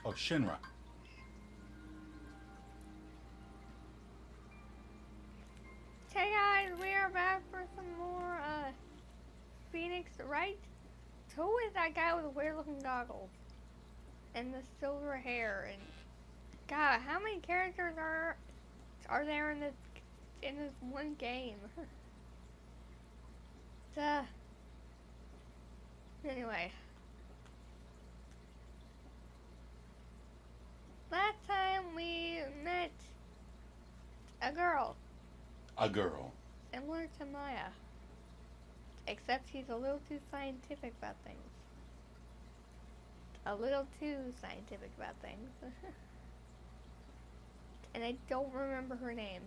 Oh, Shinra. Hey guys, we are back for some more Phoenix Wright. Who is that guy with the weird looking goggles and the silver hair? And God, how many characters are there in this one game? Duh. Anyway, last time we met a girl A girl. similar to Maya, except she's a little too scientific about things. A little too scientific about things. And I don't remember her name.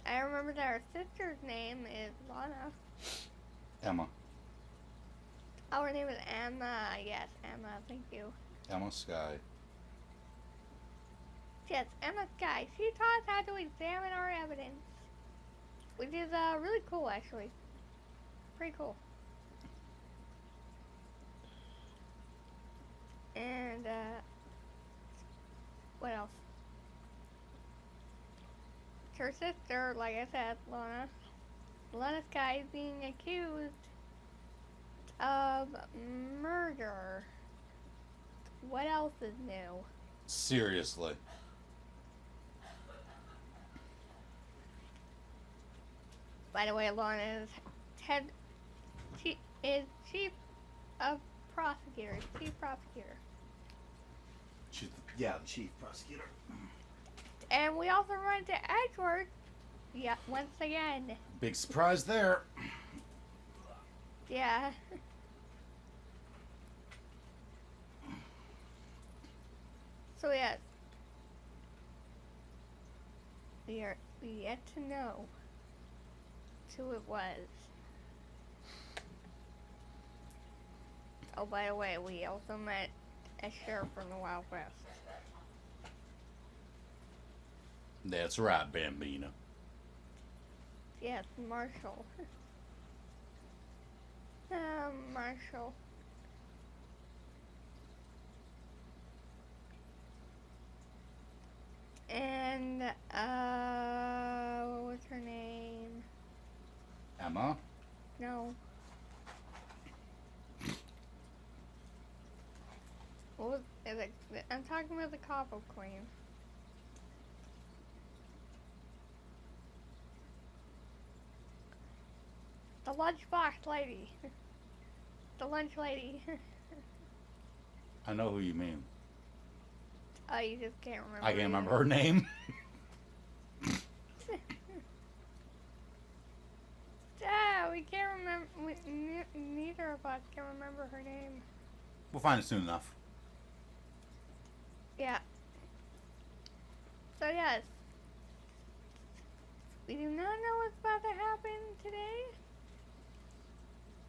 I remember that her sister's name is Lana. Emma. Oh, her name is Emma. Yes, Emma. Thank you. Emma Sky. Yes, Emma Sky. She taught us how to examine our evidence, which is really cool, actually. Pretty cool. And what else? Her sister, like I said, Lana Sky, is being accused of murder. What else is new? Seriously. By the way, Lana is chief of prosecutors. Chief prosecutor. Yeah, the chief prosecutor. And we also run into Edward. Yeah, once again. Big surprise there. Yeah. So yes, we yet to know who it was. Oh, by the way, we also met a sheriff from the Wild West. That's right, Bambina. Yes, Marshall. Marshall. And, what was her name? Emma? No. What was it? I'm talking about the Copper Queen. The lunchbox lady. The lunch lady. I know who you mean. Oh, you just can't remember. I can't remember her name. Yeah, we can't remember. Neither of us can remember her name. We'll find it soon enough. Yeah. So yes, we do not know what's about to happen today,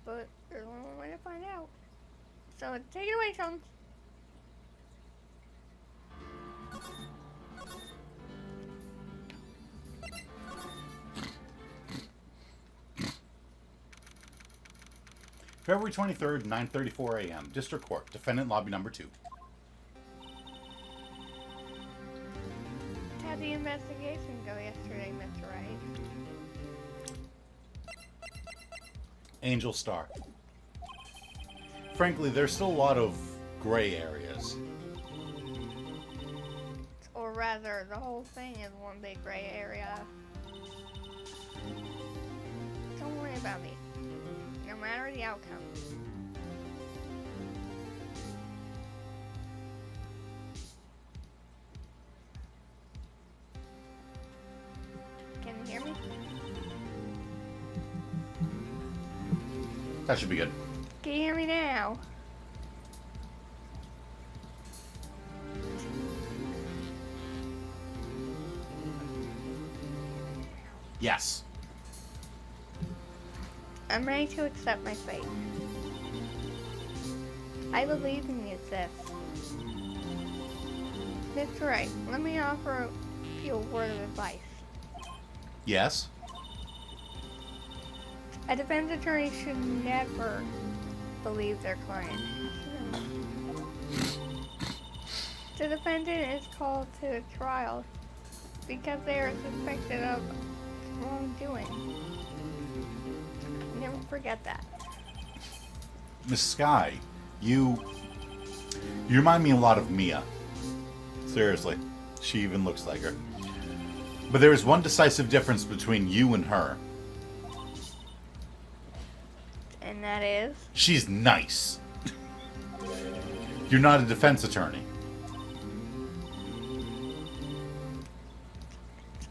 but there's only one way to find out. So take it away, Sean. February 23rd, 9:34 a.m. District Court. Defendant lobby number 2. How'd the investigation go yesterday, Mr. Wright? Angel Star. Frankly, there's still a lot of gray areas. Or rather, the whole thing is one big gray area. Don't worry about me. No matter the outcome. Can you hear me? That should be good. Can you hear me now? Yes. I'm ready to accept my fate. I believe in you, sis. That's right. Let me offer you a word of advice. Yes. A defense attorney should never believe their client. The defendant is called to trial because they are suspected of wrongdoing. Never forget that. Miss Sky, you remind me a lot of Mia. Seriously. She even looks like her. But there is one decisive difference between you and her. And that is? She's nice. You're not a defense attorney.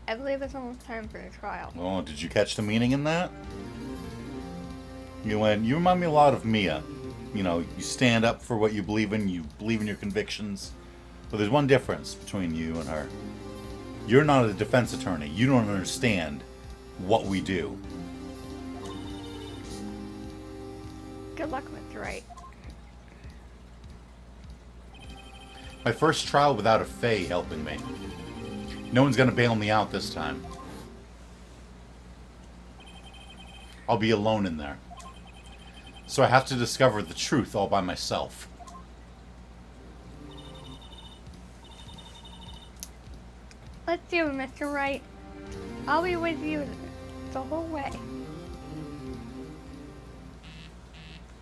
I believe it's almost time for the trial. Oh, did you catch the meaning in that? You remind me a lot of Mia. You know, you stand up for what you believe in your convictions. But there's one difference between you and her. You're not a defense attorney. You don't understand what we do. Good luck, Mr. Wright. My first trial without a Fae helping me. No one's gonna bail me out this time. I'll be alone in there. So I have to discover the truth all by myself. Let's do it, Mr. Wright. I'll be with you the whole way.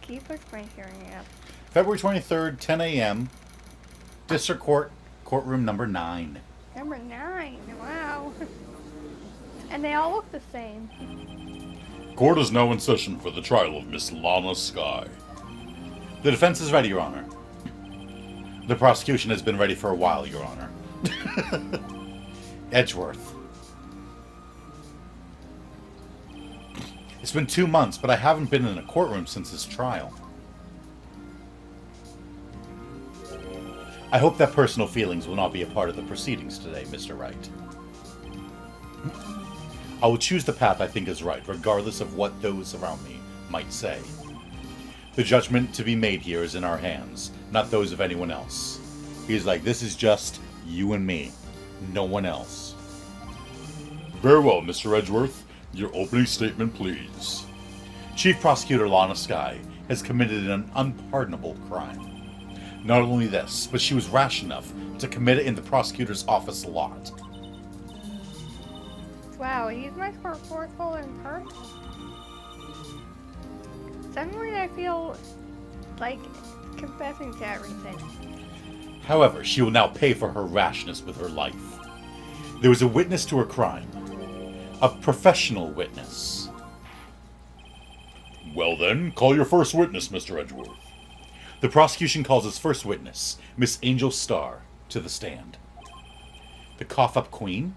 Keep us my hearing up. February 23rd, 10 a.m. District Court, courtroom number 9. Number 9, wow. And they all look the same. Court is now in session for the trial of Miss Lana Sky. The defense is ready, Your Honor. The prosecution has been ready for a while, Your Honor. Edgeworth. It's been 2 months, but I haven't been in a courtroom since this trial. I hope that personal feelings will not be a part of the proceedings today, Mr. Wright. I will choose the path I think is right, regardless of what those around me might say. The judgment to be made here is in our hands, not those of anyone else. He's like, this is just you and me, no one else. Very well, Mr. Edgeworth. Your opening statement, please. Chief Prosecutor Lana Sky has committed an unpardonable crime. Not only this, but she was rash enough to commit it in the prosecutor's office lot. Wow, he's much more forceful in person. Suddenly I feel like confessing to everything. However, she will now pay for her rashness with her life. There was a witness to her crime. A professional witness. Well then, call your first witness, Mr. Edgeworth. The prosecution calls its first witness, Miss Angel Starr, to the stand. The cough-up queen.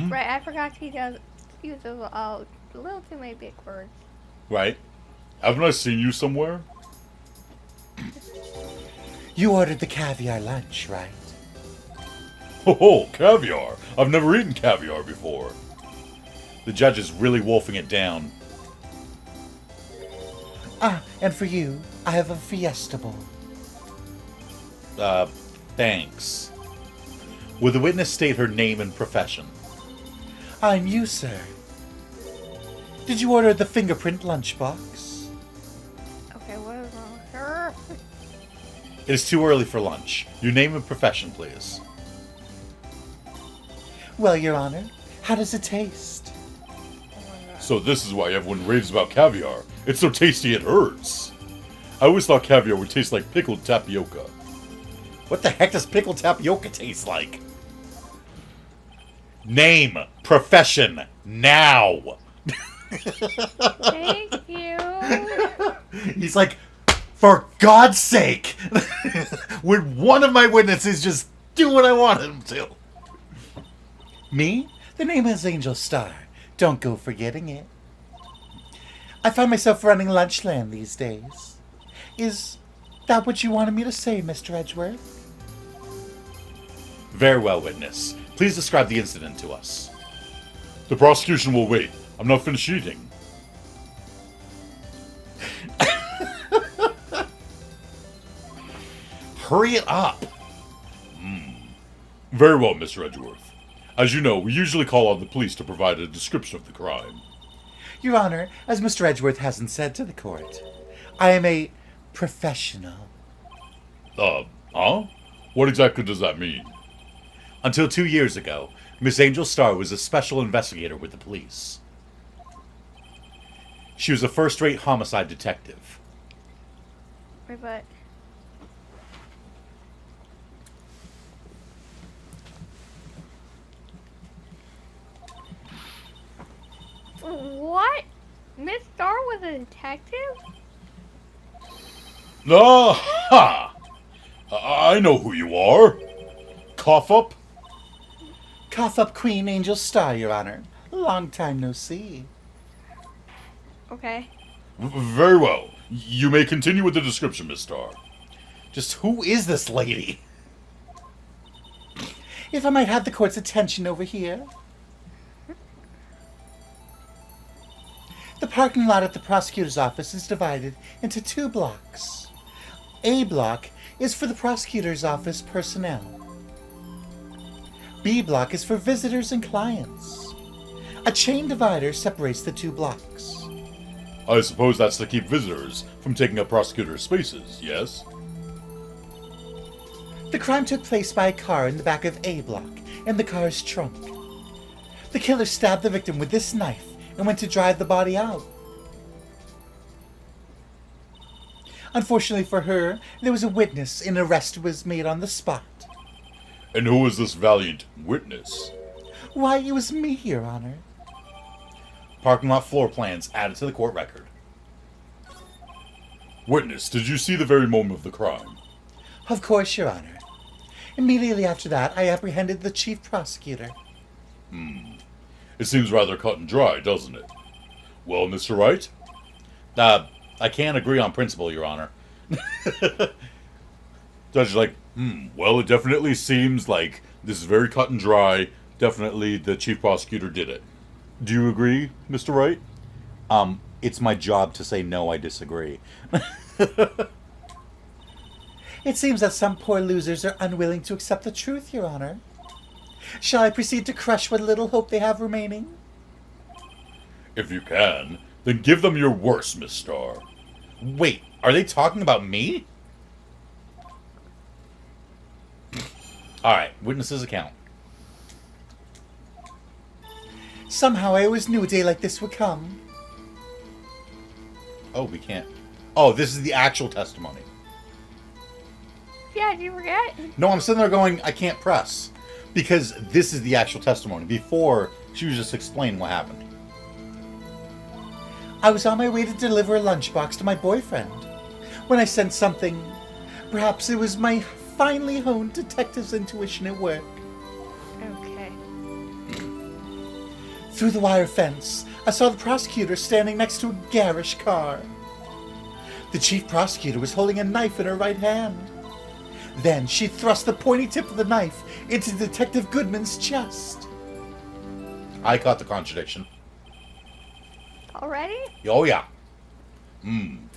Right, I forgot he uses a little too many big words. Right. Haven't I seen you somewhere? You ordered the caviar lunch, right? Oh, caviar! I've never eaten caviar before. The judge is really wolfing it down. Ah, and for you, I have a fiesta bowl. Thanks. Will the witness state her name and profession? I'm you, sir. Did you order the fingerprint lunchbox? Okay, what is wrong with her? It is too early for lunch. Your name and profession, please. Well, Your Honor, how does it taste? So this is why everyone raves about caviar. It's so tasty it hurts. I always thought caviar would taste like pickled tapioca. What the heck does pickled tapioca taste like? Name, profession, now! Thank you. He's like, for God's sake! Would one of my witnesses just do what I wanted him to? Me? The name is Angel Starr. Don't go forgetting it. I find myself running Lunchland these days. Is that what you wanted me to say, Mr. Edgeworth? Very well, witness. Please describe the incident to us. The prosecution will wait. I'm not finished eating. Hurry it up! Very well, Mr. Edgeworth. As you know, we usually call on the police to provide a description of the crime. Your Honor, as Mr. Edgeworth hasn't said to the court, I am a professional. Huh? What exactly does that mean? Until 2 years ago, Miss Angel Starr was a special investigator with the police. She was a first-rate homicide detective. Wait, but... What? Miss Starr was a detective? Ha! I know who you are. Cough up? Cough up Queen Angel Starr, Your Honor. Long time no see. Okay. Very well. You may continue with the description, Miss Starr. Just who is this lady? If I might have the court's attention over here. The parking lot at the prosecutor's office is divided into 2 blocks. A block is for the prosecutor's office personnel. B block is for visitors and clients. A chain divider separates the 2 blocks. I suppose that's to keep visitors from taking up prosecutor's spaces, yes? The crime took place by a car in the back of A block, in the car's trunk. The killer stabbed the victim with this knife and went to drive the body out. Unfortunately for her, there was a witness and an arrest was made on the spot. And who is this valiant witness? Why, it was me, Your Honor. Parking lot floor plans added to the court record. Witness, did you see the very moment of the crime? Of course, Your Honor. Immediately after that, I apprehended the chief prosecutor. It seems rather cut and dry, doesn't it? Well, Mr. Wright? I can't agree on principle, Your Honor. Judge is like, well, it definitely seems like this is very cut and dry. Definitely the chief prosecutor did it. Do you agree, Mr. Wright? It's my job to say no, I disagree. It seems that some poor losers are unwilling to accept the truth, Your Honor. Shall I proceed to crush what little hope they have remaining? If you can, then give them your worst, Miss Starr. Wait, are they talking about me? Alright, witness's account. Somehow I always knew a day like this would come. Oh, we can't. Oh, this is the actual testimony. Yeah, did you forget? No, I'm sitting there going, I can't press. Because this is the actual testimony. Before, she was just explaining what happened. I was on my way to deliver a lunchbox to my boyfriend when I sensed something. Perhaps it was my finely honed detective's intuition at work. Okay. Through the wire fence, I saw the prosecutor standing next to a garish car. The chief prosecutor was holding a knife in her right hand. Then she thrust the pointy tip of the knife into Detective Goodman's chest. I caught the contradiction. Already? Oh, yeah.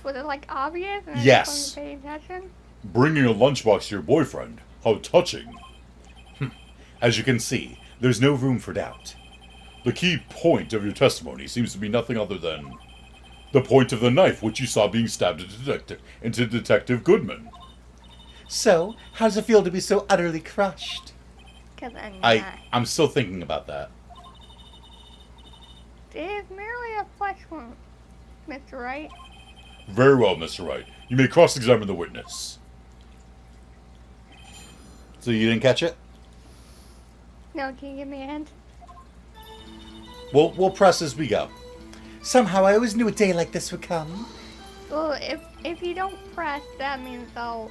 Was it like obvious? And I Yes. just wasn't paying attention? Bringing a lunchbox to your boyfriend. How touching. As you can see, there's no room for doubt. The key point of your testimony seems to be nothing other than the point of the knife which you saw being stabbed into Detective Goodman. So, how does it feel to be so utterly crushed? Because I'm not. I'm still thinking about that. It is merely a flesh wound, Mr. Wright. Very well, Mr. Wright. You may cross-examine the witness. So you didn't catch it? No, can you give me a hint? We'll press as we go. Somehow I always knew a day like this would come. Well, if you don't press, that means I'll...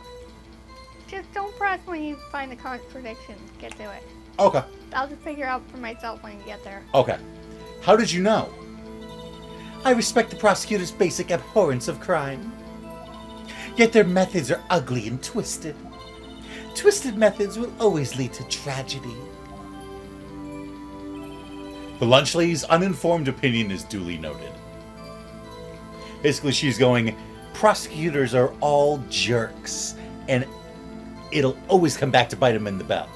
Just don't press when you find the contradiction. Get to it. Okay. I'll just figure out for myself when you get there. Okay. How did you know? I respect the prosecutor's basic abhorrence of crime. Yet their methods are ugly and twisted. Twisted methods will always lead to tragedy. The lunch lady's uninformed opinion is duly noted. Basically, she's going, prosecutors are all jerks, and it'll always come back to bite them in the butt.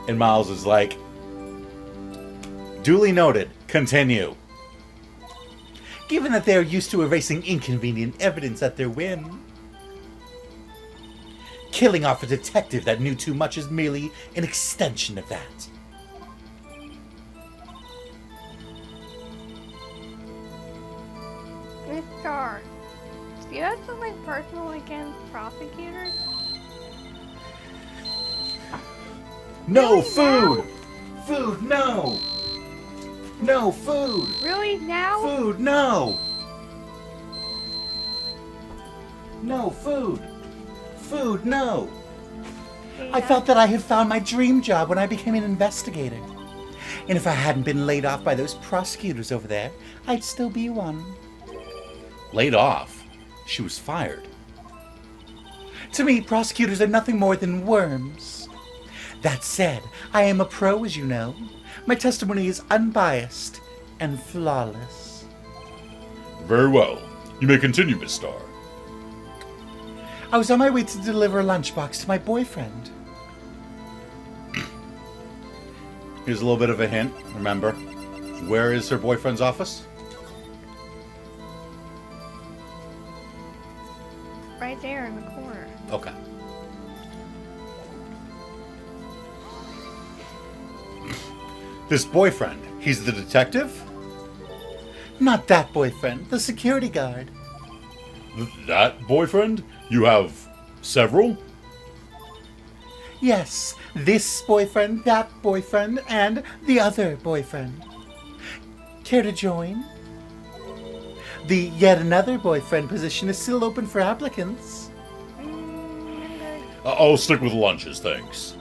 And Miles is like, duly noted, continue. given that they are used to erasing inconvenient evidence at their whim. Killing off a detective that knew too much is merely an extension of that. Miss Star, do you have something personal against prosecutors? No Really, food! Food, no! No food! Really, now? Food, no! No food! Food, no! I felt that I had found my dream job when I became an investigator. And if I hadn't been laid off by those prosecutors over there, I'd still be one. Laid off? She was fired. To me, prosecutors are nothing more than worms. That said, I am a pro, as you know. My testimony is unbiased and flawless. Very well. You may continue, Miss Starr. I was on my way to deliver a lunchbox to my boyfriend. Here's a little bit of a hint. Remember, where is her boyfriend's office? Right there in the corner. Okay. This boyfriend, he's the detective? Not that boyfriend, the security guard. That boyfriend? You have several? Yes, this boyfriend, that boyfriend, and the other boyfriend. Care to join? The yet another boyfriend position is still open for applicants. I'll stick with lunches, thanks.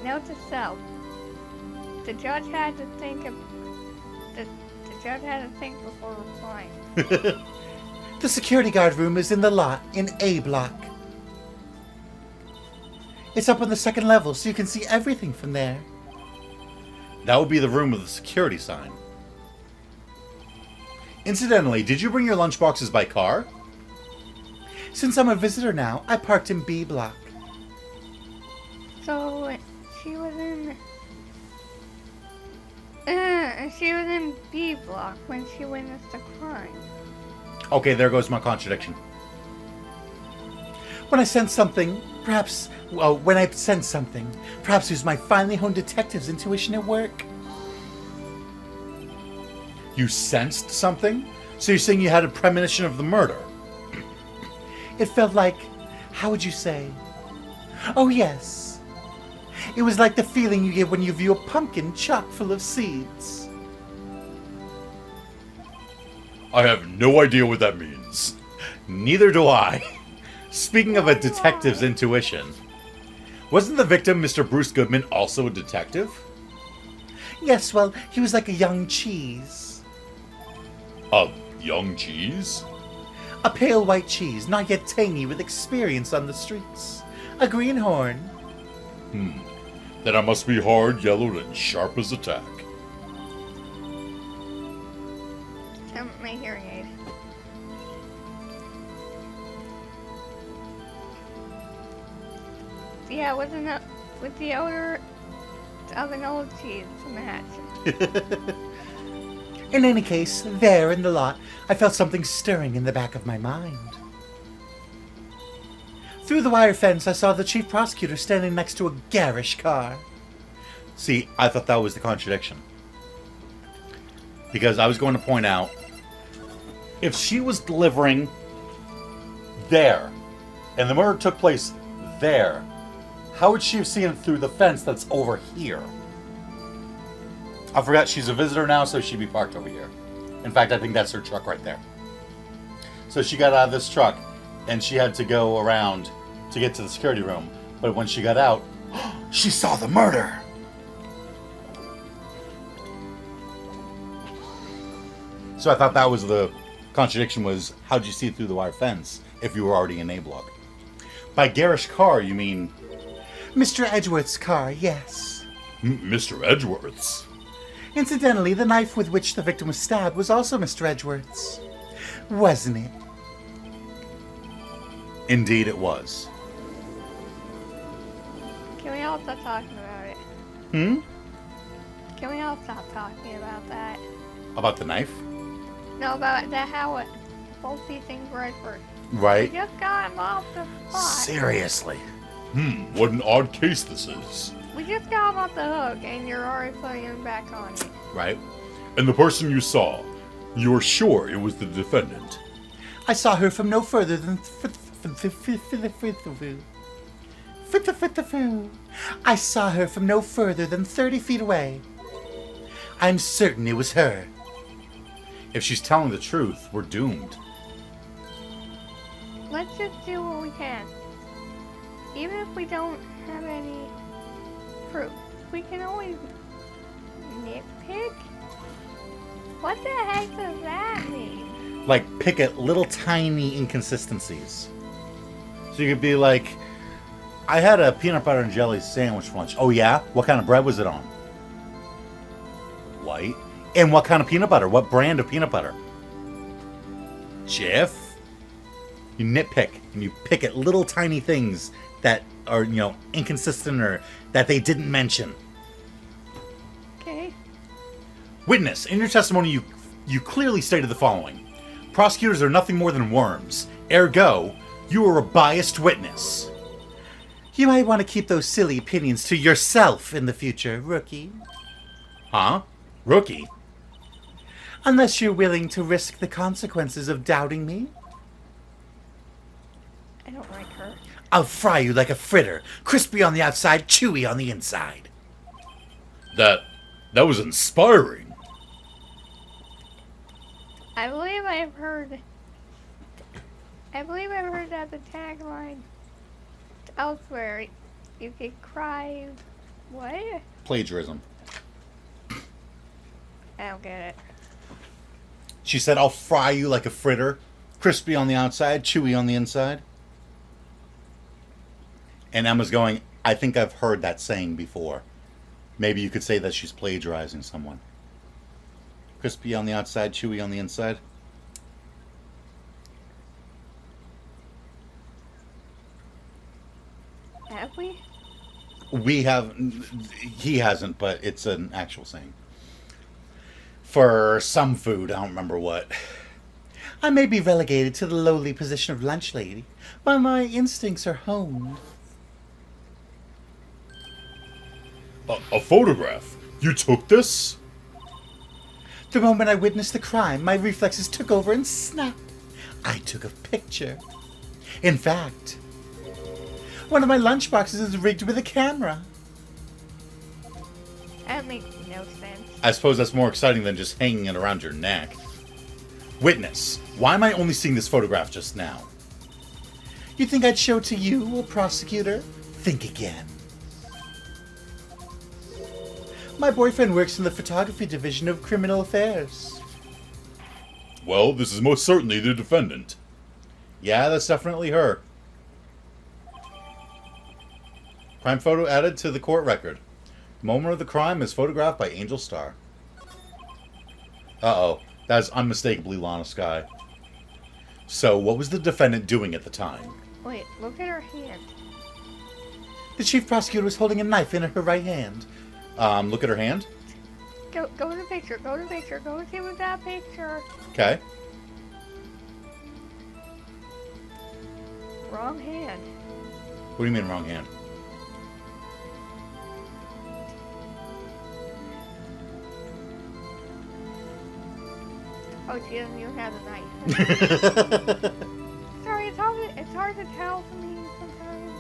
Note to self. The judge had to think before replying. The security guard room is in the lot in A block. It's up on the second level, so you can see everything from there. That would be the room with the security sign. Incidentally, did you bring your lunchboxes by car? Since I'm a visitor now, I parked in B block. So she was in B block when she witnessed the crime. Okay, there goes my contradiction. When I sense something, perhaps it was my finely honed detective's intuition at work. You sensed something? So you're saying you had a premonition of the murder? It felt like, how would you say? Oh yes. It was like the feeling you get when you view a pumpkin chock full of seeds. I have no idea what that means. Neither do I. Speaking of a detective's intuition, wasn't the victim, Mr. Bruce Goodman, also a detective? Yes, well, he was like a young cheese. A young cheese? A pale white cheese, not yet tangy, with experience on the streets. A greenhorn. Then I must be hard-yellowed and sharp as a tack. My hearing aid. Yeah, with the odor of an old cheese match. In any case, there in the lot, I felt something stirring in the back of my mind. Through the wire fence, I saw the chief prosecutor standing next to a garish car. See, I thought that was the contradiction. Because I was going to point out, if she was delivering there, and the murder took place there, how would she have seen it through the fence that's over here? I forgot she's a visitor now, so she'd be parked over here. In fact, I think that's her truck right there. So she got out of this truck, and she had to go around to get to the security room. But when she got out, she saw the murder! So I thought that was the contradiction, was how'd you see it through the wire fence if you were already in A block? By garish car, you mean... Mr. Edgeworth's car, yes. Mr. Edgeworth's? Incidentally, the knife with which the victim was stabbed was also Mr. Edgeworth's. Wasn't it? Indeed it was. Can we all stop talking about it? Hmm? Can we all stop talking about that? About the knife? No, about that how it both these things were at first. Right. We just got him off the spot. Seriously. What an odd case this is. We just got him off the hook, and you're already putting him back on it. Right. And the person you saw, you're sure it was the defendant? I saw her from no further than I saw her from no further than 30 feet away. I'm certain it was her. If she's telling the truth, we're doomed. Let's just do what we can. Even if we don't have any proof, we can always nitpick. What the heck does that mean? Like, pick at little tiny inconsistencies. So you could be like, I had a peanut butter and jelly sandwich for lunch. Oh yeah? What kind of bread was it on? White. And what kind of peanut butter? What brand of peanut butter? Jif. You nitpick, and you pick at little tiny things that are, inconsistent or that they didn't mention. Okay. Witness, in your testimony, you clearly stated the following. Prosecutors are nothing more than worms. Ergo, you are a biased witness. You might want to keep those silly opinions to yourself in the future, rookie. Huh? Rookie? Unless you're willing to risk the consequences of doubting me. I don't like her. I'll fry you like a fritter, crispy on the outside, chewy on the inside. That was inspiring. I believe I've heard that the tagline elsewhere. You could cry. What? Plagiarism. I don't get it. She said, I'll fry you like a fritter, crispy on the outside, chewy on the inside. And Emma's going, I think I've heard that saying before. Maybe you could say that she's plagiarizing someone. Crispy on the outside, chewy on the inside. Have we? We have, he hasn't, but it's an actual saying. For some food, I don't remember what. I may be relegated to the lowly position of lunch lady, but my instincts are honed. A photograph? You took this? The moment I witnessed the crime, my reflexes took over and snapped. I took a picture. In fact, one of my lunchboxes is rigged with a camera. That makes no sense. I suppose that's more exciting than just hanging it around your neck. Witness, why am I only seeing this photograph just now? You think I'd show it to you, a prosecutor? Think again. My boyfriend works in the photography division of criminal affairs. Well, this is most certainly the defendant. Yeah, that's definitely her. Crime photo added to the court record. Moment of the crime is photographed by Angel Star. Uh-oh. That is unmistakably Lana Skye. So, what was the defendant doing at the time? Wait, look at her hand. The chief prosecutor was holding a knife in her right hand. Look at her hand. Go to the picture. Go to the picture. Go and see with that picture. Okay. Wrong hand. What do you mean wrong hand? Oh, she doesn't even have the knife. Sorry, it's hard to tell for me sometimes.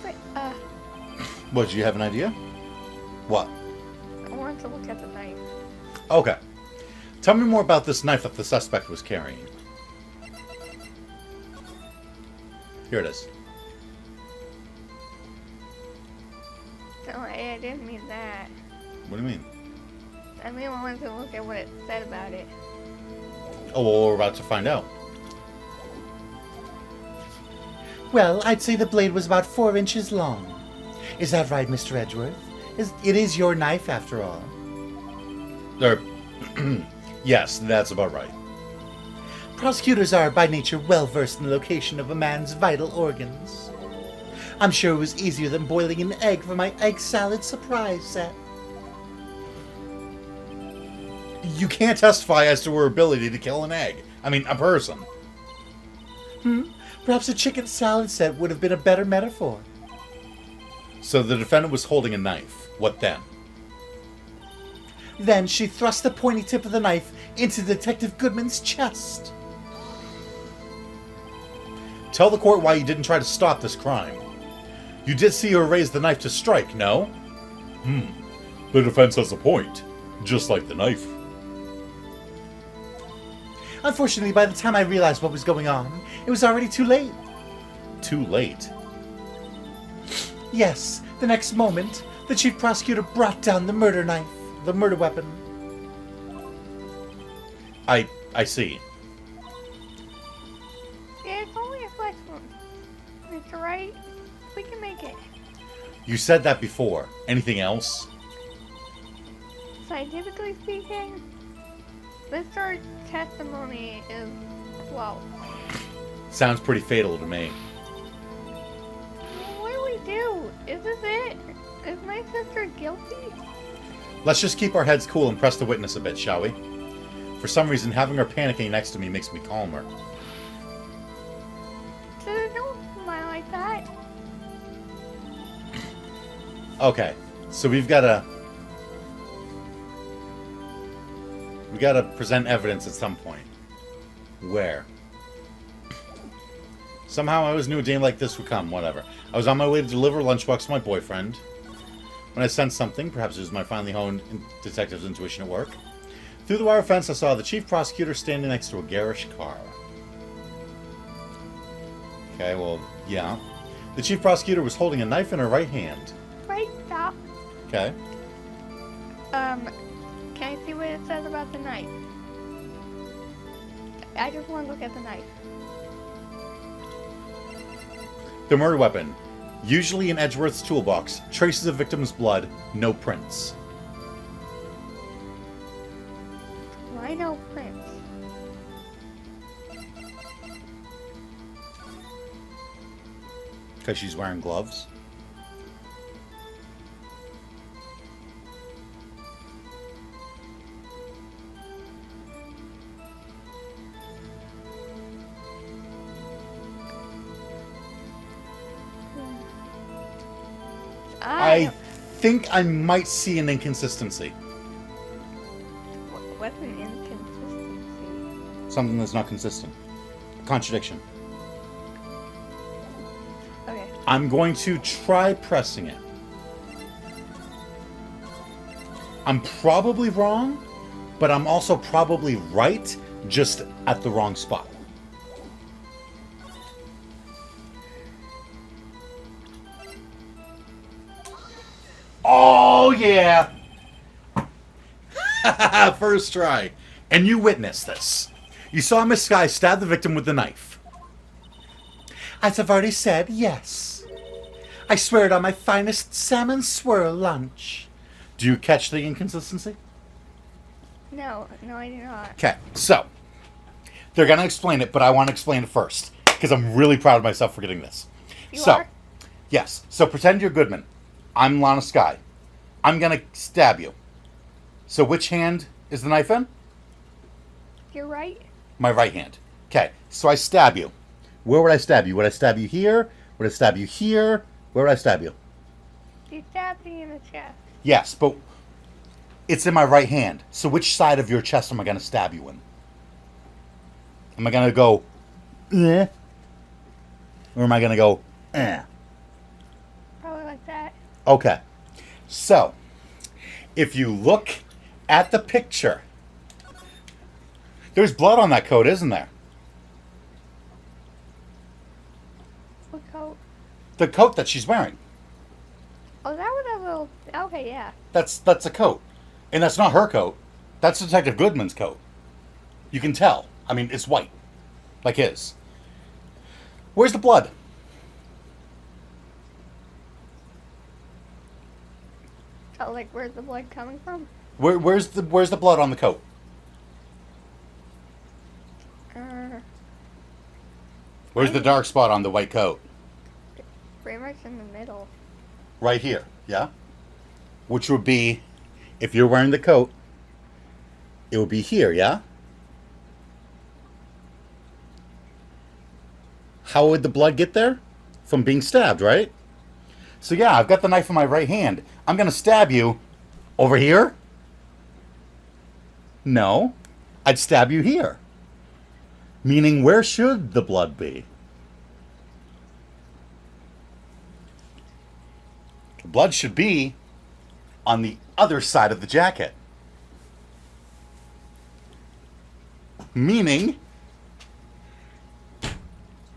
But, What, do you have an idea? What? I wanted to look at the knife. Okay. Tell me more about this knife that the suspect was carrying. Here it is. No, I didn't mean that. What do you mean? I mean, I wanted to look at what it said about it. Oh, well, we're about to find out. Well, I'd say the blade was about 4 inches long. Is that right, Mr. Edgeworth? It is your knife, after all. Yes, that's about right. Prosecutors are, by nature, well versed in the location of a man's vital organs. I'm sure it was easier than boiling an egg for my egg salad surprise set. You can't testify as to her ability to kill an egg. I mean, a person. Perhaps a chicken salad set would have been a better metaphor. So the defendant was holding a knife. What then? Then she thrust the pointy tip of the knife into Detective Goodman's chest. Tell the court why you didn't try to stop this crime. You did see her raise the knife to strike, no? The defense has a point. Just like the knife. Unfortunately, by the time I realized what was going on, it was already too late. Too late. Yes, the next moment, the chief prosecutor brought down the murder knife, the murder weapon. I see. Yeah, it's only a flex one. Mr. Wright, we can make it. You said that before. Anything else? Scientifically speaking, Mr. testimony is, well, Sounds pretty fatal to me. what do we do? Is this it? Is my sister guilty? Let's just keep our heads cool and press the witness a bit, shall we? For some reason, having her panicking next to me makes me calmer. So don't smile like that. Okay, so we gotta present evidence at some point. Where? Somehow I always knew a day like this would come, whatever. I was on my way to deliver a lunchbox to my boyfriend. When I sensed something, perhaps it was my finely honed detective's intuition at work. Through the wire fence, I saw the chief prosecutor standing next to a garish car. Okay, well, yeah. The chief prosecutor was holding a knife in her right hand. Right, stop. Okay. Can I see what it says about the knife? I just want to look at the knife. The murder weapon. Usually in Edgeworth's toolbox. Traces of victim's blood. No prints. Why no prints? Because she's wearing gloves. I think I might see an inconsistency. What's an inconsistency? Something that's not consistent. A contradiction. Okay. I'm going to try pressing it. I'm probably wrong, but I'm also probably right, just at the wrong spot. Oh, yeah! First try. And you witnessed this. You saw Miss Sky stab the victim with the knife. As I've already said, yes. I swear it on my finest salmon swirl lunch. Do you catch the inconsistency? No, I do not. Okay, so they're gonna explain it, but I want to explain it first because I'm really proud of myself for getting this. You so, are? yes. So pretend you're Goodman. I'm Lana Sky. I'm gonna stab you. So which hand is the knife in? You're right. My right hand. Okay, so I stab you. Where would I stab you? Would I stab you here? Would I stab you here? Where would I stab you? You stabbed me in the chest. Yes, but it's in my right hand. So which side of your chest am I gonna stab you in? Am I gonna go, eh? Or am I gonna go, eh? Probably like that. Okay. So, if you look at the picture, there's blood on that coat, isn't there? What coat? The coat that she's wearing. Oh, that was a little. Okay, yeah. That's a coat. And that's not her coat. That's Detective Goodman's coat. You can tell. I mean, it's white. Like his. Where's the blood? Oh, like where's the blood coming from? Where's the blood on the coat? Uh, Where's the dark spot on the white coat? Pretty much in the middle. Right here, yeah? Which would be, if you're wearing the coat, it would be here, yeah? How would the blood get there? From being stabbed, right? So yeah, I've got the knife in my right hand. I'm gonna stab you over here? No. I'd stab you here. Meaning, where should the blood be? The blood should be on the other side of the jacket. Meaning,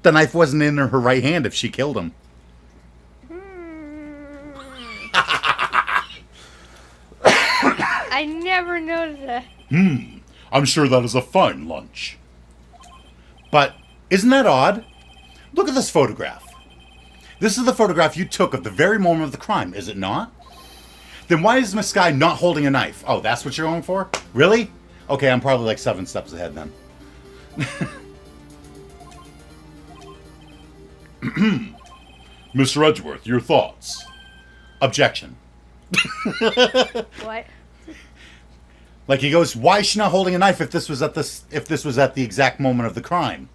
the knife wasn't in her right hand if she killed him. I never noticed that. I'm sure that is a fine lunch. But isn't that odd? Look at this photograph. This is the photograph you took of the very moment of the crime, is it not? Then why is Miss Sky not holding a knife? Oh, that's what you're going for? Really? Okay, I'm probably like 7 steps ahead then. Mr. Edgeworth, your thoughts? Objection. What? Like he goes, why is she not holding a knife if this was at the exact moment of the crime?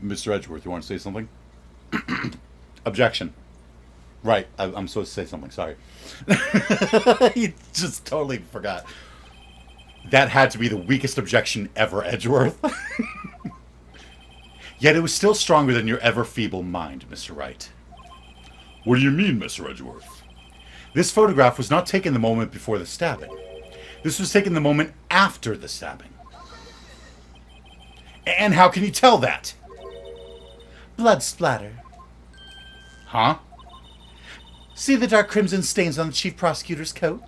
Mr. Edgeworth, you want to say something? Objection. Right, I'm supposed to say something, sorry. You just totally forgot. That had to be the weakest objection ever, Edgeworth. Yet it was still stronger than your ever feeble mind, Mr. Wright. What do you mean, Mr. Edgeworth? This photograph was not taken the moment before the stabbing. This was taken the moment after the stabbing. And how can you tell that? Blood splatter. Huh? See the dark crimson stains on the chief prosecutor's coat?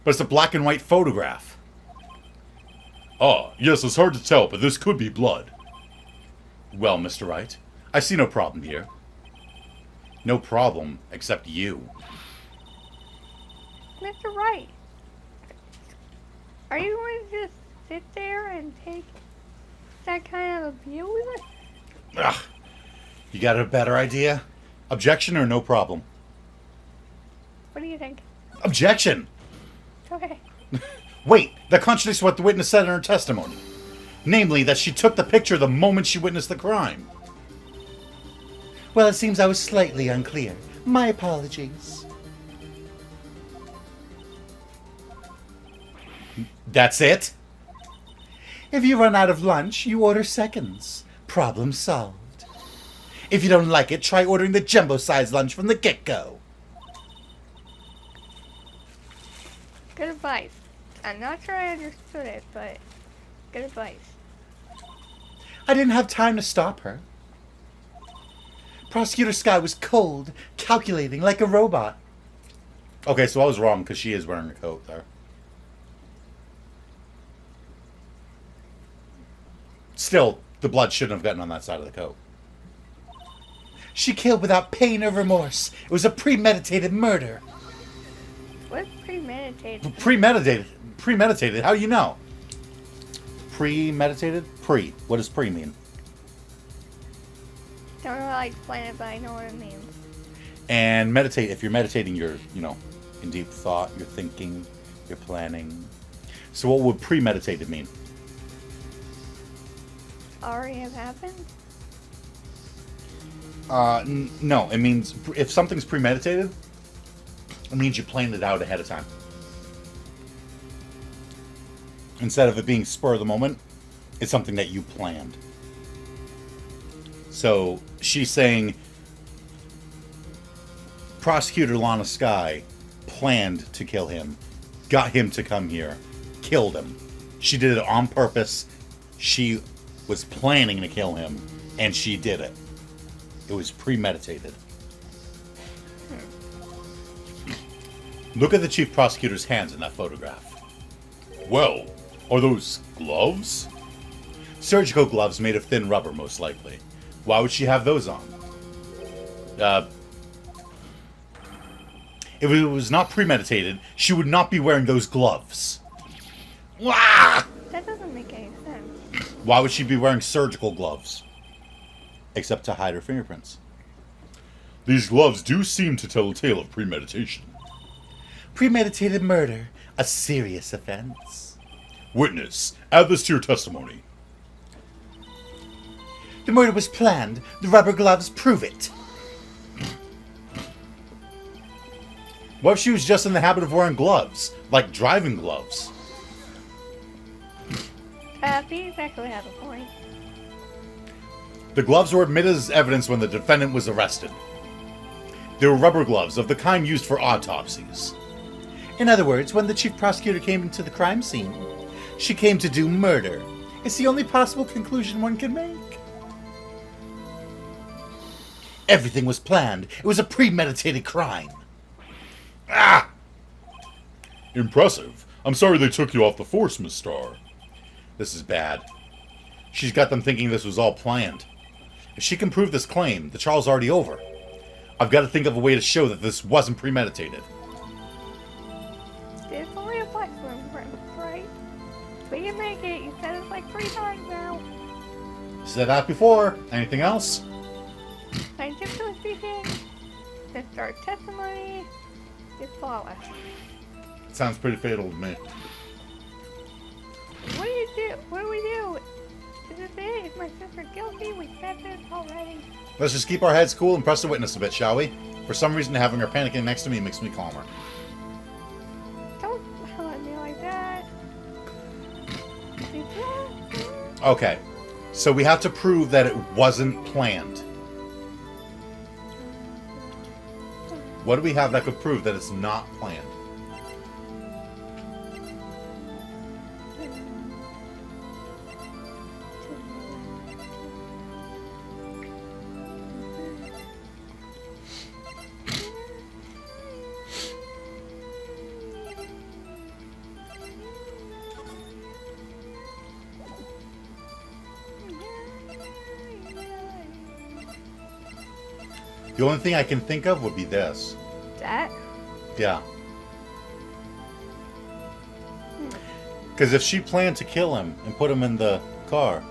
But it's a black and white photograph. Ah, yes, it's hard to tell, but this could be blood. Well, Mr. Wright, I see no problem here. No problem, except you. Mr. Wright, are you going to just sit there and take that kind of abuse? Ugh. You got a better idea? Objection or no problem? What do you think? Objection! Okay. Wait, that contradicts what the witness said in her testimony. Namely, that she took the picture the moment she witnessed the crime. Well, it seems I was slightly unclear. My apologies. That's it? If you run out of lunch, you order seconds. Problem solved. If you don't like it, try ordering the jumbo-sized lunch from the get-go. Good advice. I'm not sure I understood it, but good advice. I didn't have time to stop her. Prosecutor Sky was cold, calculating like a robot. Okay, so I was wrong because she is wearing a coat there. Still, the blood shouldn't have gotten on that side of the coat. She killed without pain or remorse. It was a premeditated murder. What's premeditated? Premeditated? How do you know? Premeditated? Pre. What does pre mean? Don't know how to explain it, but I know what it means. And meditate, if you're meditating, you're, in deep thought, you're thinking, you're planning. So what would premeditated mean? Already have happened? No, it means if something's premeditated, it means you planned it out ahead of time. Instead of it being spur of the moment, it's something that you planned. So she's saying Prosecutor Lana Sky planned to kill him, got him to come here, killed him. She did it on purpose. She was planning to kill him, and she did it. It was premeditated. Look at the chief prosecutor's hands in that photograph. Well, are those gloves? Surgical gloves made of thin rubber, most likely. Why would she have those on? If it was not premeditated, she would not be wearing those gloves. Wah! That doesn't make any sense. Why would she be wearing surgical gloves? except to hide her fingerprints. These gloves do seem to tell a tale of premeditation. Premeditated murder, a serious offense. Witness, add this to your testimony. The murder was planned. The rubber gloves prove it. What if she was just in the habit of wearing gloves? Like driving gloves? Phoenix actually has a point. The gloves were admitted as evidence when the defendant was arrested. They were rubber gloves of the kind used for autopsies. In other words, when the chief prosecutor came into the crime scene, she came to do murder. It's the only possible conclusion one can make. Everything was planned. It was a premeditated crime. Ah! Impressive. I'm sorry they took you off the force, Miss Starr. This is bad. She's got them thinking this was all planned. If she can prove this claim, the trial's already over. I've got to think of a way to show that this wasn't premeditated. There's only a flex room, right? We can make it. You said it like 3 times now. Said that before. Anything else? Scientifically speaking, this our testimony is flawless. Sounds pretty fatal to me. What do you do? What do we do? Is this it? Is my sister guilty? We said this already. Let's just keep our heads cool and press the witness a bit, shall we? For some reason, having her panicking next to me makes me calmer. Don't yell at me like that. Okay, so we have to prove that it wasn't planned. What do we have that could prove that it's not planned? The only thing I can think of would be this. That? Yeah. Because if she planned to kill him and put him in the car,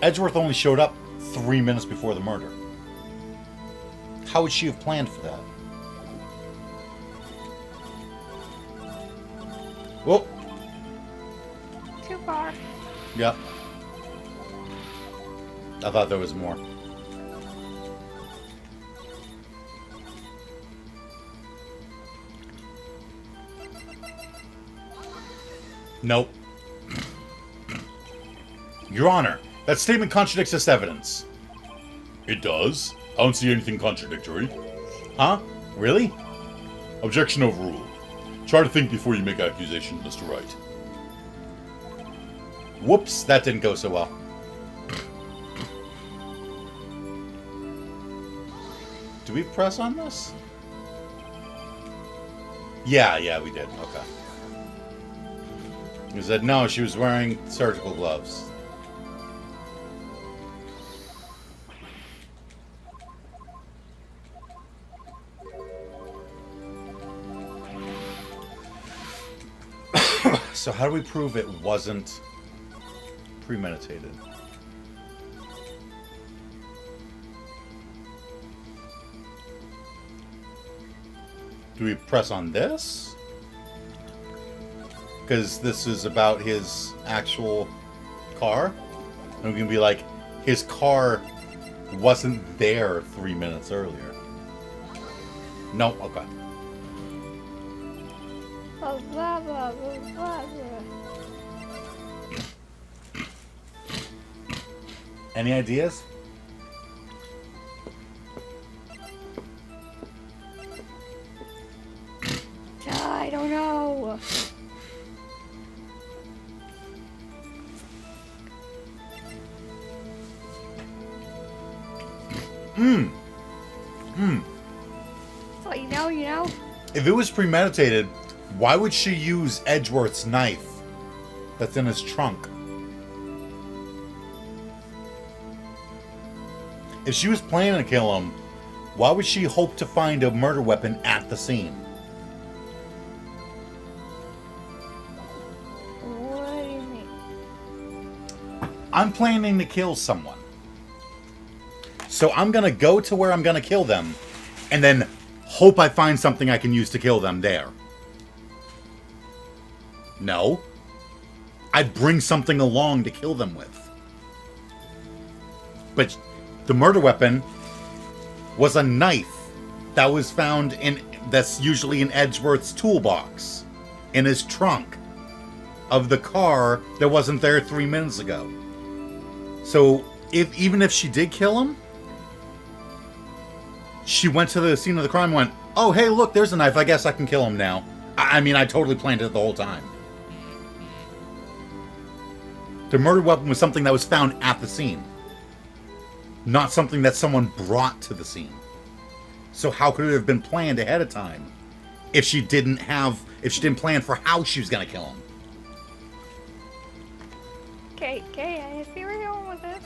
Edgeworth only showed up 3 minutes before the murder. How would she have planned for that? Well, Too far. yeah. I thought there was more. Nope. Your Honor, that statement contradicts this evidence. It does. I don't see anything contradictory. Huh? Really? Objection overruled. Try to think before you make accusations, Mr. Wright. Whoops, that didn't go so well. Do we press on this? Yeah, we did. Okay. He said no, she was wearing surgical gloves. So how do we prove it wasn't premeditated? Do we press on this? Because this is about his actual car? And we can be like, his car wasn't there 3 minutes earlier. No, okay. Blah, blah, blah, blah, blah, blah. Any ideas? I don't know. Well, you know. If it was premeditated, why would she use Edgeworth's knife that's in his trunk? If she was planning to kill him, why would she hope to find a murder weapon at the scene? What do you mean? I'm planning to kill someone. So I'm gonna go to where I'm gonna kill them, and then hope I find something I can use to kill them there. No. I'd bring something along to kill them with. But the murder weapon was a knife that was found that's usually in Edgeworth's toolbox, in his trunk of the car that wasn't there 3 minutes ago. So even if she did kill him, she went to the scene of the crime and went, oh, hey, look, there's a knife. I guess I can kill him now. I mean, I totally planned it the whole time. The murder weapon was something that was found at the scene, not something that someone brought to the scene. So how could it have been planned ahead of time if she didn't plan for how she was going to kill him? Okay, I see where you're going with this.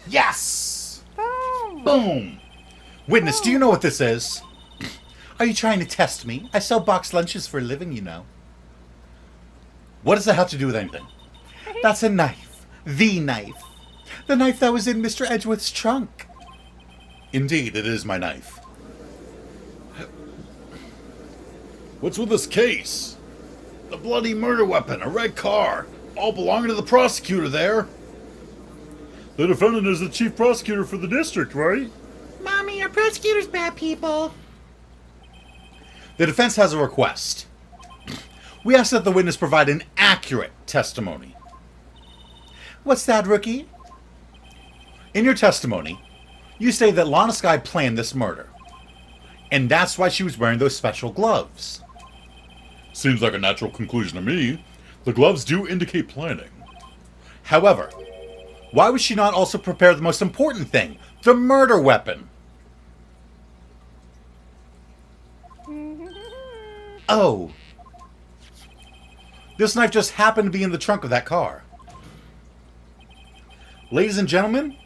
Yes! Boom! Boom! Witness, do you know what this is? Are you trying to test me? I sell boxed lunches for a living, you know. What does that have to do with anything? That's a knife. The knife. The knife that was in Mr. Edgeworth's trunk. Indeed, it is my knife. What's with this case? The bloody murder weapon, a red car, all belonging to the prosecutor there. The defendant is the chief prosecutor for the district, right? Mommy, are prosecutors bad people? The defense has a request. We ask that the witness provide an accurate testimony. What's that, rookie? In your testimony, you say that Lana Skye planned this murder, and that's why she was wearing those special gloves. Seems like a natural conclusion to me. The gloves do indicate planning. However, why would she not also prepare the most important thing, the murder weapon? Oh. This knife just happened to be in the trunk of that car. Ladies and gentlemen,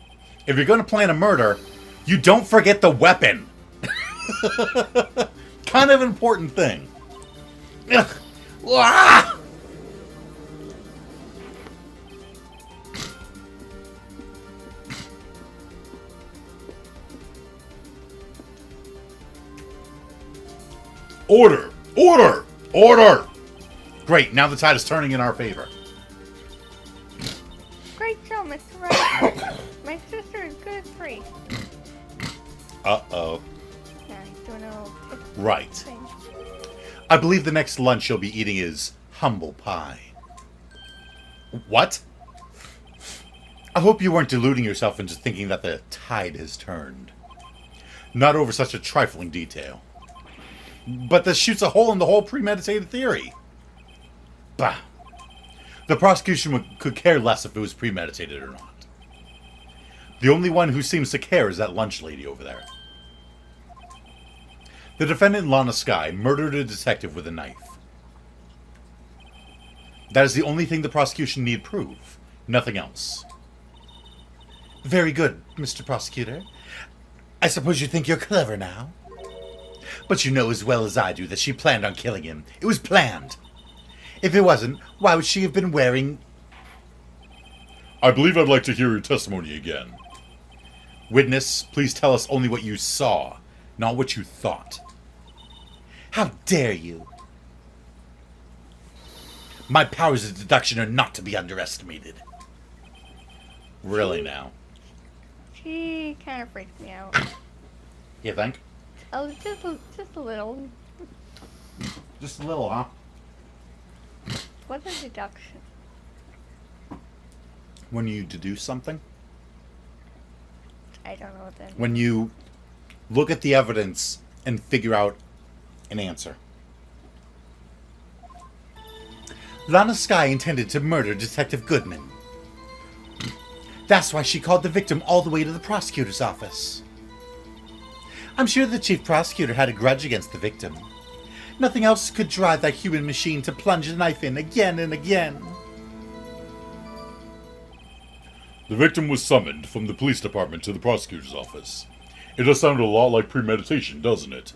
if you're going to plan a murder, you don't forget the weapon. Kind of important thing. Ugh. Ah! Order! Order! Order! Great, now the tide is turning in our favor. Great show, Mr. Wright. My sister is good at 3. Uh-oh. Yeah, he's doing a little Right. thing. I believe the next lunch you'll be eating is humble pie. What? I hope you weren't deluding yourself into thinking that the tide has turned. Not over such a trifling detail. But this shoots a hole in the whole premeditated theory. Bah. The prosecution could care less if it was premeditated or not. The only one who seems to care is that lunch lady over there. The defendant, Lana Skye, murdered a detective with a knife. That is the only thing the prosecution need prove. Nothing else. Very good, Mr. Prosecutor. I suppose you think you're clever now? But you know as well as I do that she planned on killing him. It was planned. If it wasn't, why would she have been wearing... I believe I'd like to hear your testimony again. Witness, please tell us only what you saw, not what you thought. How dare you? My powers of deduction are not to be underestimated. Really now? She kind of freaked me out. You think? Oh, just a little. Just a little, huh? What's a deduction? When you deduce something? I don't know what that means. When you look at the evidence and figure out an answer. Lana Skye intended to murder Detective Goodman. That's why she called the victim all the way to the prosecutor's office. I'm sure the chief prosecutor had a grudge against the victim. Nothing else could drive that human machine to plunge a knife in again and again. The victim was summoned from the police department to the prosecutor's office. It does sound a lot like premeditation, doesn't it?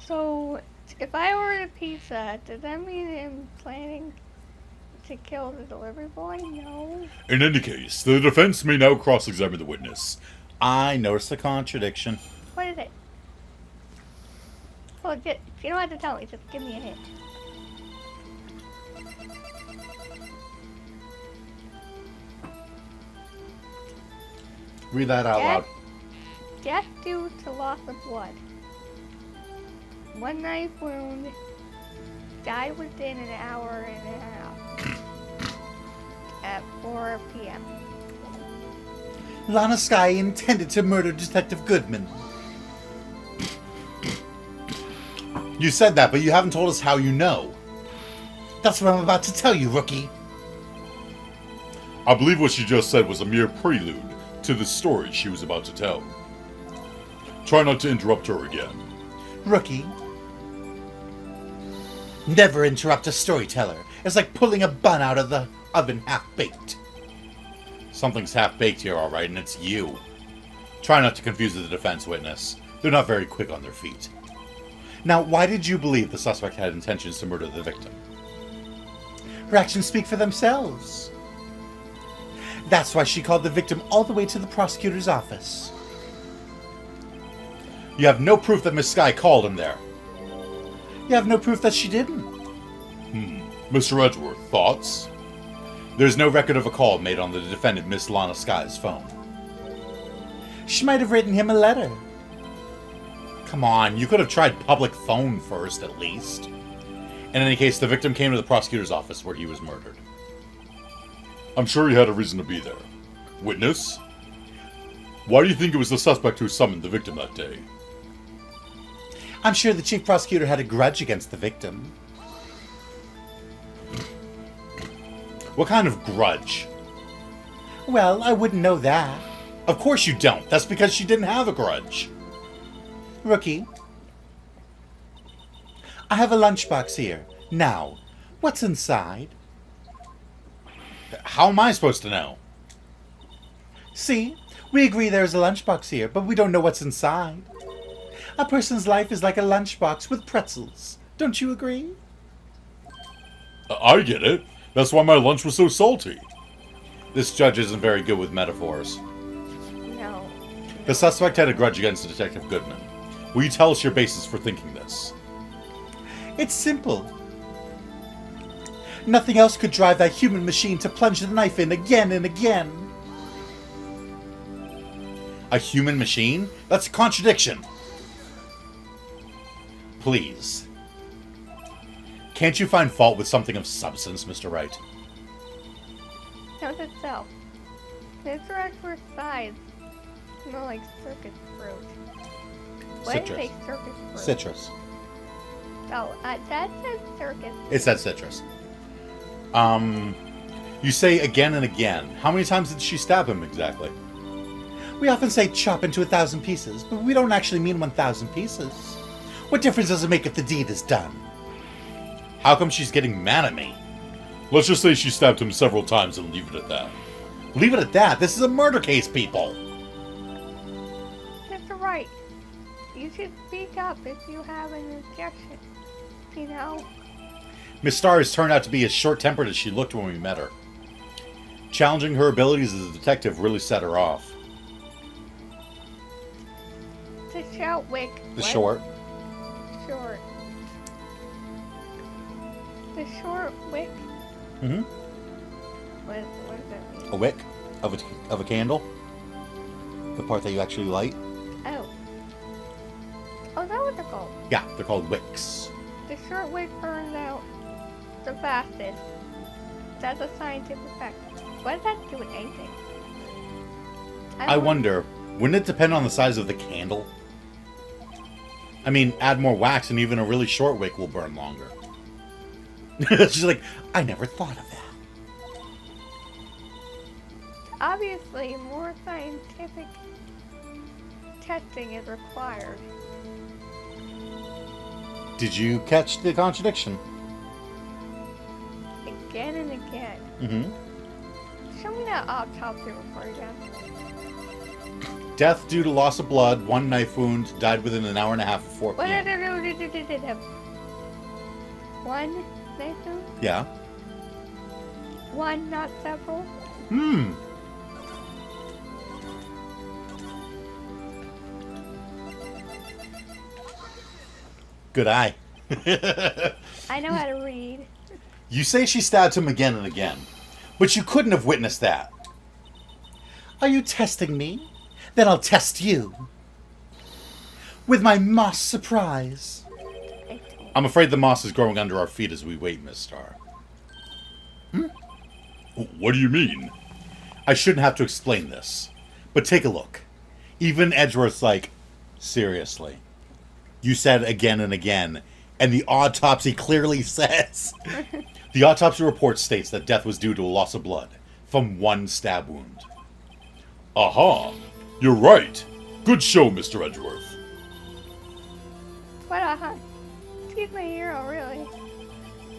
So, if I ordered a pizza, does that mean I'm planning to kill the delivery boy? No. In any case, the defense may now cross-examine the witness. I noticed a contradiction. What is it? Well, just, you don't have to tell me. Just give me a hint. Read that out loud. Death due to loss of blood. One knife wound. Died within an hour and a half. At 4 p.m. Lana Sky intended to murder Detective Goodman. You said that, but you haven't told us how you know. That's what I'm about to tell you, rookie. I believe what she just said was a mere prelude to the story she was about to tell. Try not to interrupt her again. Rookie. Never interrupt a storyteller. It's like pulling a bun out of the oven half-baked. Something's half-baked here, all right, and it's you. Try not to confuse the defense witness. They're not very quick on their feet. Now, why did you believe the suspect had intentions to murder the victim? Her actions speak for themselves. That's why she called the victim all the way to the prosecutor's office. You have no proof that Miss Sky called him there. You have no proof that she didn't. Mr. Edgeworth, thoughts? There's no record of a call made on the defendant, Miss Lana Sky's phone. She might have written him a letter. Come on, you could have tried public phone first, at least. In any case, the victim came to the prosecutor's office where he was murdered. I'm sure he had a reason to be there. Witness? Why do you think it was the suspect who summoned the victim that day? I'm sure the chief prosecutor had a grudge against the victim. What kind of grudge? Well, I wouldn't know that. Of course you don't. That's because she didn't have a grudge. Rookie, I have a lunchbox here. Now, what's inside? How am I supposed to know? See, we agree there is a lunchbox here, but we don't know what's inside. A person's life is like a lunchbox with pretzels. Don't you agree? I get it. That's why my lunch was so salty. This judge isn't very good with metaphors. No. The suspect had a grudge against Detective Goodman. Will you tell us your basis for thinking this? It's simple. Nothing else could drive that human machine to plunge the knife in again and again. A human machine? That's a contradiction. Please. Can't you find fault with something of substance, Mr. Wright? Note itself. Mr. Edgeworth's sides smell like circus fruit. What is Citrus. a circus fruit? Citrus. Oh, that says circus. It said citrus. You say again and again. How many times did she stab him exactly? We often say chop into 1,000 pieces, but we don't actually mean 1,000 pieces. What difference does it make if the deed is done? How come she's getting mad at me? Let's just say she stabbed him several times and leave it at that. Leave it at that. This is a murder case, people. Mr. Wright, you should speak up if you have an objection. You know? Miss Starr has turned out to be as short-tempered as she looked when we met her. Challenging her abilities as a detective really set her off. To shout wick. The What? short. Short. The short wick. Mm-hmm. What does that mean? A wick of a candle. The part that you actually light. Oh. Oh, is that what they're called? Yeah, they're called wicks. The short wick burns out the fastest. That's a scientific fact. What does that do with anything? I wonder, wouldn't it depend on the size of the candle? I mean, add more wax and even a really short wick will burn longer. She's like, I never thought of that. Obviously, more scientific testing is required. Did you catch the contradiction? Again and again. Mm-hmm. Show me that autopsy report again. Death due to loss of blood, one knife wound, died within an hour and a half of 4 What? p.m. One knife wound? Yeah. One, not several. Hmm. Good eye. I know how to read. You say she stabbed him again and again, but you couldn't have witnessed that. Are you testing me? Then I'll test you. With my moss surprise. I'm afraid the moss is growing under our feet as we wait, Miss Star. What do you mean? I shouldn't have to explain this, but take a look. Even Edgeworth's like, seriously. You said again and again, and the autopsy clearly says. The autopsy report states that death was due to a loss of blood from one stab wound. Aha! You're right. Good show, Mr. Edgeworth. What a he's my hero, really.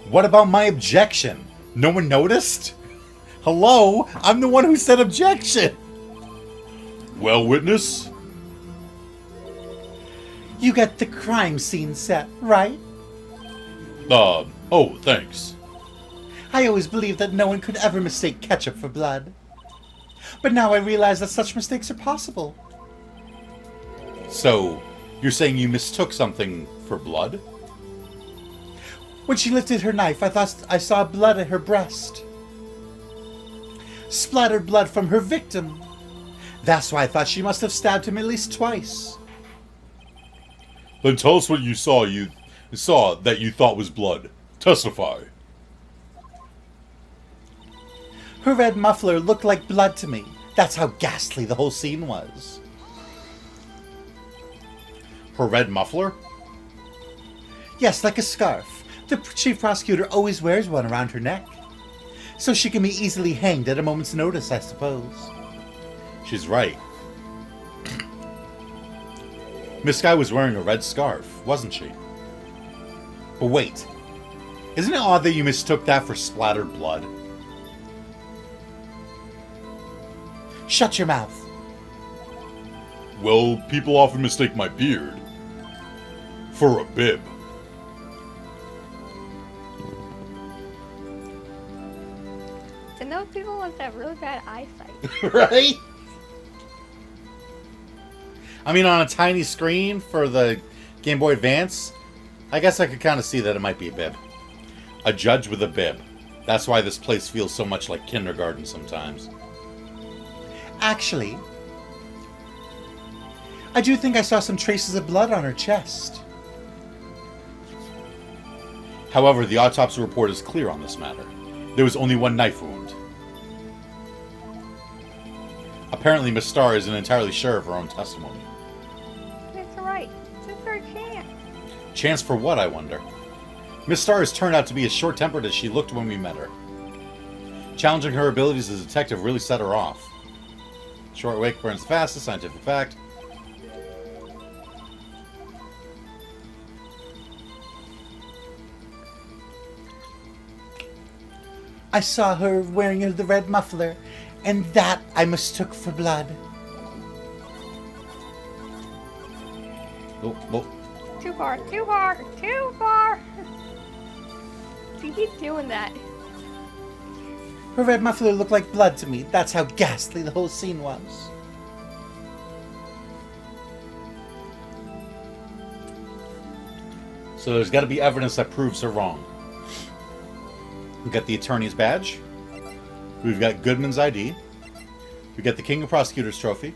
What about my objection? No one noticed? Hello? I'm the one who said objection. Well, witness? You get the crime scene set, right? Oh, thanks. I always believed that no one could ever mistake ketchup for blood. But now I realize that such mistakes are possible. So, you're saying you mistook something for blood? When she lifted her knife, I thought I saw blood at her breast. Splattered blood from her victim. That's why I thought she must have stabbed him at least twice. Then tell us what you saw that you thought was blood. Testify. Her red muffler looked like blood to me. That's how ghastly the whole scene was. Her red muffler? Yes, like a scarf. The chief prosecutor always wears one around her neck. So she can be easily hanged at a moment's notice, I suppose. She's right. Miss Sky was wearing a red scarf, wasn't she? But wait. Isn't it odd that you mistook that for splattered blood? Shut your mouth. Well, people often mistake my beard for a bib. And those people with that really bad eyesight. Right? I mean, on a tiny screen for the Game Boy Advance, I guess I could kind of see that it might be a bib. A judge with a bib. That's why this place feels so much like kindergarten sometimes. Actually, I do think I saw some traces of blood on her chest. However, the autopsy report is clear on this matter. There was only one knife wound. Apparently, Miss Starr isn't entirely sure of her own testimony. That's right. This is her chance. Chance for what, I wonder? Miss Starr has turned out to be as short-tempered as she looked when we met her. Challenging her abilities as a detective really set her off. Short wake burns the fastest, scientific fact. I saw her wearing the red muffler, and that I mistook for blood. Oh. Too far, too far, too far. You keep doing that. Her red muffler looked like blood to me. That's how ghastly the whole scene was. So there's got to be evidence that proves her wrong. We've got the attorney's badge. We've got Goodman's ID. We got the King of Prosecutors trophy.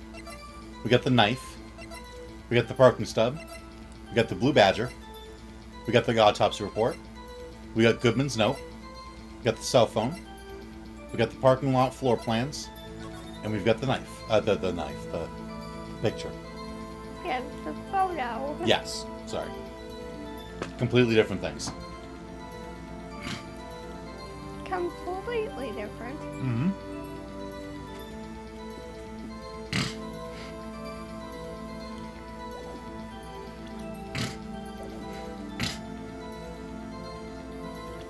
We got the knife. We got the parking stub. We got the blue badger. We got the autopsy report. We got Goodman's note. We got the cell phone. We got the parking lot floor plans. And we've got the knife. The picture. Yeah, the photo. Yes, sorry. Completely different things. Completely different. Mm-hmm.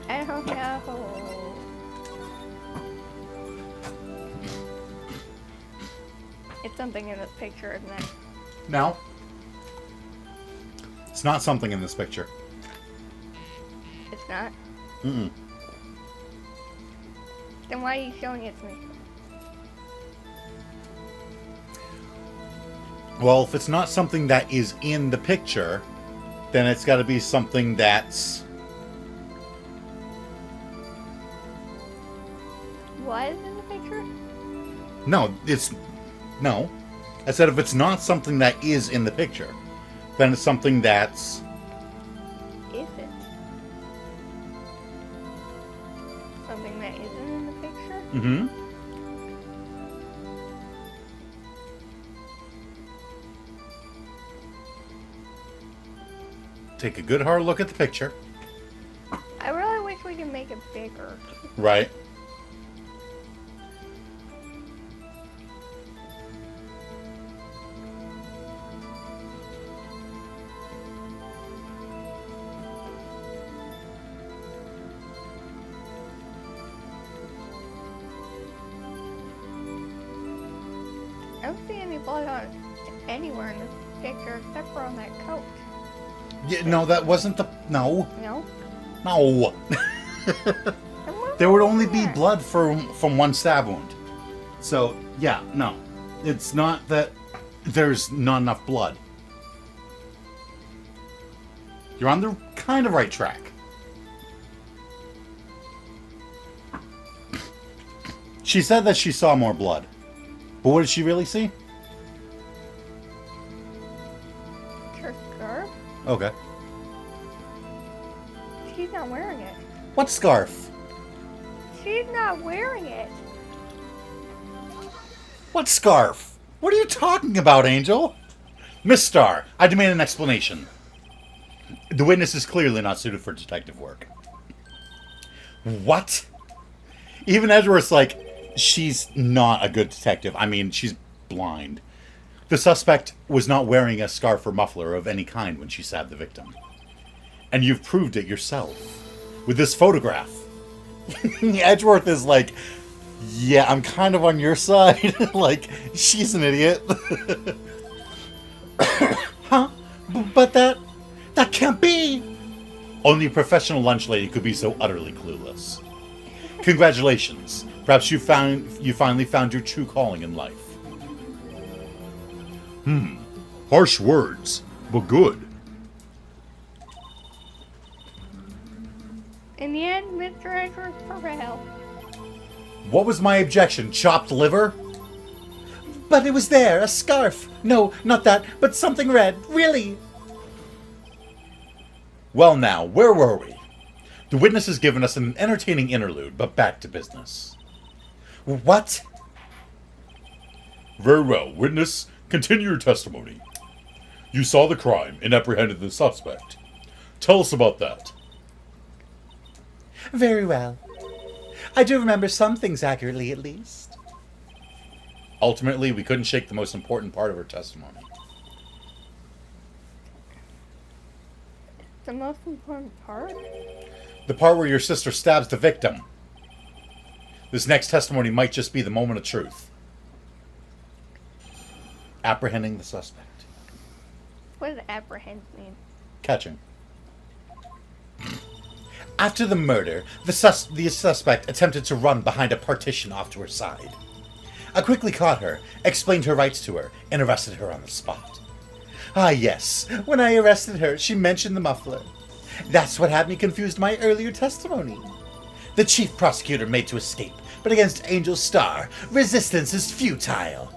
I don't know. It's something in this picture, isn't it? No. It's not something in this picture. It's not? Mm-mm. Then then why are you showing it to me? Well, if it's not something that is in the picture, then it's got to be something that's... Was in the picture? No, it's... No. I said if it's not something that is in the picture, then it's something that's... Is it? Something that isn't in the picture? Mm-hmm. Take a good hard look at the picture. I really wish we could make it bigger. Right. I don't see any blood on anywhere in this picture except for on that coat. Yeah, no, that wasn't the... No. No? No. Then what There would was only be that? blood from one stab wound. So, yeah, no. It's not that there's not enough blood. You're on the kind of right track. She said that she saw more blood. But what did she really see? Her scarf? Okay. She's not wearing it. What scarf? She's not wearing it. What scarf? What are you talking about, Angel? Miss Starr, I demand an explanation. The witness is clearly not suited for detective work. What? Even Edgeworth's like, she's not a good detective. I mean, she's blind. The suspect was not wearing a scarf or muffler of any kind when she stabbed the victim. And you've proved it yourself. With this photograph. Edgeworth is like, yeah, I'm kind of on your side. Like, she's an idiot. Huh? But that can't be. Only a professional lunch lady could be so utterly clueless. Congratulations. Perhaps you finally found your true calling in life. Harsh words, but good. In the end, Mr. Edwards prevailed. What was my objection? Chopped liver? But it was there, a scarf. No, not that, but something red. Really? Well now, where were we? The witness has given us an entertaining interlude, but back to business. What? Very well, witness, continue your testimony. You saw the crime and apprehended the suspect. Tell us about that. Very well. I do remember some things accurately, at least. Ultimately, we couldn't shake the most important part of her testimony. The most important part? The part where your sister stabs the victim. This next testimony might just be the moment of truth. Apprehending the suspect. What does apprehend mean? Catching. After the murder, the suspect attempted to run behind a partition off to her side. I quickly caught her, explained her rights to her, and arrested her on the spot. Ah, yes. When I arrested her, she mentioned the muffler. That's what had me confused my earlier testimony. The chief prosecutor made to escape, but against Angel Starr, resistance is futile.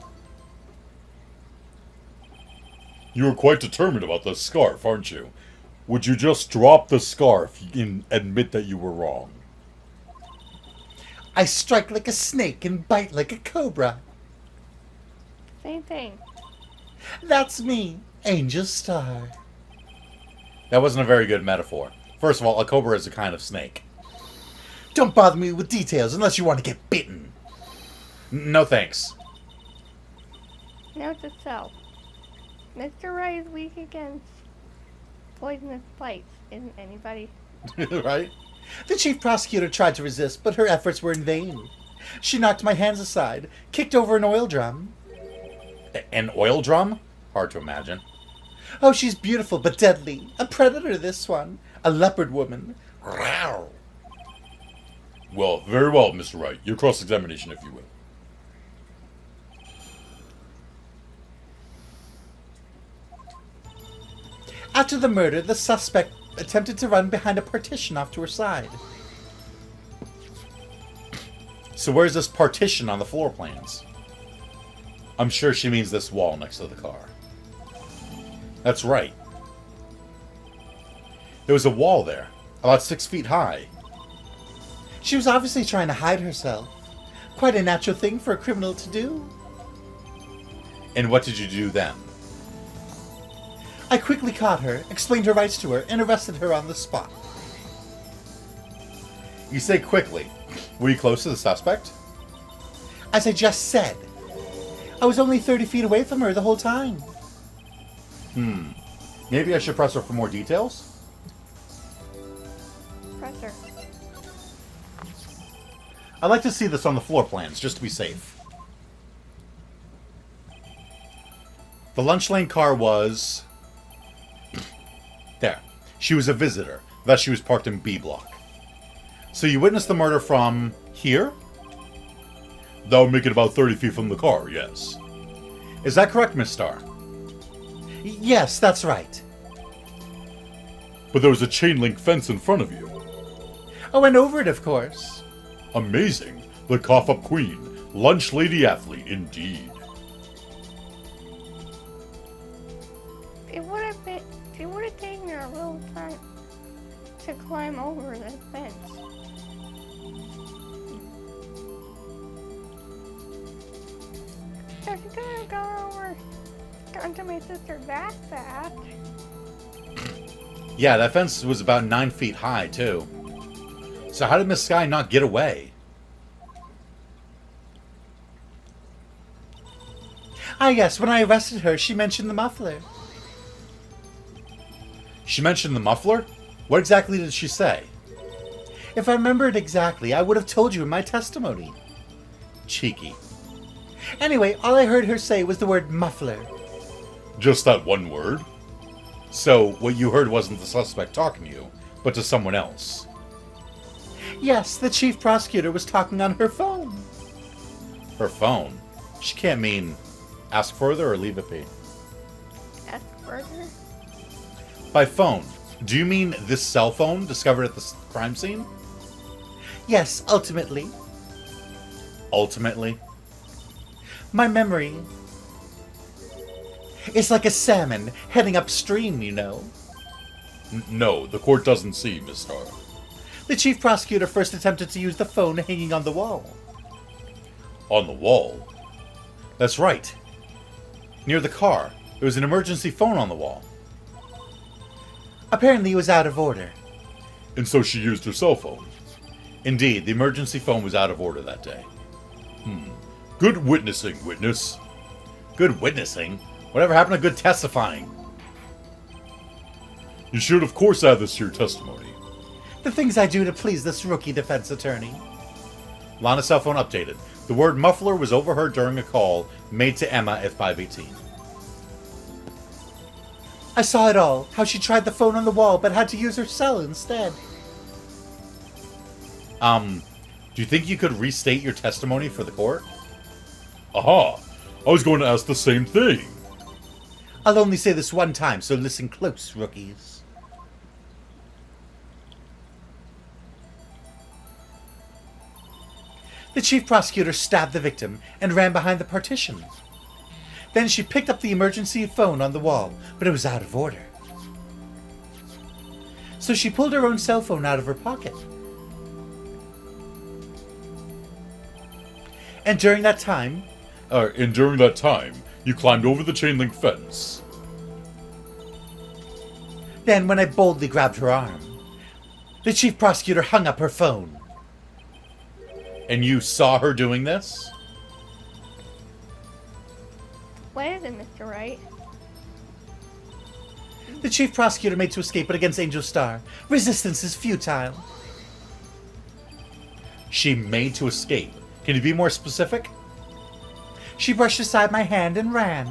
You are quite determined about the scarf, aren't you? Would you just drop the scarf and admit that you were wrong? I strike like a snake and bite like a cobra. Same thing. That's me, Angel Starr. That wasn't a very good metaphor. First of all, a cobra is a kind of snake. Don't bother me with details unless you want to get bitten. No thanks. Note to self. Mr. Wright is weak against poisonous bites. Isn't anybody? Right? The chief prosecutor tried to resist, but her efforts were in vain. She knocked my hands aside, kicked over an oil drum. An oil drum? Hard to imagine. Oh, she's beautiful but deadly. A predator, this one. A leopard woman. Rawr. Well, very well, Mr. Wright. Your cross-examination, if you will. After the murder, the suspect attempted to run behind a partition off to her side. So where's this partition on the floor plans? I'm sure she means this wall next to the car. That's right. There was a wall there, about 6 feet high. She was obviously trying to hide herself. Quite a natural thing for a criminal to do. And what did you do then? I quickly caught her, explained her rights to her, and arrested her on the spot. You say quickly. Were you close to the suspect? As I just said, I was only 30 feet away from her the whole time. Maybe I should press her for more details? Presser. I'd like to see this on the floor plans, just to be safe. The lunch lane car was... there. She was a visitor. Thus she was parked in B block. So you witnessed the murder from... here? That would make it about 30 feet from the car, yes. Is that correct, Miss Starr? Yes, that's right. But there was a chain link fence in front of you. I went over it, of course. Amazing. The cough-up queen. Lunch lady athlete, indeed. It would have taken her a little time to climb over the fence. So she could have gone to my sister that fast. Yeah, that fence was about 9 feet high, too. So how did Miss Sky not get away? Ah, yes, when I arrested her, she mentioned the muffler. She mentioned the muffler? What exactly did she say? If I remembered exactly, I would have told you in my testimony. Cheeky. Anyway, all I heard her say was the word muffler. Just that one word? So, what you heard wasn't the suspect talking to you, but to someone else. Yes, the chief prosecutor was talking on her phone. Her phone? She can't mean ask further or leave it be. Ask further. By phone, do you mean this cell phone discovered at the crime scene? Yes, ultimately. Ultimately? My memory is like a salmon heading upstream, you know. No, the court doesn't see, Miss Starr. The chief prosecutor first attempted to use the phone hanging on the wall. On the wall? That's right. Near the car, there was an emergency phone on the wall. Apparently it was out of order. And so she used her cell phone. Indeed, the emergency phone was out of order that day. Good witnessing, witness. Good witnessing? Whatever happened to good testifying? You should, of course, add this to your testimony. The things I do to please this rookie defense attorney. Lana's cell phone updated. The word muffler was overheard during a call made to Emma at 518. I saw it all, how she tried the phone on the wall but had to use her cell instead. Do you think you could restate your testimony for the court? Aha! I was going to ask the same thing. I'll only say this one time, so listen close, rookies. The chief prosecutor stabbed the victim and ran behind the partition. Then she picked up the emergency phone on the wall, but it was out of order. So she pulled her own cell phone out of her pocket. And during that time, you climbed over the chain link fence. then when I boldly grabbed her arm, the chief prosecutor hung up her phone. And you saw her doing this? What is it, Mr. Wright? The chief prosecutor made to escape, but against Angel Star, resistance is futile. She made to escape. Can you be more specific? She brushed aside my hand and ran.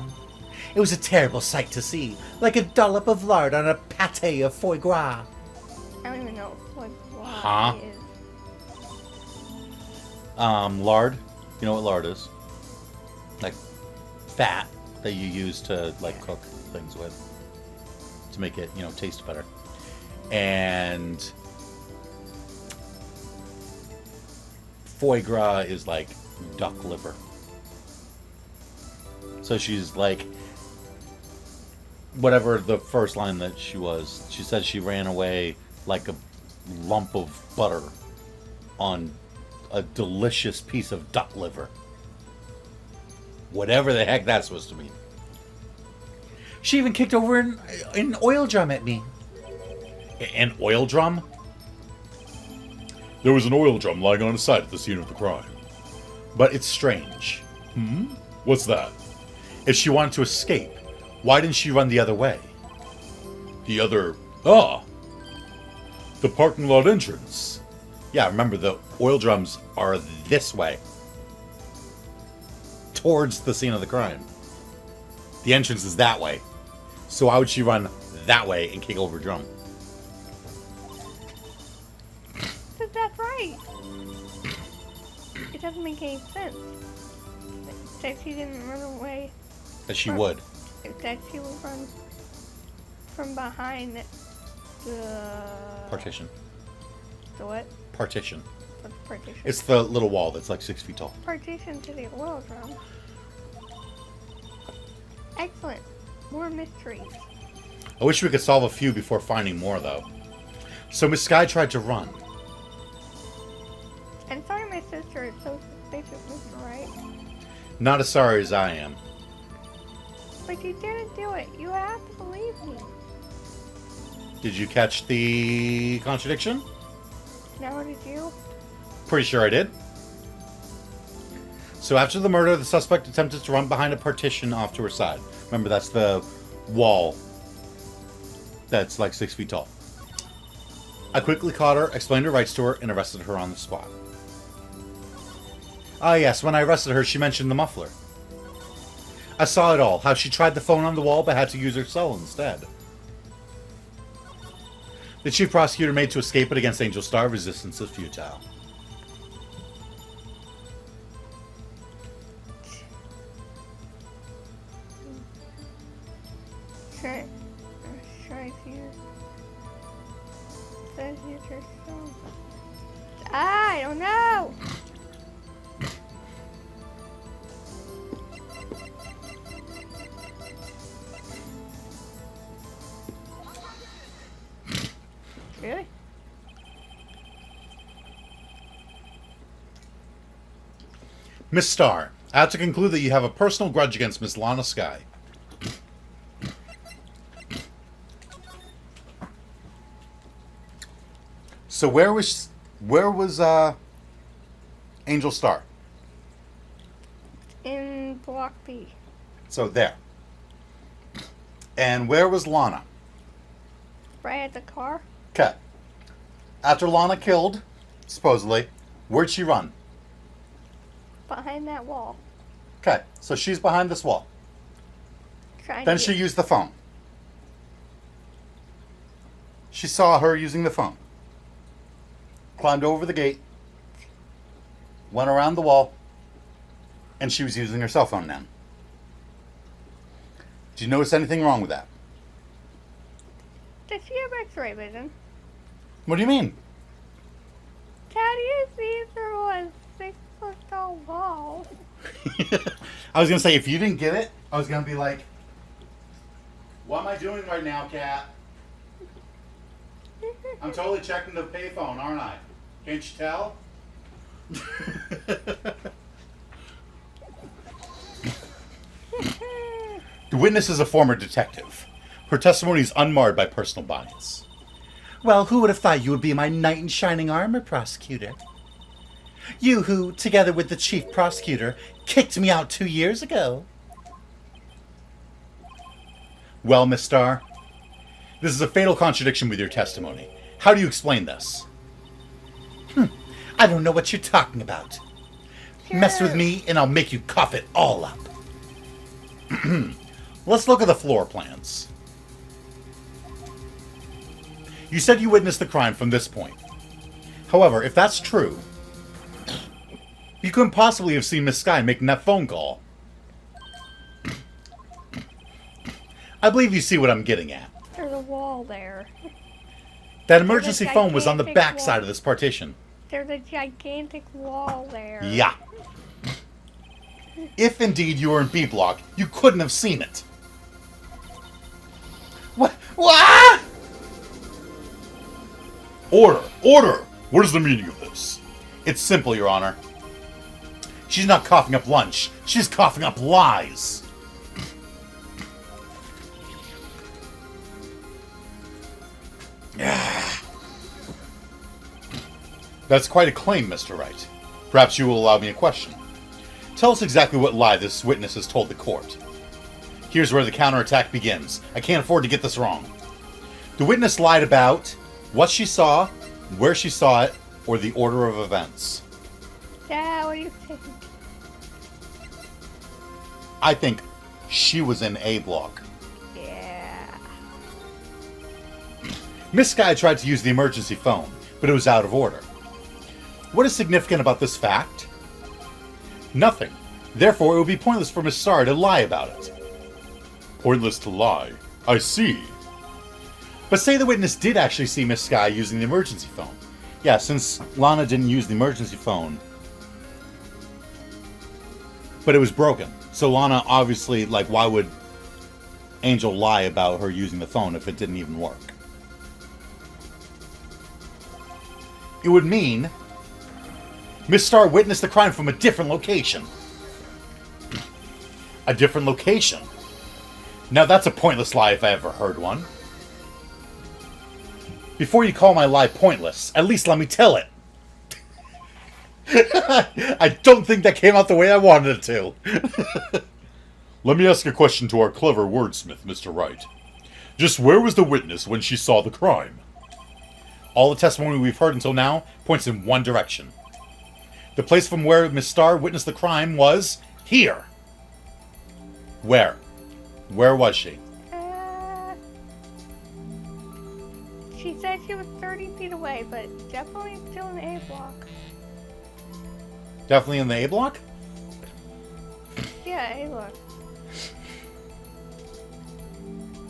It was a terrible sight to see, like a dollop of lard on a pâté of foie gras. I don't even know what Huh? it is. Lard. You know what lard is? Like fat that you use to like cook things with to make it, taste better. And foie gras is like duck liver. So she's like, whatever the first line that she said she ran away like a lump of butter on a delicious piece of duck liver. Whatever the heck that's supposed to mean. She even kicked over an oil drum at me. An oil drum? There was an oil drum lying on its side at the scene of the crime. But it's strange. What's that? If she wanted to escape, why didn't she run the other way? The parking lot entrance. Yeah, remember the oil drums are this way. Towards the scene of the crime. The entrance is that way. So why would she run that way and kick over a drum? But that's right. It doesn't make any sense. That she didn't run away. That she would. That she would run from behind the... Partition. The what? Partition. What's partition? It's the little wall that's like 6 feet tall. Partition to the oil drum. Excellent. More mysteries. I wish we could solve a few before finding more, though. So Miss Sky tried to run. I'm sorry my sister is so suspicious, Mr. Wright. Not as sorry as I am. But you didn't do it. You have to believe me. Did you catch the contradiction? Now did you? Pretty sure I did. So after the murder, the suspect attempted to run behind a partition off to her side. Remember, that's the wall that's like 6 feet tall. I quickly caught her, explained her rights to her, and arrested her on the spot. Ah yes, when I arrested her, she mentioned the muffler. I saw it all, how she tried the phone on the wall but had to use her cell instead. The chief prosecutor made to escape, but against Angel Star, resistance is futile. Try here. Says you're so... I don't know! Really? Miss Starr, I have to conclude that you have a personal grudge against Miss Lana Sky. So where was Angel Star? In Block B. So there. And where was Lana? Right at the car? Okay. After Lana killed, supposedly, where'd she run? Behind that wall. Okay, so she's behind this wall. Trying Then to she used the phone. She saw her using the phone. Climbed over the gate. Went around the wall. And she was using her cell phone now. Did you notice anything wrong with that? Does she have X-ray vision? What do you mean? How do you see through a 6-foot tall wall? I was going to say, if you didn't get it, I was going to be like, what am I doing right now, Kat? I'm totally checking the payphone, aren't I? Can't you tell? The witness is a former detective. Her testimony is unmarred by personal bias. Well, who would have thought you would be my knight in shining armor, prosecutor? You who, together with the chief prosecutor, kicked me out 2 years ago. Well, Miss Starr, this is a fatal contradiction with your testimony. How do you explain this? I don't know what you're talking about. Mess with Sure. me and I'll make you cough it all up. Let's look at the floor plans. You said you witnessed the crime from this point. However, if that's true, You couldn't possibly have seen Miss Sky making that phone call. I believe you see what I'm getting at. There's a wall there. That emergency phone was on the gigantic back wall. side of this partition. There's a gigantic wall there. Yeah. If indeed you were in B block, you couldn't have seen it. What? What? Order! Order! What is the meaning of this? It's simple, Your Honor. She's not coughing up lunch. She's coughing up lies. That's quite a claim, Mr. Wright. Perhaps you will allow me a question. Tell us exactly what lie this witness has told the court. Here's where the counterattack begins. I can't afford to get this wrong. The witness lied about what she saw, where she saw it, or the order of events. Dad, what do you think? I think she was in A block. Yeah. Miss Sky tried to use the emergency phone, but it was out of order. What is significant about this fact? Nothing. Therefore, it would be pointless for Miss Starr to lie about it. Pointless to lie. I see. But say the witness did actually see Miss Sky using the emergency phone. Yeah, since Lana didn't use the emergency phone, but it was broken. So Lana obviously, like, why would Angel lie about her using the phone if it didn't even work? It would mean Miss Starr witnessed the crime from a different location. A different location? Now that's a pointless lie if I ever heard one. Before you call my lie pointless, at least let me tell it. I don't think that came out the way I wanted it to. Let me ask a question to our clever wordsmith, Mr. Wright. Just where was the witness when she saw the crime? All the testimony we've heard until now points in one direction. The place from where Miss Starr witnessed the crime was here. Where? Where was she? She said she was 30 feet away, but definitely still in the A block. Definitely in the A block? Yeah, A block.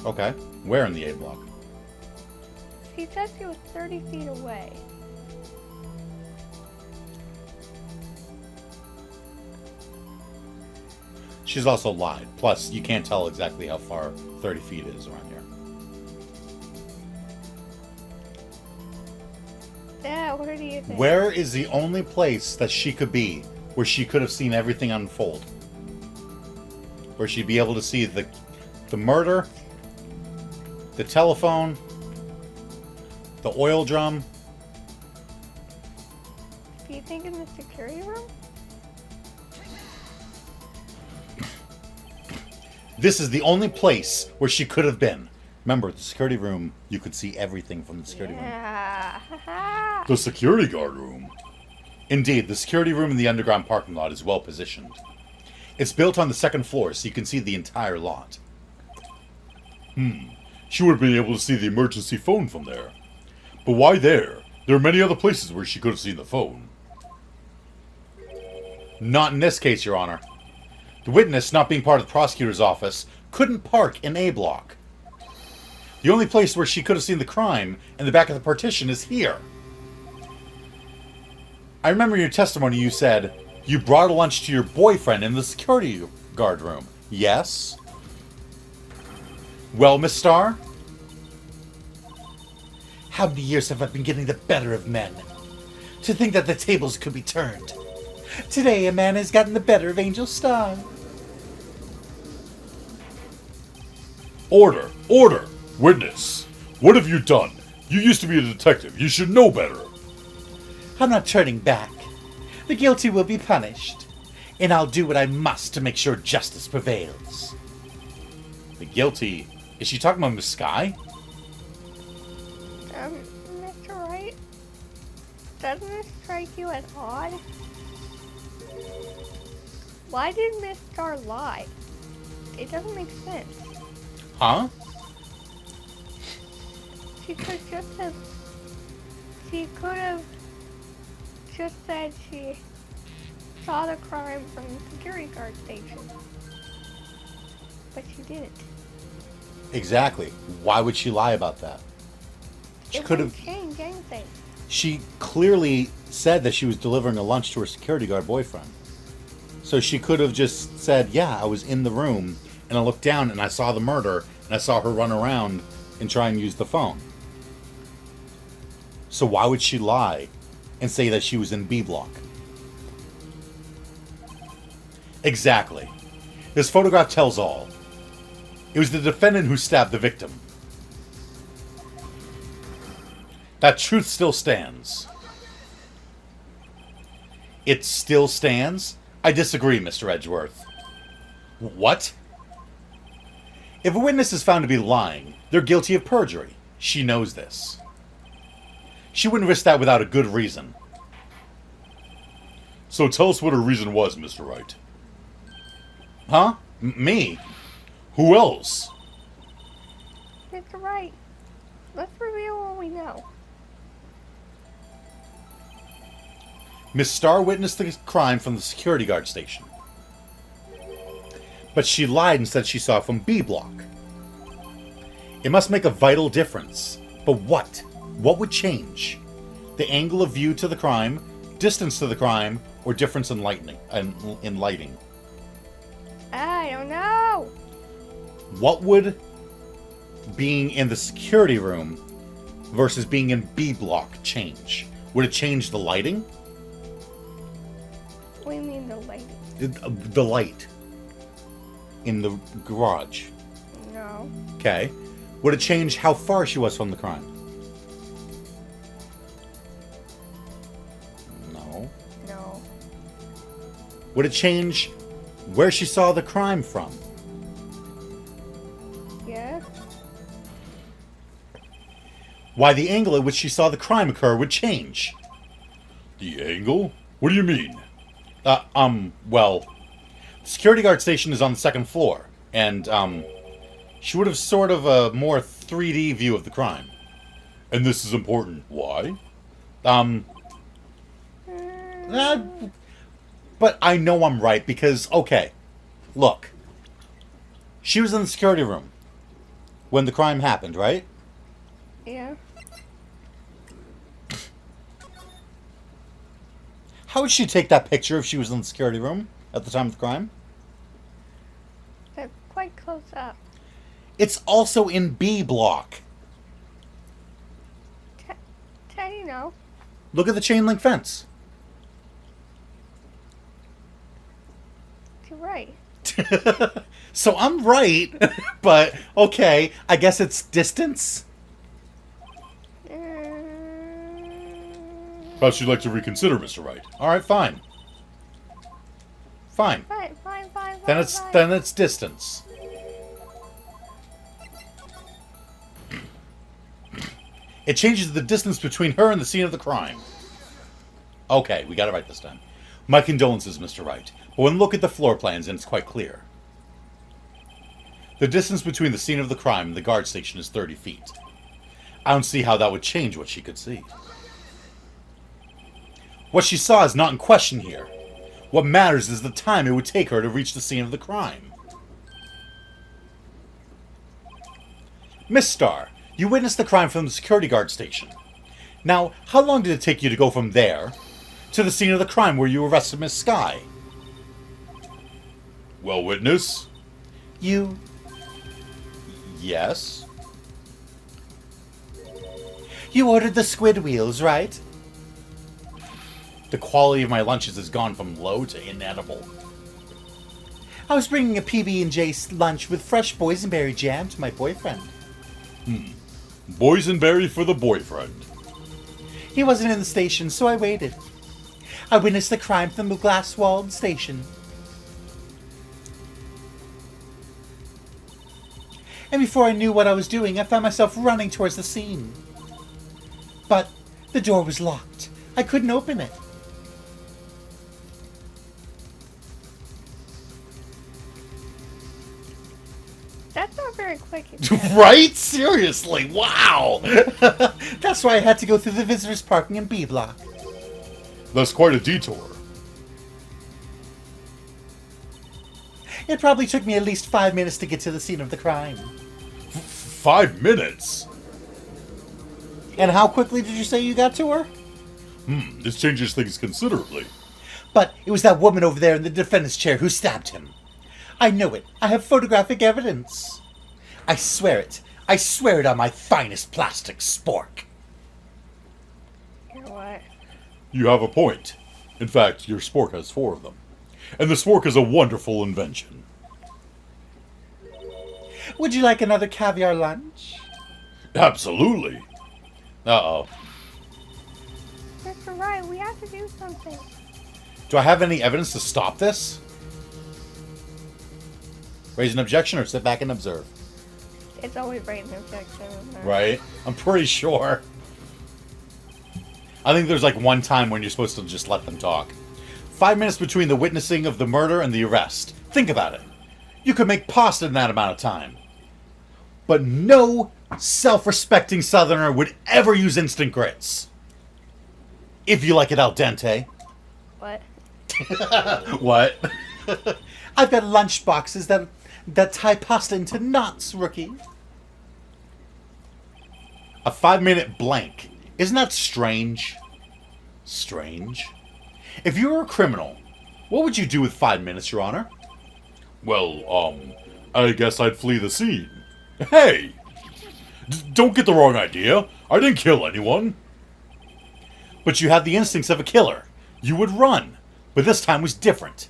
Okay. Where in the A block? She said she was 30 feet away. She's also lied. Plus, you can't tell exactly how far 30 feet is around here. Yeah, what do you think? Where is the only place that she could be where she could have seen everything unfold? Where she'd be able to see the murder, the telephone, the oil drum. Do you think in the security room? This is the only place where she could have been. Remember, the security room, you could see everything from the security room. Yeah. The security guard room. Indeed, the security room in the underground parking lot is well positioned. It's built on the second floor, so you can see the entire lot. She would have been able to see the emergency phone from there. But why there? There are many other places where she could have seen the phone. Not in this case, Your Honor. The witness, not being part of the prosecutor's office, couldn't park in A block. The only place where she could have seen the crime in the back of the partition is here. I remember in your testimony you said you brought a lunch to your boyfriend in the security guard room. Yes? Well, Miss Starr? How many years have I been getting the better of men? To think that the tables could be turned. Today a man has gotten the better of Angel Starr. Order! Order! Witness! What have you done? You used to be a detective. You should know better. I'm not turning back. The guilty will be punished. And I'll do what I must to make sure justice prevails. The guilty? Is she talking about Miss Sky? Mr. Wright? Doesn't this strike you as odd? Why did Miss Starr lie? It doesn't make sense. Huh? She could just have... She could have just said she saw the crime from the security guard station. But she didn't. Exactly. Why would she lie about that? She It could wouldn't have. change anything. She clearly said that she was delivering a lunch to her security guard boyfriend. So she could have just said, yeah, I was in the room and I looked down and I saw the murder and I saw her run around and try and use the phone. So why would she lie and say that she was in B block? Exactly. This photograph tells all. It was the defendant who stabbed the victim. That truth still stands. It still stands? I disagree, Mr. Edgeworth. What? If a witness is found to be lying, they're guilty of perjury. She knows this. She wouldn't risk that without a good reason. So tell us what her reason was, Mr. Wright. Huh? Me? Who else? Mr. Wright, let's reveal what we know. Miss Starr witnessed the crime from the security guard station. But she lied and said she saw it from B block. It must make a vital difference. But what? What would change? The angle of view to the crime, distance to the crime, or difference in lighting? I don't know. What would being in the security room versus being in B block change? Would it change the lighting? What do you mean the lighting? The light in the garage. No. Okay. Would it change how far she was from the crime? No. No. Would it change where she saw the crime from? Yes. Why the angle at which she saw the crime occur would change? The angle? What do you mean? Well, the security guard station is on the second floor, and, she would have sort of a more 3D view of the crime. And this is important. Why? But I know I'm right because, okay, look. She was in the security room when the crime happened, right? Yeah. How would she take that picture if she was in the security room at the time of the crime? They're quite close up. It's also in B block. Teddy, no. Look at the chain link fence. You're right. So I'm right, but okay, I guess it's distance. Perhaps you'd like to reconsider, Mr. Wright. All right, fine. Fine. Fine. Then it's distance. It changes the distance between her and the scene of the crime. Okay, we got it right this time. My condolences, Mr. Wright. But when we look at the floor plans, and it's quite clear. The distance between the scene of the crime and the guard station is 30 feet. I don't see how that would change what she could see. What she saw is not in question here. What matters is the time it would take her to reach the scene of the crime. Miss Starr, you witnessed the crime from the security guard station. Now, how long did it take you to go from there to the scene of the crime where you arrested Miss Skye? Well, witness? You... Yes? You ordered the squid wheels, right? The quality of my lunches has gone from low to inedible. I was bringing a PB&J lunch with fresh boysenberry jam to my boyfriend. Boysenberry for the boyfriend. He wasn't in the station, so I waited. I witnessed the crime from the glass-walled station. And before I knew what I was doing, I found myself running towards the scene. But the door was locked. I couldn't open it. That's not very quick. Right? Seriously, wow! That's why I had to go through the visitors parking in B block. That's quite a detour. It probably took me at least 5 minutes to get to the scene of the crime. 5 minutes? And how quickly did you say you got to her? This changes things considerably. But it was that woman over there in the defendant's chair who stabbed him. I know it. I have photographic evidence. I swear it. I swear it on my finest plastic spork. You know what? You have a point. In fact, your spork has 4 of them. And the spork is a wonderful invention. Would you like another caviar lunch? Absolutely. Uh-oh. Mr. Wright, we have to do something. Do I have any evidence to stop this? Raise an objection or sit back and observe? It's always raising objection, isn't it? Right? I'm pretty sure. I think there's like one time when you're supposed to just let them talk. 5 minutes between the witnessing of the murder and the arrest. Think about it. You could make pasta in that amount of time. But no self-respecting Southerner would ever use instant grits. If you like it al dente. What? What? I've got lunch boxes that tie pasta into knots, rookie. A 5-minute blank. Isn't that strange? Strange? If you were a criminal, what would you do with 5 minutes, Your Honor? Well, I guess I'd flee the scene. Hey! Don't get the wrong idea. I didn't kill anyone. But you had the instincts of a killer. You would run. But this time was different.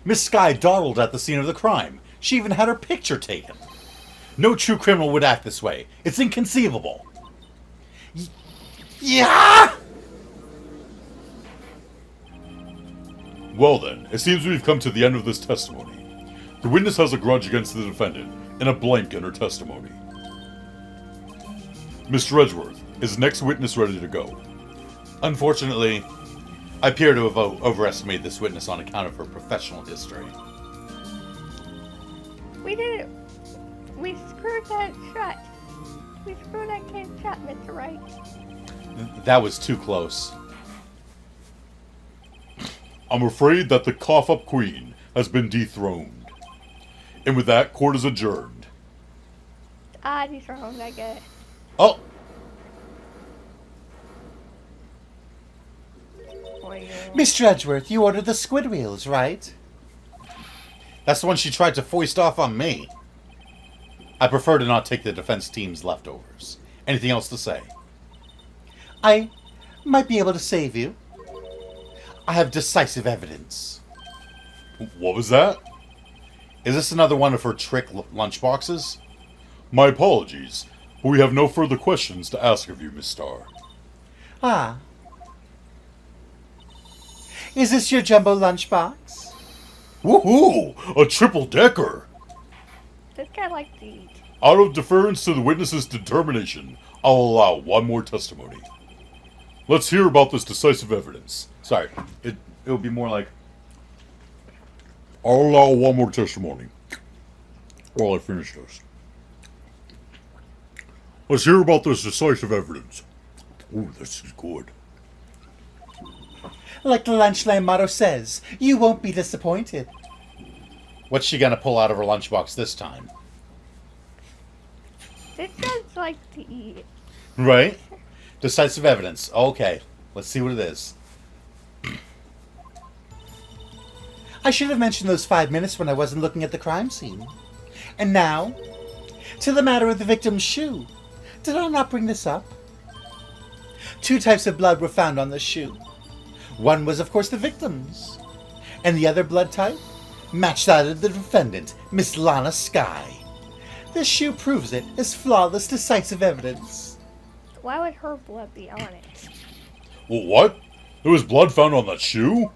Miss Skye dawdled at the scene of the crime. She even had her picture taken. No true criminal would act this way. It's inconceivable. Yeah! Well then, it seems we've come to the end of this testimony. The witness has a grudge against the defendant, and a blank in her testimony. Mr. Edgeworth, is the next witness ready to go? Unfortunately, I appear to have overestimated this witness on account of her professional history. We did it. We screwed that shut. We screwed that case shut, Mr. Wright. That was too close. I'm afraid that the cough-up queen has been dethroned. And with that, court is adjourned. He's wrong, I get it. Oh! Mr. Edgeworth, you ordered the squid wheels, right? That's the one she tried to foist off on me. I prefer to not take the defense team's leftovers. Anything else to say? I might be able to save you. I have decisive evidence. What was that? Is this another one of her trick lunchboxes? My apologies, but we have no further questions to ask of you, Miss Starr. Ah. Is this your jumbo lunchbox? Woohoo! A triple-decker! This guy likes to eat. Out of deference to the witness's determination, I'll allow one more testimony. Let's hear about this decisive evidence. Sorry, it would be more like... I'll allow one more testimony while I finish this. Let's hear about this decisive evidence. Ooh, this is good. Like the Lunchland motto says, you won't be disappointed. What's she gonna pull out of her lunchbox this time? This guy's like to eat. Right? Decisive evidence. Okay, let's see what it is. I should have mentioned those 5 minutes when I wasn't looking at the crime scene. And now, to the matter of the victim's shoe. Did I not bring this up? 2 types of blood were found on the shoe. One was, of course, the victim's. And the other blood type matched that of the defendant, Miss Lana Skye. This shoe proves it as flawless, decisive evidence. Why would her blood be on it? Well, what? There was blood found on that shoe?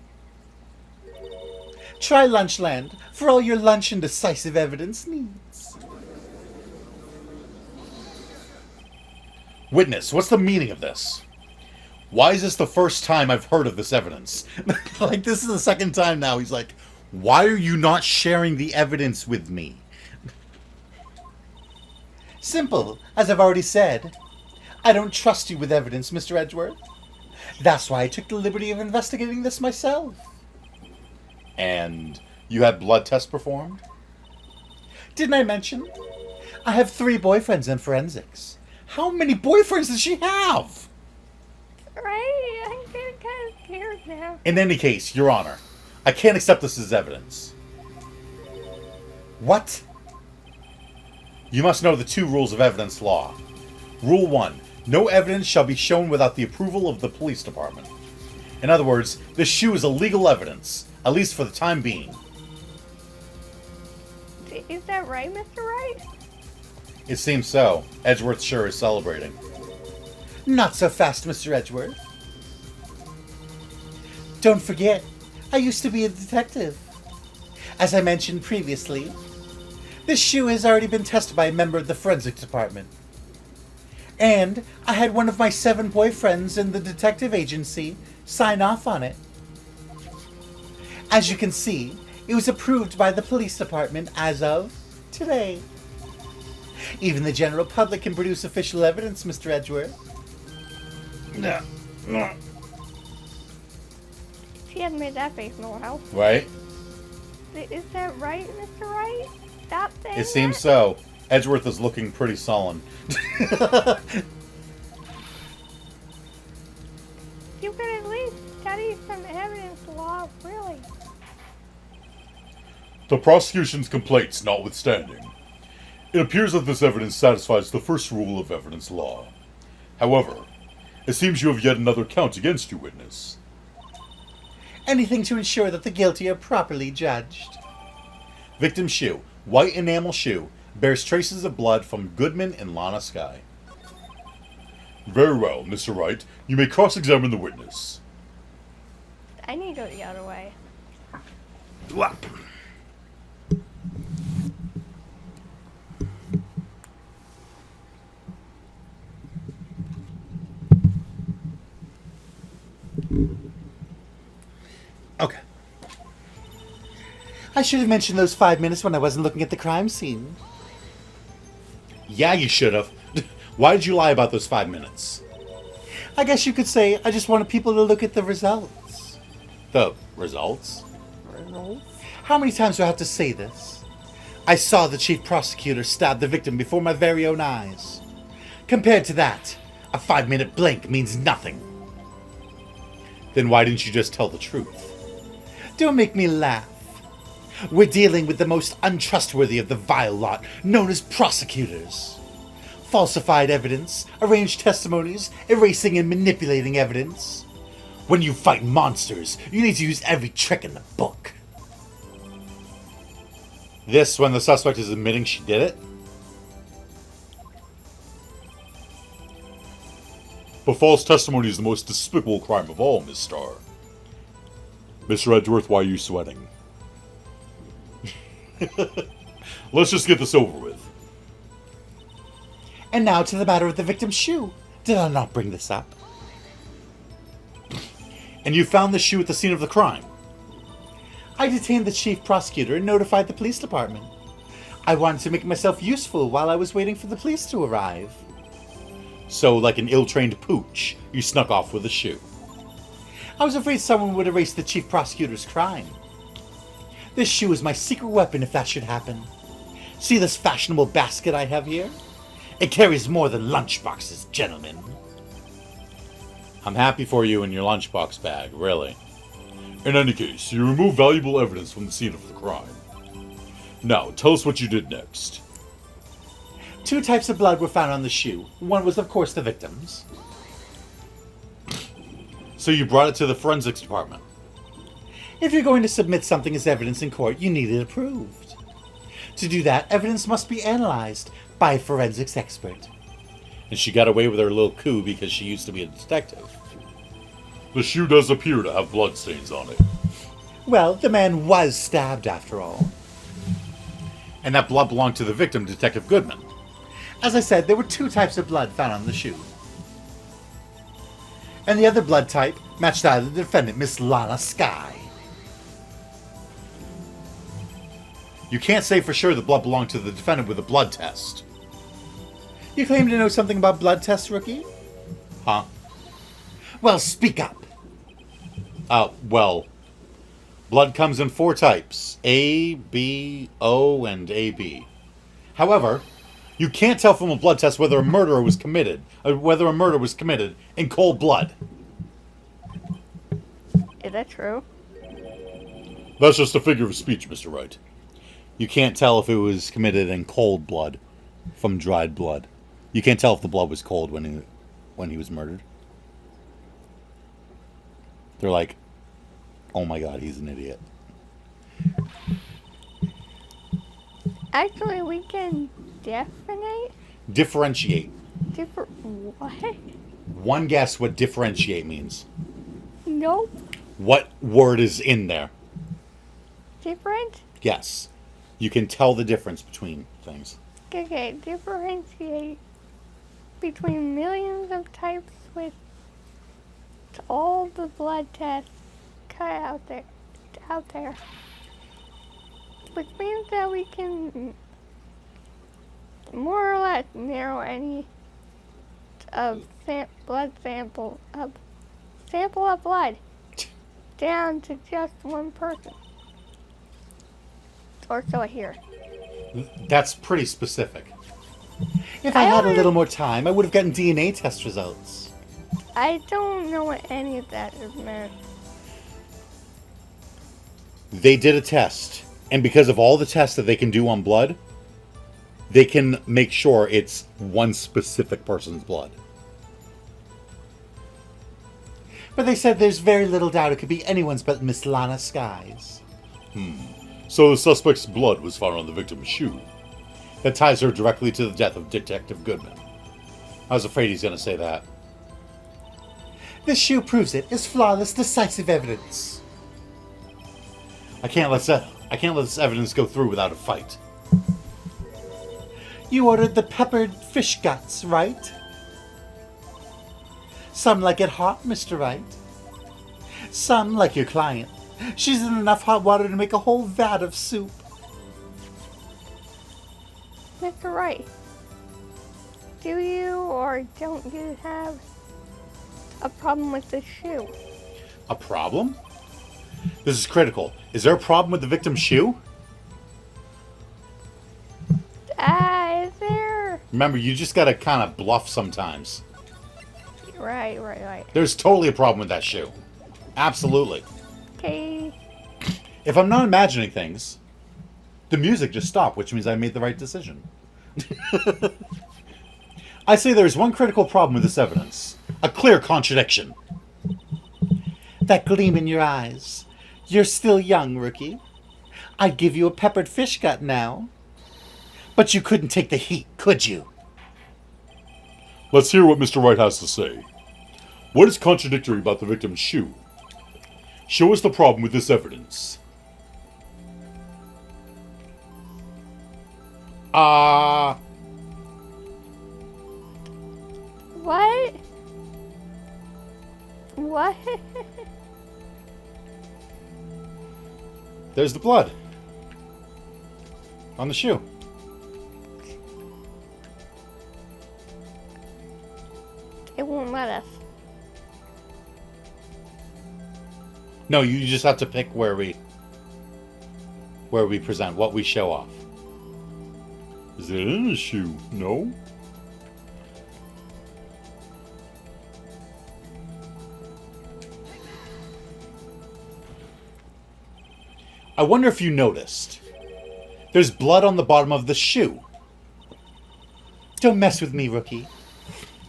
Try Lunchland for all your lunch and decisive evidence needs. Witness, what's the meaning of this? Why is this the first time I've heard of this evidence? Like, this is the second time now. He's like, why are you not sharing the evidence with me? Simple, as I've already said. I don't trust you with evidence, Mr. Edgeworth. That's why I took the liberty of investigating this myself. And You had blood tests performed? Didn't I mention? I have 3 boyfriends in forensics. How many boyfriends does she have? Right? I'm getting kind of scared now. In any case, Your Honor, I can't accept this as evidence. What? You must know the 2 rules of evidence law. Rule 1. No evidence shall be shown without the approval of the police department. In other words, this shoe is illegal evidence, at least for the time being. Is that right, Mr. Wright? It seems so. Edgeworth sure is celebrating. Not so fast, Mr. Edgeworth. Don't forget, I used to be a detective. As I mentioned previously, this shoe has already been tested by a member of the forensics department. And I had one of my 7 boyfriends in the detective agency sign off on it. As you can see, it was approved by the police department as of today. Even the general public can produce official evidence, Mr. Edgeworth. No. She hasn't made that face in a while. Right? Is that right, Mr. Wright? Stop saying It seems that. so. Edgeworth is looking pretty sullen. You could at least study some evidence law, really. The prosecution's complaints notwithstanding, it appears that this evidence satisfies the first rule of evidence law. However, it seems you have yet another count against you, witness. Anything to ensure that the guilty are properly judged. Victim shoe, white enamel shoe, bears traces of blood from Goodman and Lana Skye. Very well, Mr. Wright. You may cross-examine the witness. I need to go the other way. Okay. I should have mentioned those 5 minutes when I wasn't looking at the crime scene. Yeah, you should have. Why did you lie about those 5 minutes? I guess you could say I just wanted people to look at the results. The results? How many times do I have to say this? I saw the chief prosecutor stab the victim before my very own eyes. Compared to that, a 5-minute blank means nothing. Then why didn't you just tell the truth? Don't make me laugh. We're dealing with the most untrustworthy of the vile lot, known as prosecutors. Falsified evidence, arranged testimonies, erasing and manipulating evidence. When you fight monsters, you need to use every trick in the book. This when the suspect is admitting she did it? But false testimony is the most despicable crime of all, Miss Starr. Mr. Edgeworth, why are you sweating? Let's just get this over with. And now to the matter of the victim's shoe. Did I not bring this up? And you found the shoe at the scene of the crime? I detained the chief prosecutor and notified the police department. I wanted to make myself useful while I was waiting for the police to arrive. So, like an ill-trained pooch, you snuck off with the shoe. I was afraid someone would erase the chief prosecutor's crime. This shoe is my secret weapon if that should happen. See this fashionable basket I have here? It carries more than lunchboxes, gentlemen. I'm happy for you in your lunchbox bag, really. In any case, you removed valuable evidence from the scene of the crime. Now, tell us what you did next. 2 types of blood were found on the shoe. One was, of course, the victim's. So you brought it to the forensics department? If you're going to submit something as evidence in court, you need it approved. To do that, evidence must be analyzed by a forensics expert. And she got away with her little coup because she used to be a detective. The shoe does appear to have bloodstains on it. Well, the man was stabbed after all. And that blood belonged to the victim, Detective Goodman. As I said, there were 2 types of blood found on the shoe. And the other blood type matched that of the defendant, Miss Lana Skye. You can't say for sure the blood belonged to the defendant with a blood test. You claim to know something about blood tests, rookie? Huh? Well, speak up. Well, Blood comes in 4 types: A, B, O, and AB. However, you can't tell from a blood test whether a murder was committed in cold blood. Is that true? That's just a figure of speech, Mr. Wright. You can't tell if it was committed in cold blood from dried blood. You can't tell if the blood was cold when he was murdered. They're like, oh my god, he's an idiot. Actually, we can Differentiate. what? One guess what differentiate means. Nope. What word is in there? Different? Yes. You can tell the difference between things. Okay, differentiate between millions of types with all the blood tests cut out there. Which means that we can more or less narrow any blood sample of blood down to just one person. Or so I hear. That's pretty specific. If I had a little more time, I would have gotten DNA test results. I don't know what any of that is meant. They did a test, and because of all the tests that they can do on blood, they can make sure it's one specific person's blood. But they said there's very little doubt it could be anyone's but Miss Lana Sky's. So the suspect's blood was found on the victim's shoe. That ties her directly to the death of Detective Goodman. I was afraid he's going to say that. This shoe proves it is flawless, decisive evidence. I can't let this evidence go through without a fight. You ordered the peppered fish guts, right? Some like it hot, Mr. Wright. Some like your client. She's in enough hot water to make a whole vat of soup. Mr. Wright, do you or don't you have a problem with this shoe? A problem? This is critical. Is there a problem with the victim's shoe? Is there? Remember, you just gotta kind of bluff sometimes. Right. There's totally a problem with that shoe. Absolutely. Okay. If I'm not imagining things, the music just stopped, which means I made the right decision. I say there's one critical problem with this evidence. A clear contradiction. That gleam in your eyes. You're still young, rookie. I'd give you a peppered fish gut now. But you couldn't take the heat, could you? Let's hear what Mr. Wright has to say. What is contradictory about the victim's shoe? Show us the problem with this evidence. What? What? There's the blood. On the shoe. It won't let us. No, you just have to pick where we present, what we show off. Is it in the shoe? No? I wonder if you noticed. There's blood on the bottom of the shoe. Don't mess with me, rookie.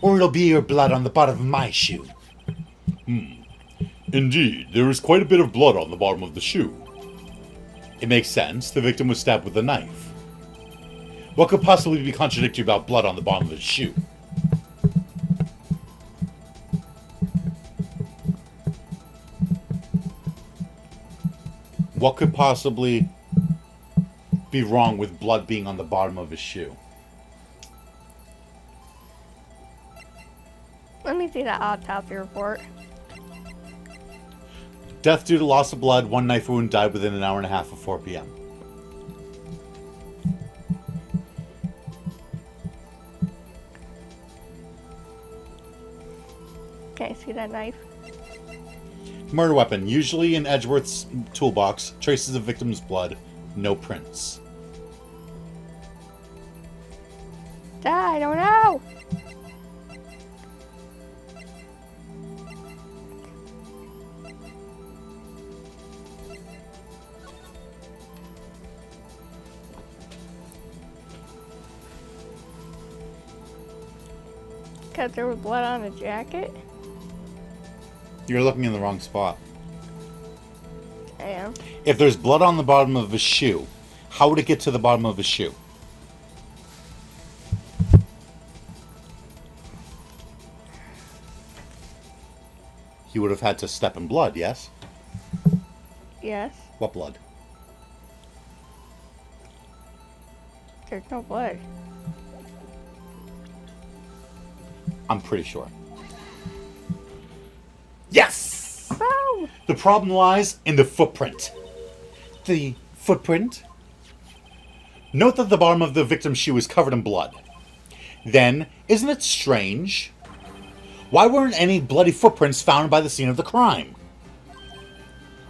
Or it'll be your blood on the bottom of my shoe. Indeed, there is quite a bit of blood on the bottom of the shoe. It makes sense. The victim was stabbed with a knife. What could possibly be contradictory about blood on the bottom of his shoe? What could possibly be wrong with blood being on the bottom of his shoe? Let me see that autopsy report. Death due to loss of blood, one knife wound, died within an hour and a half of 4 p.m. Can't see that knife. Murder weapon, usually in Edgeworth's toolbox. Traces of victim's blood. No prints. I don't know. Because there was blood on the jacket? You're looking in the wrong spot. I am. If there's blood on the bottom of a shoe, how would it get to the bottom of a shoe? He would have had to step in blood, yes? Yes. What blood? There's no blood. I'm pretty sure. Yes! Oh! The problem lies in the footprint. The footprint? Note that the bottom of the victim's shoe is covered in blood. Then, isn't it strange? Why weren't any bloody footprints found by the scene of the crime?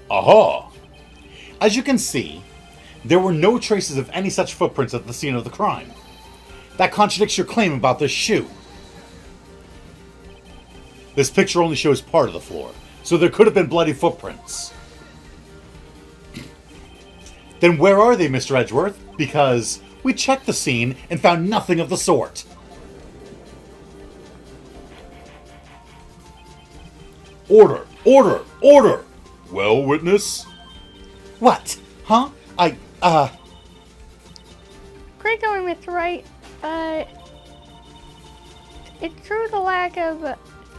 Aha! As you can see, there were no traces of any such footprints at the scene of the crime. That contradicts your claim about this shoe. This picture only shows part of the floor, so there could have been bloody footprints. Then where are they, Mr. Edgeworth? Because we checked the scene and found nothing of the sort. Order! Order! Order! Well, witness? What? Huh? Great going, Mr. Wright, but it's true the lack of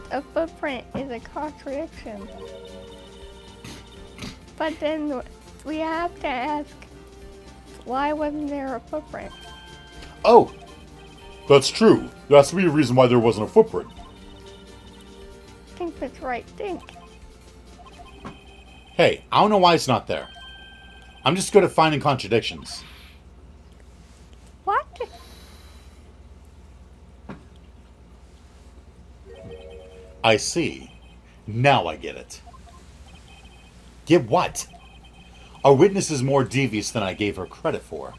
a footprint is a contradiction. But then we have to ask, why wasn't there a footprint? Oh, that's true. There has to be a reason why there wasn't a footprint. Think Mr. Wright, think. Hey, I don't know why it's not there. I'm just good at finding contradictions. What? I see. Now I get it. Get what? Our witness is more devious than I gave her credit for.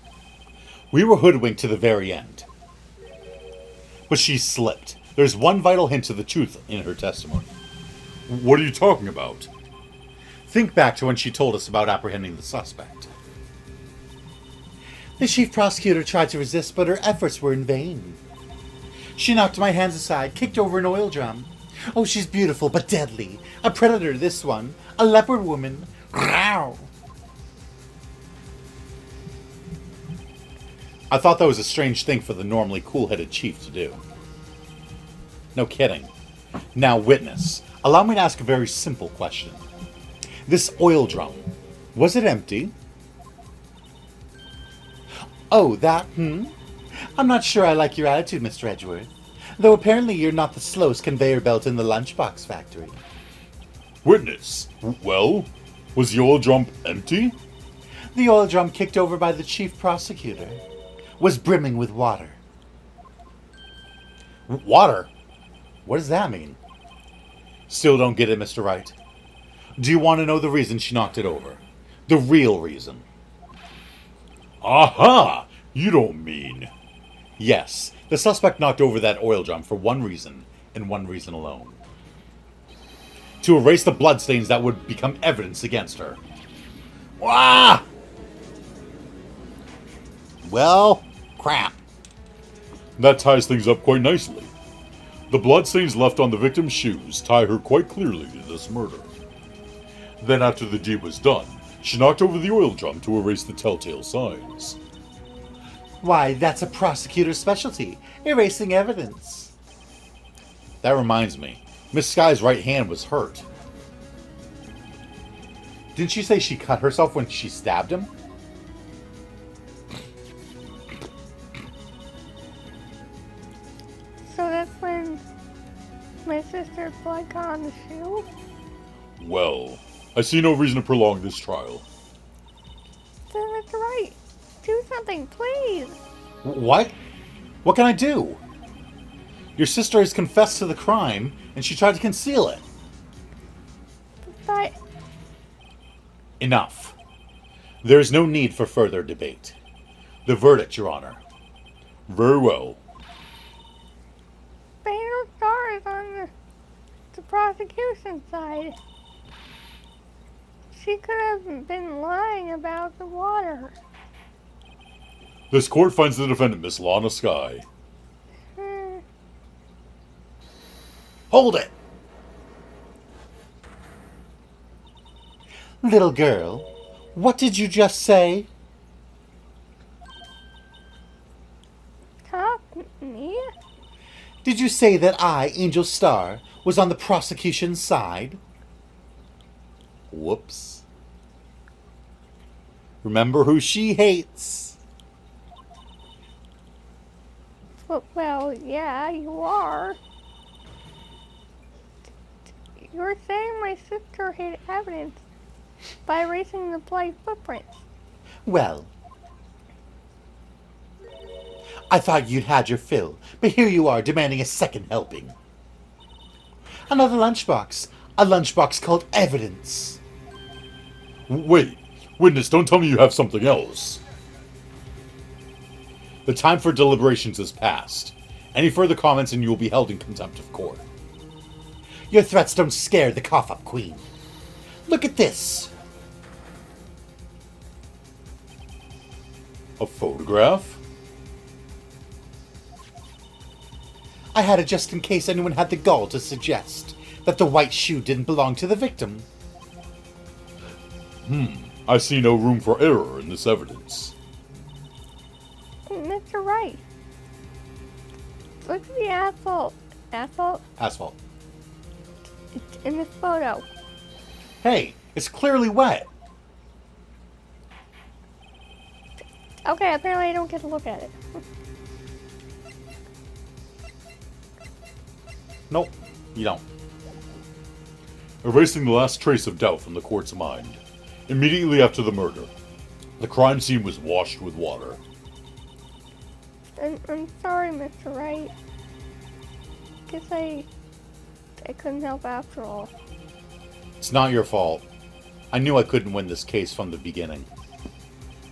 We were hoodwinked to the very end. But she slipped. There's one vital hint to the truth in her testimony. What are you talking about? Think back to when she told us about apprehending the suspect. The chief prosecutor tried to resist, but her efforts were in vain. She knocked my hands aside, kicked over an oil drum. Oh, she's beautiful, but deadly. A predator, this one. A leopard woman. Growl. I thought that was a strange thing for the normally cool-headed chief to do. No kidding. Now, witness, allow me to ask a very simple question. This oil drum, was it empty? Oh, that, I'm not sure I like your attitude, Mr. Edgeworth. Though apparently you're not the slowest conveyor belt in the lunchbox factory. Witness, well, was the oil drum empty? The oil drum kicked over by the chief prosecutor was brimming with water. Water? What does that mean? Still don't get it, Mr. Wright. Do you want to know the reason she knocked it over? The real reason. Aha! You don't mean... Yes, the suspect knocked over that oil drum for one reason, and one reason alone. To erase the bloodstains that would become evidence against her. Wah! Well, crap. That ties things up quite nicely. The bloodstains left on the victim's shoes tie her quite clearly to this murder. Then after the deed was done, she knocked over the oil drum to erase the telltale signs. Why, that's a prosecutor's specialty, erasing evidence. That reminds me, Miss Sky's right hand was hurt. Didn't she say she cut herself when she stabbed him? So that's when my sister's blood got on the shoe? Well, I see no reason to prolong this trial. Then that's right. Do something, please. What? What can I do? Your sister has confessed to the crime, and she tried to conceal it. thought. Enough. There is no need for further debate. The verdict, Your Honor. Very well. But Angel Star is on the prosecution side. She could have been lying about the water. This court finds the defendant, Miss Lana Sky. Hold it! Little girl, what did you just say? Huh? Me? Did you say that I, Angel Star, was on the prosecution's side? Whoops. Remember who she hates. Well, yeah, you are. You're saying my sister hid evidence by erasing the bloody footprints. Well, I thought you'd had your fill, but here you are demanding a second helping. Another lunchbox. A lunchbox called evidence. Wait, witness, don't tell me you have something else. The time for deliberations has passed. Any further comments and you will be held in contempt of court. Your threats don't scare the cough-up queen. Look at this. A photograph? I had it just in case anyone had the gall to suggest that the white shoe didn't belong to the victim. I see no room for error in this evidence. Mr. Wright. Look at the asphalt. Asphalt. In this photo. Hey, it's clearly wet. Okay, apparently I don't get to look at it. Nope, you don't. Erasing the last trace of doubt from the court's mind. Immediately after the murder, the crime scene was washed with water. I'm sorry, Mr. Wright. Guess I couldn't help after all. It's not your fault. I knew I couldn't win this case from the beginning.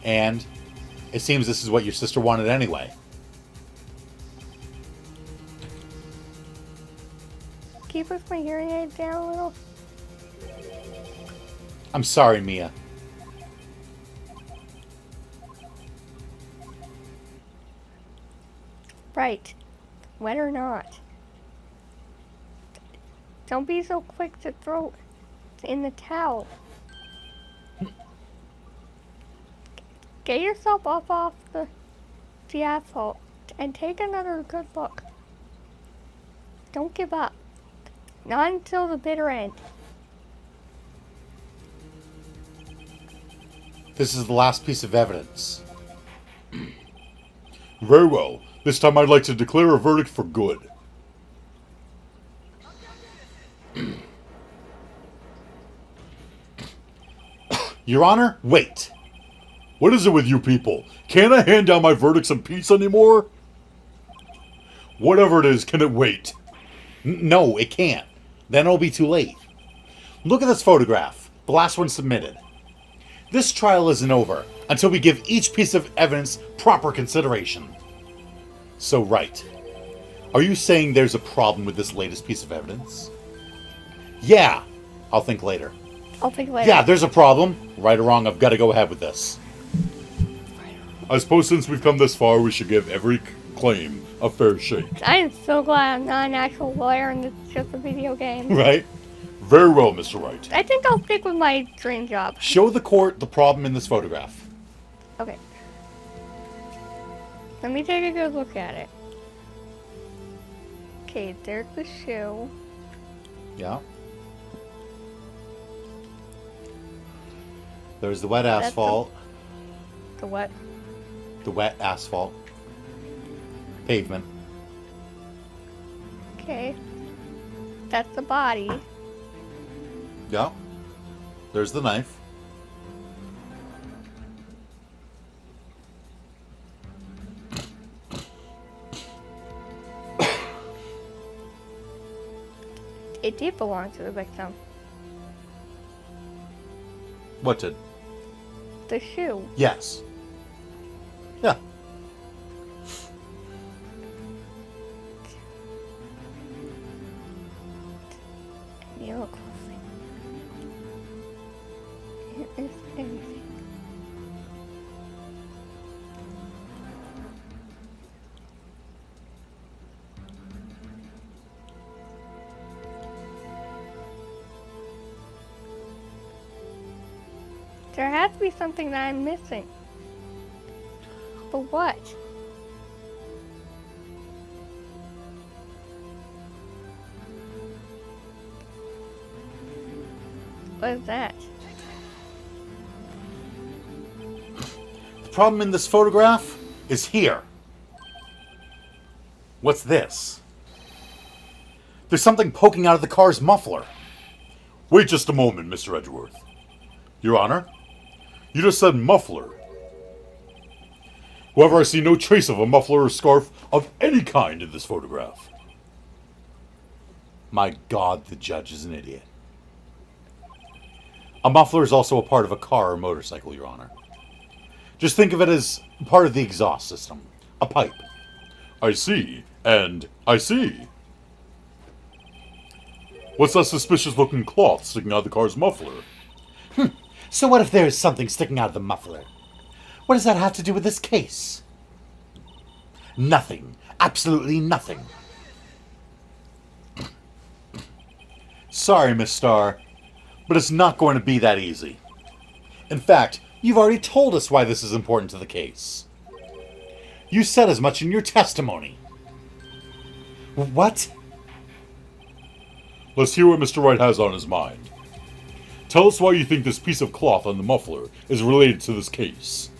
And it seems this is what your sister wanted anyway. Can you push my hearing aid down a little? I'm sorry, Mia. Right. Wet or not. Don't be so quick to throw in the towel. Get yourself up off the asphalt and take another good look. Don't give up. Not until the bitter end. This is the last piece of evidence. Very well. This time I'd like to declare a verdict for good. Your Honor, wait. What is it with you people? Can't I hand down my verdicts in peace anymore? Whatever it is, can it wait? No, it can't. Then it'll be too late. Look at this photograph, the last one submitted. This trial isn't over until we give each piece of evidence proper consideration. So, Wright, are you saying there's a problem with this latest piece of evidence? Yeah, I'll think later. I'll think later. Yeah, there's a problem. Right or wrong, I've got to go ahead with this. I suppose since we've come this far, we should give every claim a fair shake. I am so glad I'm not an actual lawyer and it's just a video game. Right? Very well, Mr. Wright. I think I'll stick with my dream job. Show the court the problem in this photograph. Okay. Let me take a good look at it. Okay, there's the shoe. Yeah. There's the wet That's asphalt. The what? The wet asphalt. Pavement. Okay. That's the body. Yeah. There's the knife. It did belong to the victim. What did? The shoe. Yes. Yeah. You look closely. Is anything. There has to be something that I'm missing. But what? What is that? The problem in this photograph is here. What's this? There's something poking out of the car's muffler. Wait just a moment, Mr. Edgeworth. Your Honor? You just said muffler. However, I see no trace of a muffler or scarf of any kind in this photograph. My God, the judge is an idiot. A muffler is also a part of a car or motorcycle, Your Honor. Just think of it as part of the exhaust system. A pipe. I see, and I see. What's that suspicious-looking cloth sticking out of the car's muffler? So what if there is something sticking out of the muffler? What does that have to do with this case? Nothing. Absolutely nothing. Sorry, Miss Starr, but it's not going to be that easy. In fact, you've already told us why this is important to the case. You said as much in your testimony. What? Let's hear what Mr. Wright has on his mind. Tell us why you think this piece of cloth on the muffler is related to this case.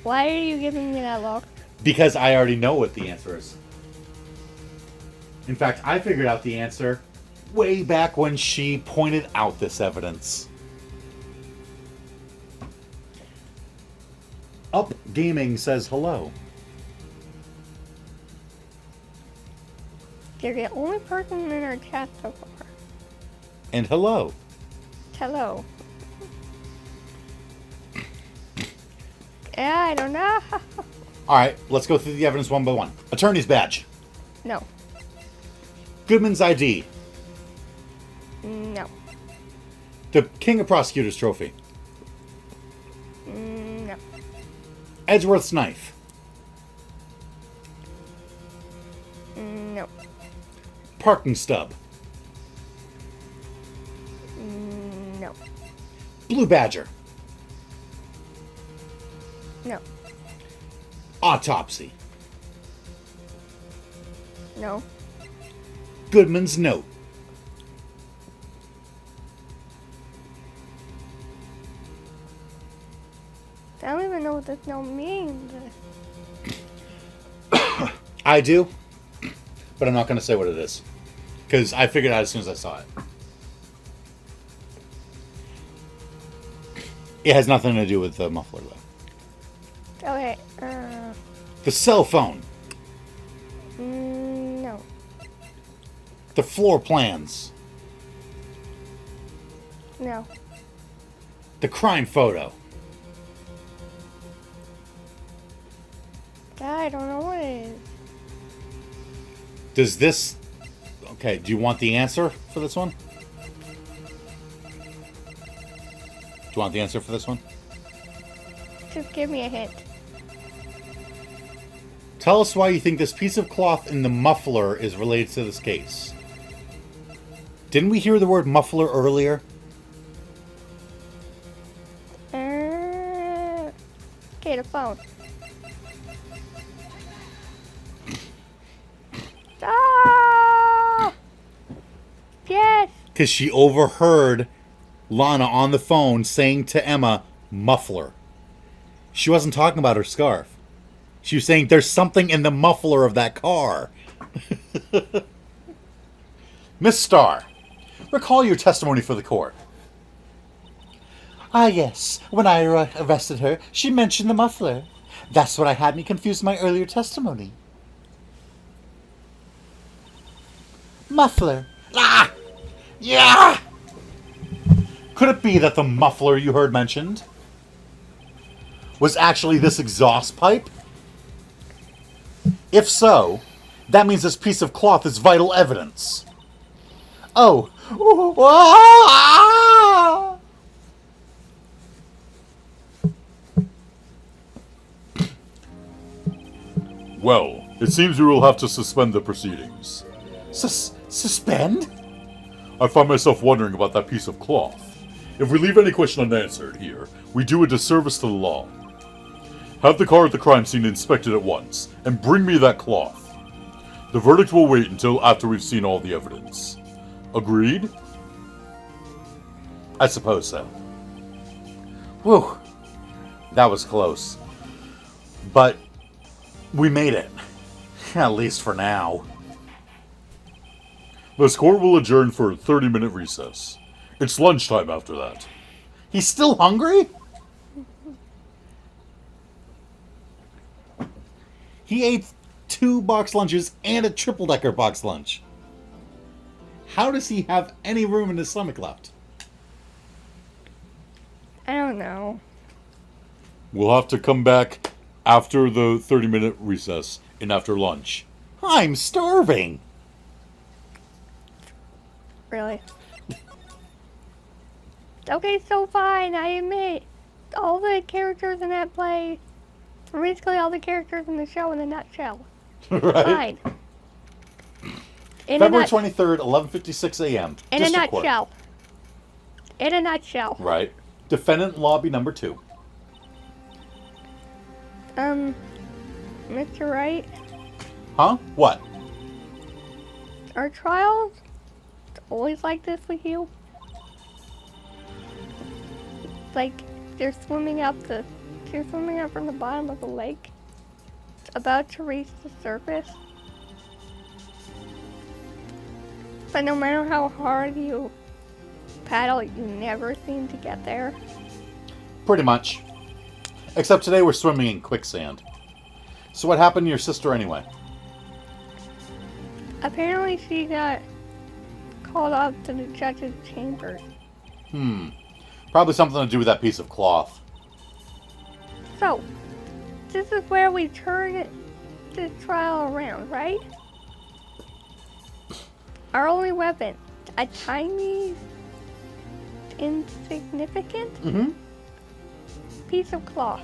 Why are you giving me that look? Because I already know what the answer is. In fact, I figured out the answer way back when she pointed out this evidence. Up Gaming says hello. You're the only person in our chat so far. And hello. Hello. Yeah, I don't know. Alright, let's go through the evidence one by one. Attorney's badge. No. Goodman's ID. No. The King of Prosecutors trophy. No. Edgeworth's knife. No. Parking stub. No. Blue Badger. No. Autopsy. No. Goodman's note. I don't even know what this note means. I do, but I'm not going to say what it is. Because I figured out as soon as I saw it. It has nothing to do with the muffler, though. Okay. The cell phone. No. The floor plans. No. The crime photo. I don't know what it is. Does this... Okay, do you want the answer for this one? Do you want the answer for this one? Just give me a hint. Tell us why you think this piece of cloth in the muffler is related to this case. Didn't we hear the word muffler earlier? Okay, the phone. Ah! Yes! Because she overheard Lana on the phone saying to Emma, muffler. She wasn't talking about her scarf. She was saying there's something in the muffler of that car. Miss Starr, recall your testimony for the court. Ah, yes. When I arrested her, she mentioned the muffler. That's what I had me confused in my earlier testimony. Muffler. Ah! Yeah! Could it be that the muffler you heard mentioned was actually this exhaust pipe? If so, that means this piece of cloth is vital evidence. Oh. Ah! Well, it seems we will have to suspend the proceedings. Suspend? I find myself wondering about that piece of cloth. If we leave any question unanswered here, we do a disservice to the law. Have the car at the crime scene inspected at once, and bring me that cloth. The verdict will wait until after we've seen all the evidence. Agreed? I suppose so. Whew. That was close. But we made it. At least for now. This court will adjourn for a 30-minute recess. It's lunchtime after that. He's still hungry? He ate 2 box lunches and a triple-decker box lunch. How does he have any room in his stomach left? I don't know. We'll have to come back after the 30-minute recess and after lunch. I'm starving. Really. Okay, so fine, I admit. All the characters in that play are basically all the characters in the show in a nutshell. Right? Fine. In February a 23rd, 11:56 a.m. In a District Court. nutshell. In a nutshell. Right. Defendant lobby number 2. Mr. Wright, Huh? What? are trials always like this with you? Like you're swimming up from the bottom of the lake, about to reach the surface. But no matter how hard you paddle, you never seem to get there. Pretty much. Except today we're swimming in quicksand. So what happened to your sister anyway? Apparently she got called up to the judge's chambers. Probably something to do with that piece of cloth. So, this is where we turn this trial around, right? Our only weapon, a tiny, insignificant piece of cloth.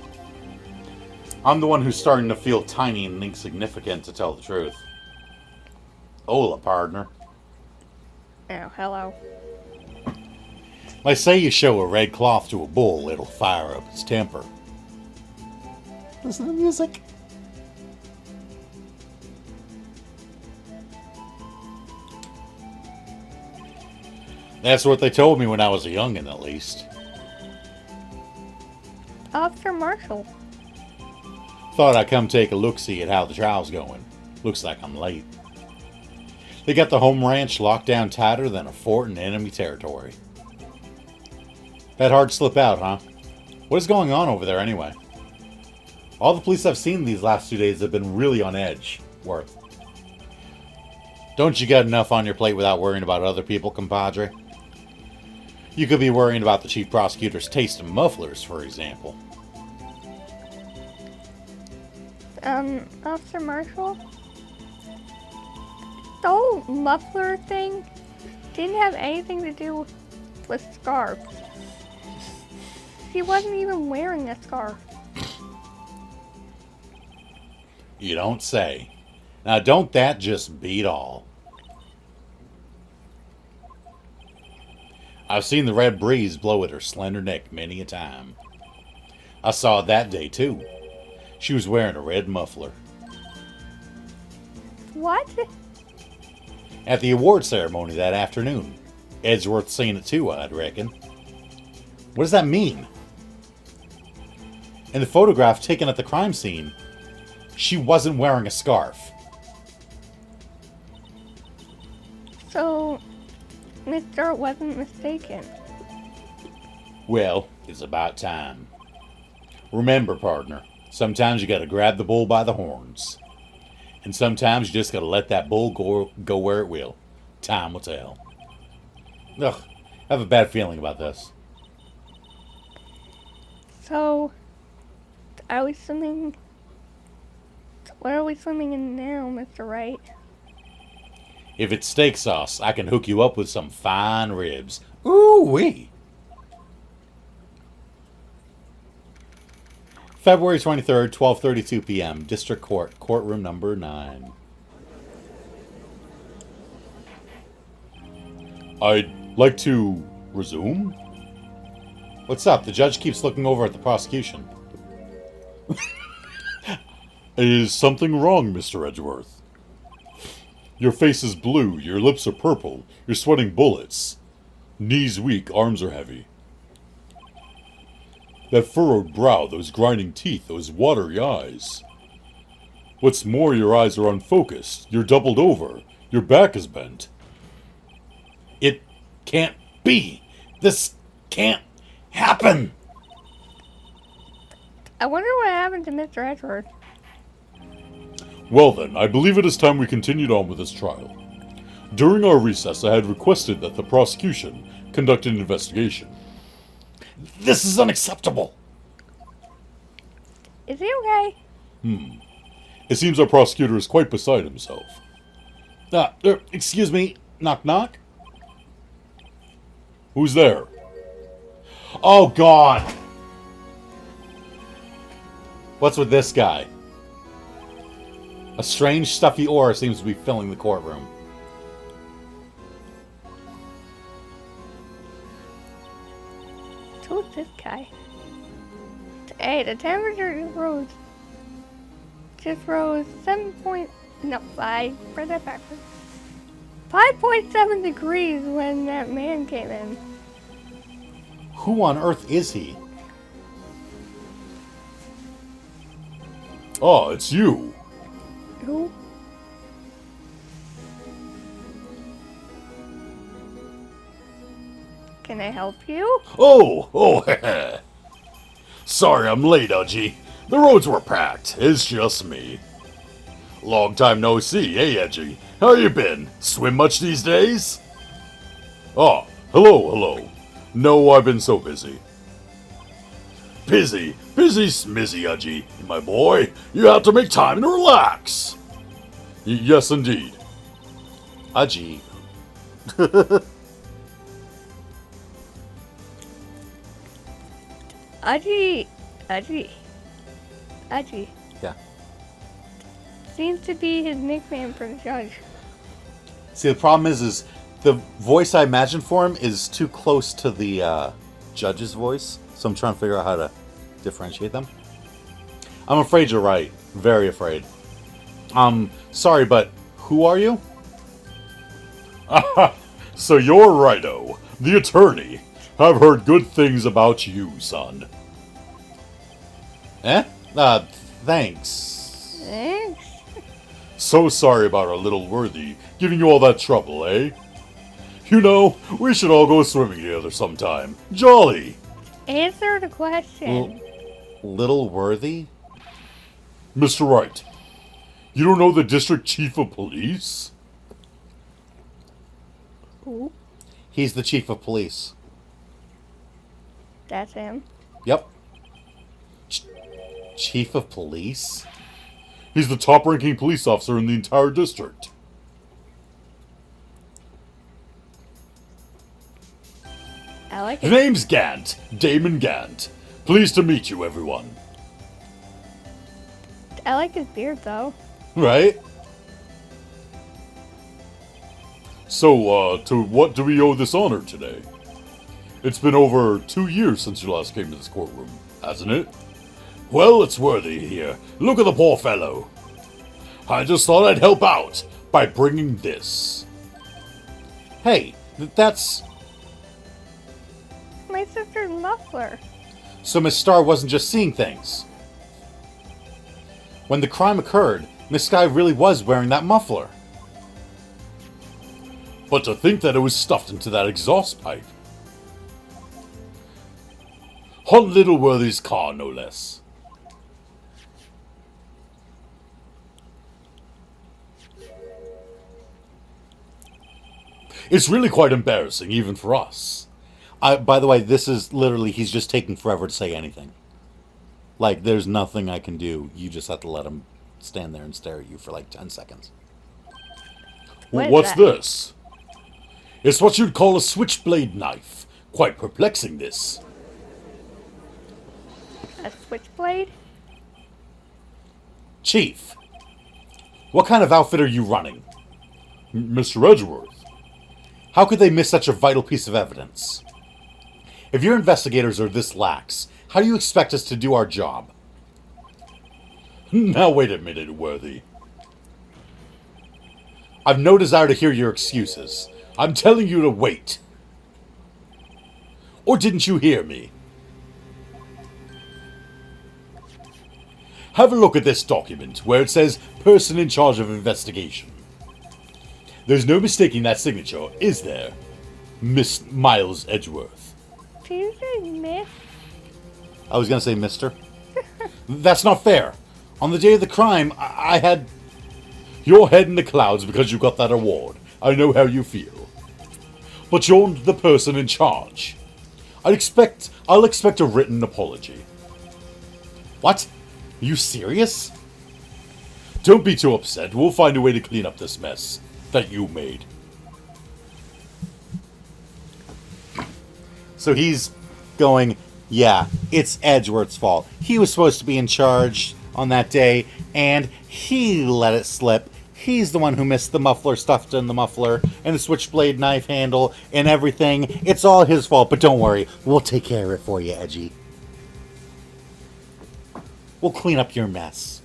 I'm the one who's starting to feel tiny and insignificant, to tell the truth. Hola, partner. Oh, hello. They say you show a red cloth to a bull, it'll fire up its temper. Listen to the music. That's what they told me when I was a youngin', at least. Officer Marshall. Thought I'd come take a look-see at how the trial's going. Looks like I'm late. They got the home ranch locked down tighter than a fort in enemy territory. That hard slip out, huh? What is going on over there anyway? All the police I've seen these last 2 days have been really on edge. Worth. Don't you got enough on your plate without worrying about other people, compadre? You could be worrying about the chief prosecutor's taste in mufflers, for example. Officer Marshall? The whole muffler thing didn't have anything to do with scarves. She wasn't even wearing a scarf. You don't say. Now don't that just beat all? I've seen the red breeze blow at her slender neck many a time. I saw it that day too. She was wearing a red muffler. What? At the award ceremony that afternoon. Ed's worth seeing it too, I'd reckon. What does that mean? In the photograph taken at the crime scene, she wasn't wearing a scarf. So, Miss Dirt wasn't mistaken. Well, it's about time. Remember, partner, Sometimes you gotta grab the bull by the horns. And sometimes you just gotta let that bull go where it will. Time will tell. Ugh, I have a bad feeling about this. So, are we swimming? What are we swimming in now, Mr. Wright? If it's steak sauce, I can hook you up with some fine ribs. Ooh-wee! February 23rd, 12:32 p.m. District Court, courtroom number 9. I'd like to resume? What's up? The judge keeps looking over at the prosecution. Is something wrong, Mr. Edgeworth? Your face is blue, your lips are purple, you're sweating bullets. Knees weak, arms are heavy. That furrowed brow, those grinding teeth, those watery eyes. What's more, your eyes are unfocused, you're doubled over, your back is bent. It can't be. This can't happen. I wonder what happened to Mr. Edgeworth. Well then, I believe it is time we continued on with this trial. During our recess, I had requested that the prosecution conduct an investigation. This is unacceptable. Is he okay? It seems our prosecutor is quite beside himself. Excuse me. Knock, knock. Who's there? Oh, God. What's with this guy? A strange, stuffy aura seems to be filling the courtroom. Who's this guy? Hey, the temperature just rose 5, for that backwards. 5.7 degrees when that man came in. Who on earth is he? Ah, it's you. Who? Can I help you? Oh, sorry I'm late, Edgy. The roads were packed. It's just me. Long time no see, hey, Edgy? How you been? Swim much these days? Ah, hello. No, I've been so busy. Busy smizzy, Edgy. My boy, you have to make time to relax. Yes, indeed. Aji. Aji. Yeah. Seems to be his nickname for the judge. See, the problem is the voice I imagined for him is too close to the judge's voice, so I'm trying to figure out how to differentiate them. I'm afraid you're right. Very afraid. Sorry, but who are you? So you're Righto, the attorney. I've heard good things about you, son. Thanks. Thanks. So sorry about our little worthy giving you all that trouble, eh? You know, we should all go swimming together sometime. Jolly! Answer the question. Little Worthy? Mr. Wright, you don't know the district chief of police? Who? He's the chief of police. That's him. Yep. Chief of police? He's the top-ranking police officer in the entire district. I like His it. name's Gant, Damon Gant. Pleased to meet you, everyone. I like his beard though. Right? So, to what do we owe this honor today? It's been over 2 years since you last came to this courtroom, hasn't it? Well, it's worthy here. Look at the poor fellow. I just thought I'd help out by bringing this. Hey, that's... My sister's muffler. So Miss Starr wasn't just seeing things. When the crime occurred, Miss Sky really was wearing that muffler. But to think that it was stuffed into that exhaust pipe. Hunt Littleworthy's car, no less. It's really quite embarrassing, even for us. By the way, this is literally, he's just taking forever to say anything. Like, there's nothing I can do. You just have to let him stand there and stare at you for like 10 seconds. What's this? It's what you'd call a switchblade knife. Quite perplexing, this. A switchblade? Chief, what kind of outfit are you running? Mr. Edgeworth. How could they miss such a vital piece of evidence? If your investigators are this lax, how do you expect us to do our job? Now wait a minute, Worthy. I've no desire to hear your excuses. I'm telling you to wait. Or didn't you hear me? Have a look at this document where it says person in charge of investigation. There's no mistaking that signature, is there? Miss Miles Edgeworth. Do you say miss? I was going to say mister. That's not fair. On the day of the crime, I had... Your head in the clouds because you got that award. I know how you feel. But you're the person in charge. I'll expect a written apology. What? Are you serious? Don't be too upset. We'll find a way to clean up this mess that you made. So he's going, yeah, it's Edgeworth's fault. He was supposed to be in charge on that day, and he let it slip. He's the one who missed the muffler stuffed in the muffler, and the switchblade knife handle, and everything. It's all his fault, but don't worry. We'll take care of it for you, Edgy. We'll clean up your mess.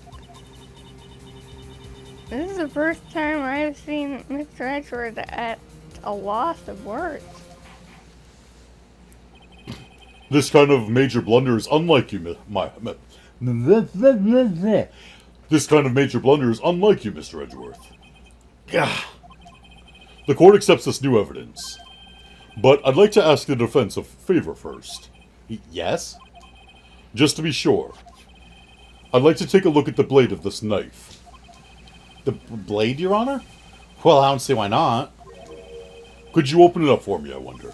This is the first time I've seen Mr. Edgeworth at a loss of words. This kind of major blunder is unlike you, This kind of major blunder is unlike you, Mr. Edgeworth. Gah. The court accepts this new evidence. But I'd like to ask the defense a favor first. Yes? Just to be sure. I'd like to take a look at the blade of this knife. The blade, Your Honor? Well, I don't see why not. Could you open it up for me, I wonder?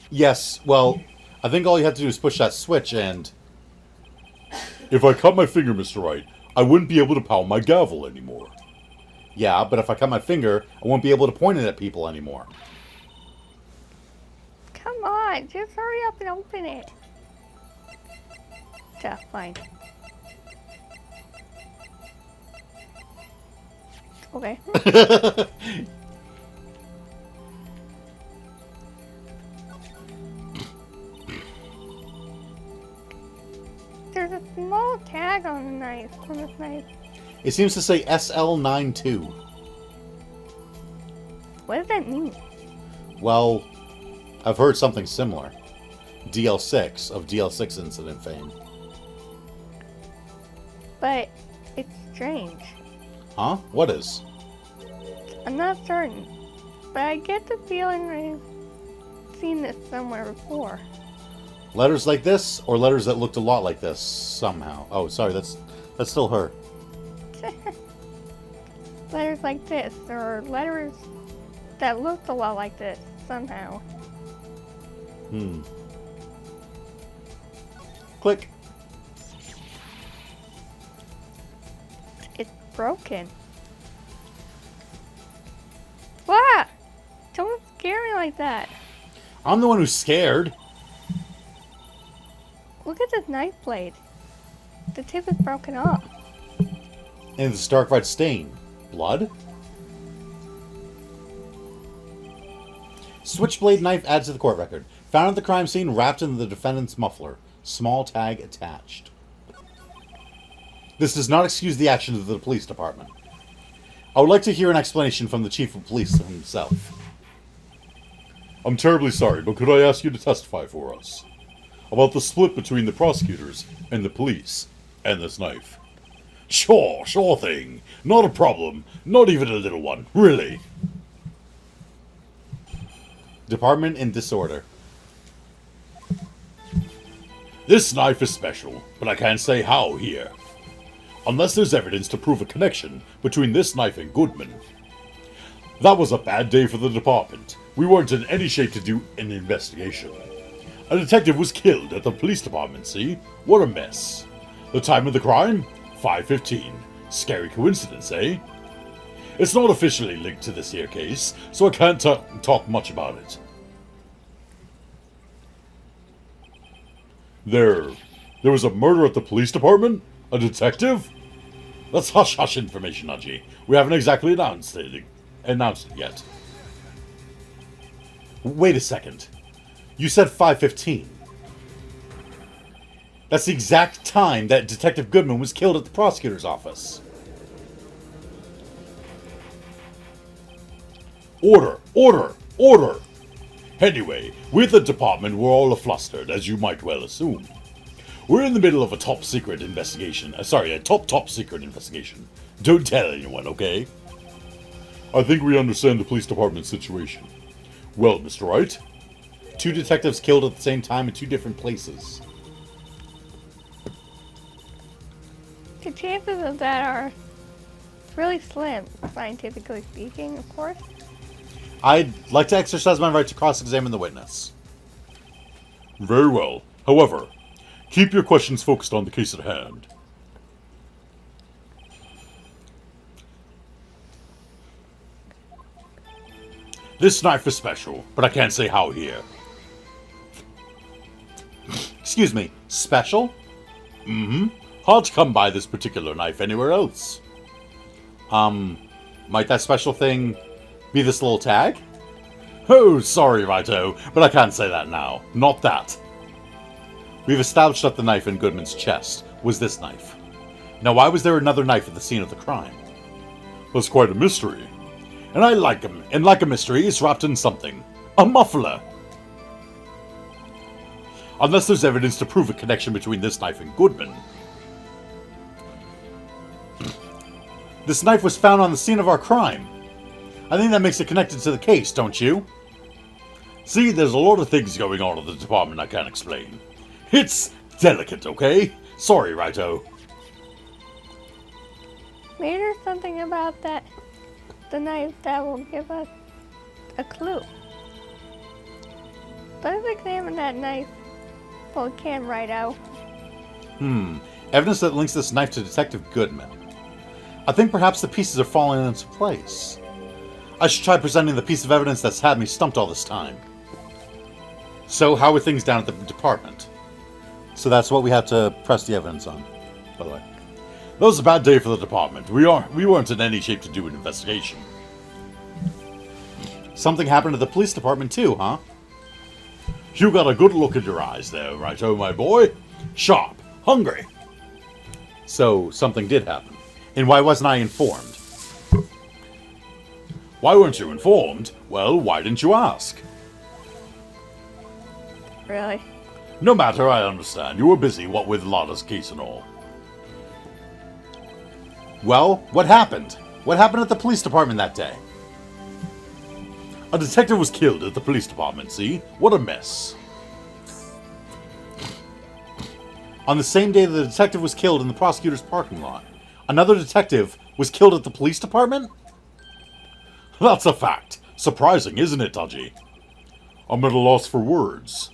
Yes, well, I think all you have to do is push that switch and... If I cut my finger, Mr. Wright, I wouldn't be able to pound my gavel anymore. Yeah, but if I cut my finger, I won't be able to point it at people anymore. Come on, just hurry up and open it. Yeah, fine. Okay. There's a small tag on the knife, on this knife. It seems to say SL92. What does that mean? Well, I've heard something similar. DL6 of DL6 incident fame. But it's strange. Huh? What is? I'm not certain, but I get the feeling I've seen this somewhere before. Letters like this, or letters that looked a lot like this somehow? Oh, sorry, that's still her. Letters like this, or letters that looked a lot like this somehow. Click. It's broken. What? Don't scare me like that. I'm the one who's scared. Look at this knife blade. The tip is broken off. And it's a dark red stain. Blood? Switchblade knife adds to the court record. Found at the crime scene, wrapped in the defendant's muffler. Small tag attached. This does not excuse the actions of the police department. I would like to hear an explanation from the chief of police himself. I'm terribly sorry, but could I ask you to testify for us? About the split between the prosecutors and the police and this knife. Sure thing. Not a problem. Not even a little one. Really. Department in disorder. This knife is special, but I can't say how here. Unless there's evidence to prove a connection between this knife and Goodman. That was a bad day for the department. We weren't in any shape to do an investigation. A detective was killed at the police department, see? What a mess. The time of the crime? 5:15. Scary coincidence, eh? It's not officially linked to this here case, so I can't talk much about it. There was a murder at the police department? A detective? That's hush-hush information, Haji. We haven't exactly announced it yet. Wait a second. You said 5:15. That's the exact time that Detective Goodman was killed at the prosecutor's office. Order! Order! Order! Anyway, with the department, we're all flustered, as you might well assume. We're in the middle of a top-secret investigation. A top-secret investigation. Don't tell anyone, okay? I think we understand the police department's situation. Well, Mr. Wright? 2 detectives killed at the same time in 2 different places. The chances of that are really slim, scientifically speaking, of course. I'd like to exercise my right to cross-examine the witness. Very well. However, keep your questions focused on the case at hand. This knife is special, but I can't say how here. Excuse me, special? Mm-hmm. Hard to come by this particular knife anywhere else. Might that special thing be this little tag? Oh, sorry, Righto, but I can't say that now. Not that. We've established that the knife in Goodman's chest was this knife. Now, why was there another knife at the scene of the crime? That's quite a mystery. And I like 'em. And like a mystery, it's wrapped in something. A muffler. Unless there's evidence to prove a connection between this knife and Goodman. This knife was found on the scene of our crime. I think that makes it connected to the case, don't you? See, there's a lot of things going on at the department I can't explain. It's delicate, okay? Sorry, Righto. Maybe there's something about the knife that will give us a clue. Let's examine that knife. Well, we can right out. Evidence that links this knife to Detective Goodman. I think perhaps the pieces are falling into place. I should try presenting the piece of evidence that's had me stumped all this time. So, how are things down at the department? So that's what we have to press the evidence on, by the way. That was a bad day for the department. We weren't in any shape to do an investigation. Something happened at the police department too, huh? You got a good look in your eyes there, Righto, my boy. Sharp. Hungry. So, something did happen. And why wasn't I informed? Why weren't you informed? Well, why didn't you ask? Really? No matter, I understand. You were busy, what with Lada's case and all. Well, what happened? What happened at the police department that day? A detective was killed at the police department, see? What a mess. On the same day the detective was killed in the prosecutor's parking lot, another detective was killed at the police department? That's a fact. Surprising, isn't it, Taji? I'm at a loss for words.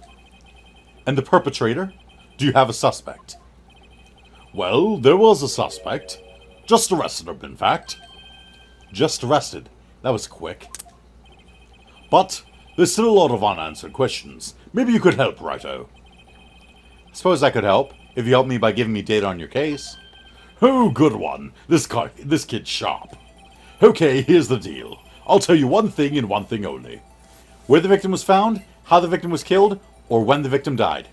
And the perpetrator? Do you have a suspect? Well, there was a suspect. Just arrested him, in fact. Just arrested. That was quick. But there's still a lot of unanswered questions. Maybe you could help, Righto. Suppose I could help, if you help me by giving me data on your case. Oh, good one. This kid's sharp. Okay, here's the deal. I'll tell you one thing and one thing only. Where the victim was found, how the victim was killed, or when the victim died.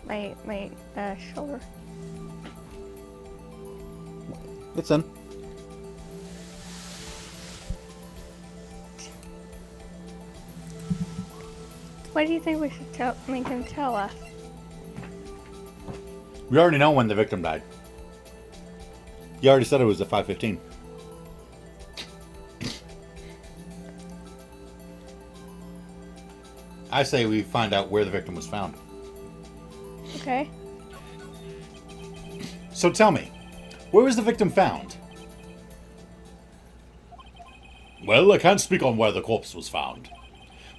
My shoulder. It's in. What do you think we should make him tell us? We already know when the victim died. You already said it was at 5:15. I say we find out where the victim was found. Okay. So tell me, where was the victim found? Well, I can't speak on where the corpse was found,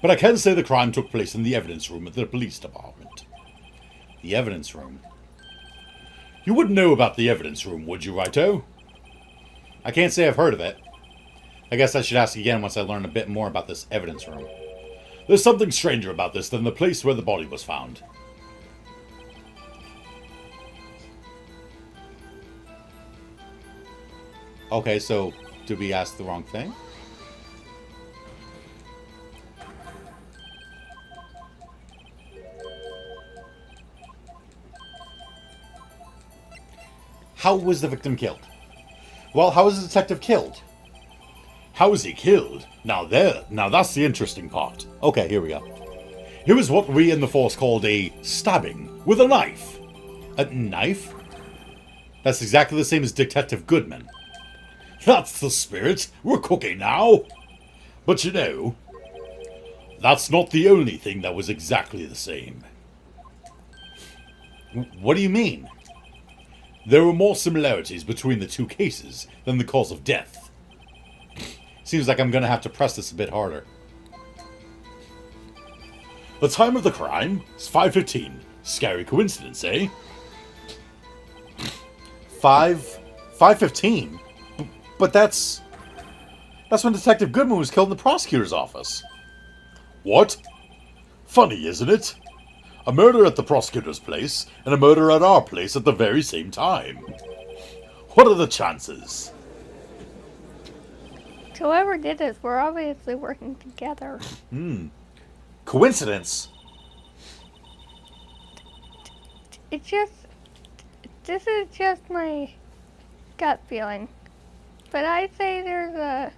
but I can say the crime took place in the evidence room at the police department. The evidence room. You wouldn't know about the evidence room, would you, Righto? I can't say I've heard of it. I guess I should ask again once I learn a bit more about this evidence room. There's something stranger about this than the place where the body was found. Okay, so did we ask the wrong thing? How was the victim killed? Well, how was the detective killed? How was he killed? Now that's the interesting part. Okay, here we go. It was what we in the force called a stabbing with a knife. A knife? That's exactly the same as Detective Goodman. That's the spirit. We're cooking now. But you know, that's not the only thing that was exactly the same. What do you mean? There were more similarities between the two cases than the cause of death. Seems like I'm gonna have to press this a bit harder. The time of the crime is 5:15. Scary coincidence, eh? 5:15? But that's when Detective Goodman was killed in the prosecutor's office. What? Funny, isn't it? A murder at the prosecutor's place, and a murder at our place at the very same time. What are the chances? Whoever did this, we're obviously working together. Coincidence? This is just my gut feeling. But I say there's a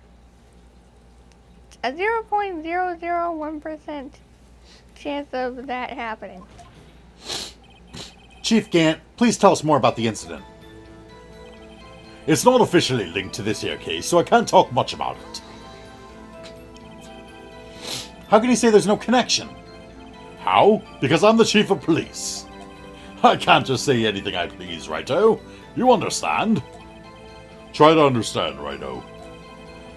0.001% chance of that happening. Chief Gant, please tell us more about the incident. It's not officially linked to this here case, so I can't talk much about it. How can you say there's no connection? How? Because I'm the chief of police. I can't just say anything I please, Righto. You understand? Try to understand, Righto.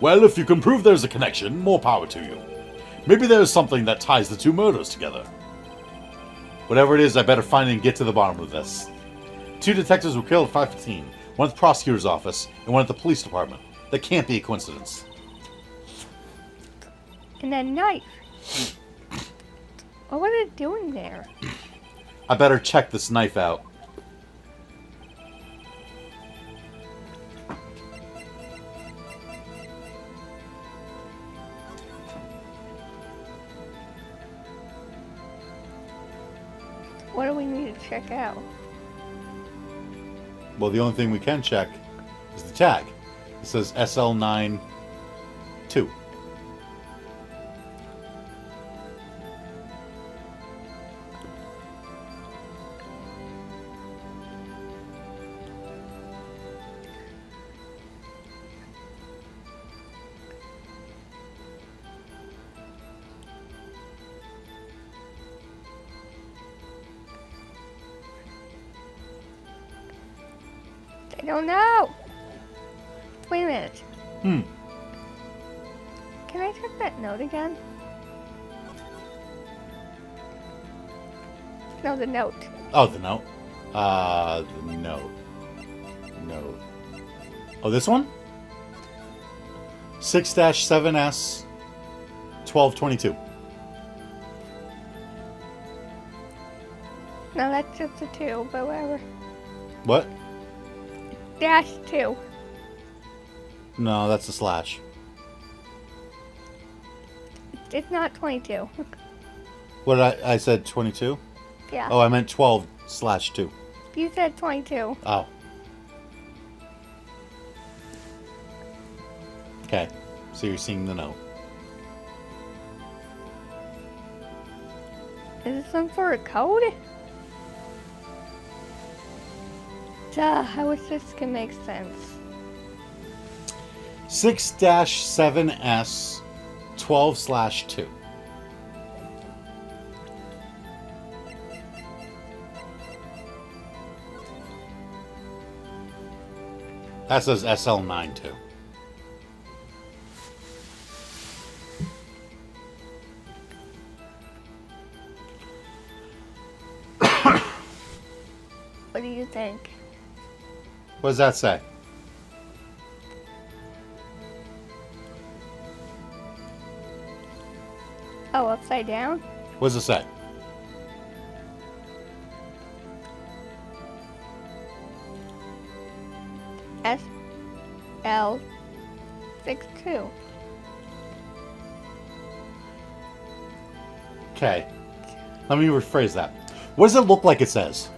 Well, if you can prove there's a connection, more power to you. Maybe there's something that ties the two murders together. Whatever it is, I better find and get to the bottom of this. 2 detectives were killed at 5:15. One at the prosecutor's office and one at the police department. That can't be a coincidence. And that knife. What was it doing there? I better check this knife out. What do we need to check out? Well, the only thing we can check is the tag. It says SL92. I don't know. Wait a minute. Can I check that note again? No, the note. Oh, the note. The note. Note. Oh, this one? 6-7S 1222. No, that's just a 2, but whatever. What? -2. No, that's a slash. It's not 22. What did I said 22? Yeah. Oh, I meant 12/2. You said 22. Oh. Okay. So you're seeing the note. Is it some sort of code? Duh, I wish this could make sense. 6-7S 12/2. That says SL92. think. What does that say? Oh, upside down? What does it say? SL62. Okay. Let me rephrase that. What does it look like it says?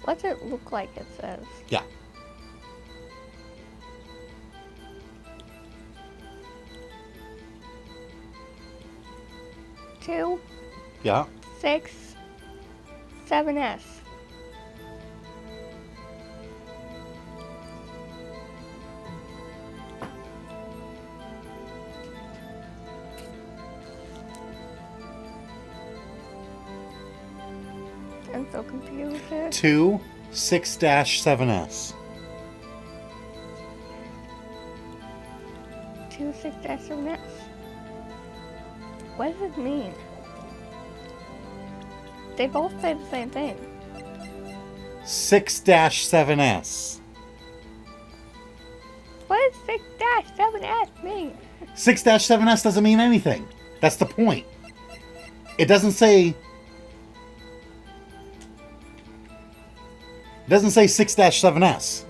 What's it look like it says? Yeah. Two, Yeah. 6, 7S. I'm so confused. 2 6-7S. 2, 6-7S. What does it mean? They both say the same thing. 6-7S. What does 6-7S mean? 6-7S doesn't mean anything. That's the point. It doesn't say 6-7S.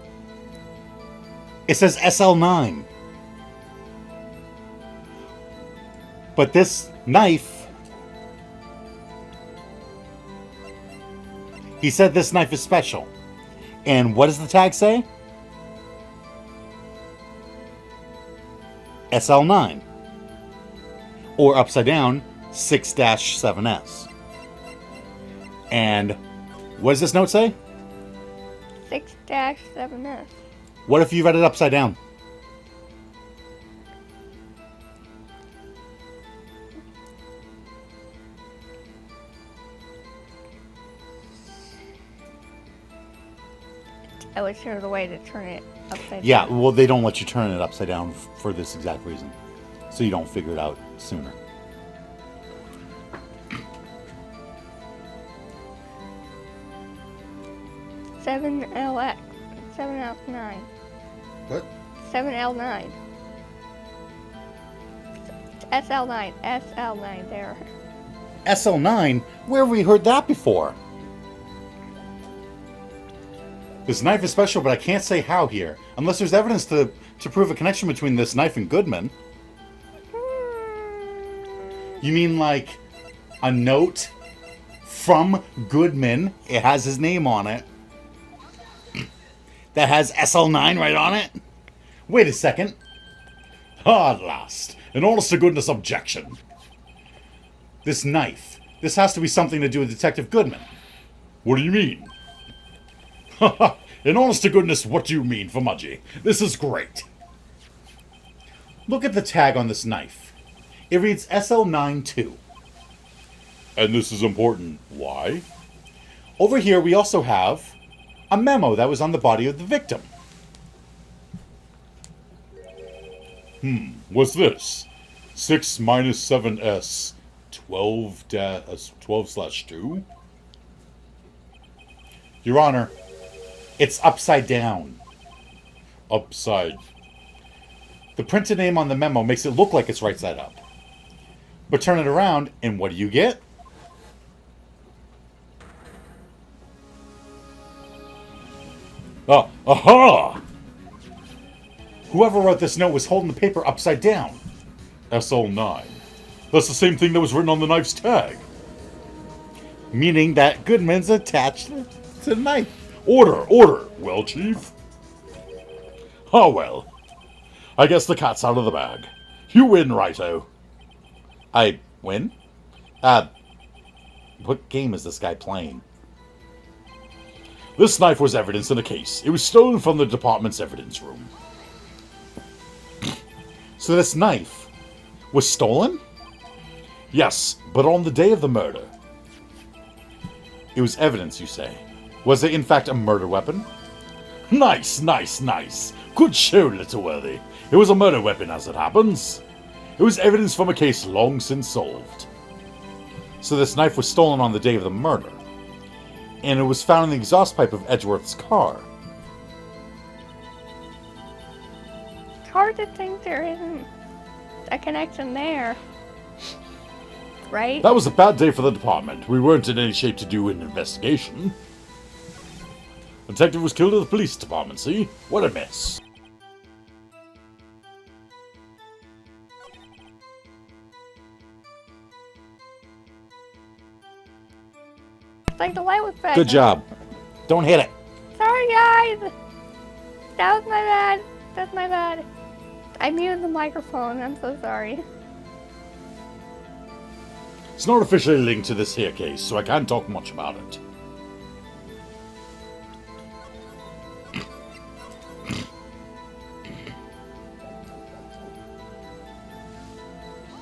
It says SL9. But this knife, he said this knife is special. And what does the tag say? SL9. Or upside down, 6-7S. And what does this note say? 6-7S. What if you read it upside down? I wish there was a way to turn it upside Yeah, down. well, they don't let you turn it upside down for this exact reason. So you don't figure it out sooner. Seven LX. 7L9. What? 7L9. SL9. SL9 there. SL9? Where have we heard that before? This knife is special, but I can't say how here. Unless there's evidence to prove a connection between this knife and Goodman. You mean like a note from Goodman? It has his name on it. That has SL9 right on it? Wait a second. Ah, at last. An honest-to-goodness objection. This knife. This has to be something to do with Detective Goodman. What do you mean? Haha, in honest-to-goodness, what do you mean, Famudgy? This is great. Look at the tag on this knife. It reads SL9 too. And this is important. Why? Over here we also have a memo that was on the body of the victim. What's this? 6 minus 7S 12/2? Your Honor, it's upside down. Upside. The printed name on the memo makes it look like it's right side up. But turn it around, and what do you get? Aha! Whoever wrote this note was holding the paper upside down. SL9. That's the same thing that was written on the knife's tag. Meaning that Goodman's attached to the knife. Order! Well, Chief? Ah, well. I guess the cat's out of the bag. You win, Righto. I win? What game is this guy playing? This knife was evidence in a case. It was stolen from the department's evidence room. So this knife was stolen? Yes, but on the day of the murder. It was evidence, you say. Was it in fact a murder weapon? Nice. Good show, Littleworthy. It was a murder weapon, as it happens. It was evidence from a case long since solved. So this knife was stolen on the day of the murder. And it was found in the exhaust pipe of Edgeworth's car. It's hard to think there isn't a connection there. Right? That was a bad day for the department. We weren't in any shape to do an investigation. The detective was killed at the police department, see? What a mess. It's like the light was back. Good job. Don't hit it. Sorry, guys. That was my bad. That's my bad. I muted the microphone. I'm so sorry. It's not officially linked to this here case, so I can't talk much about it.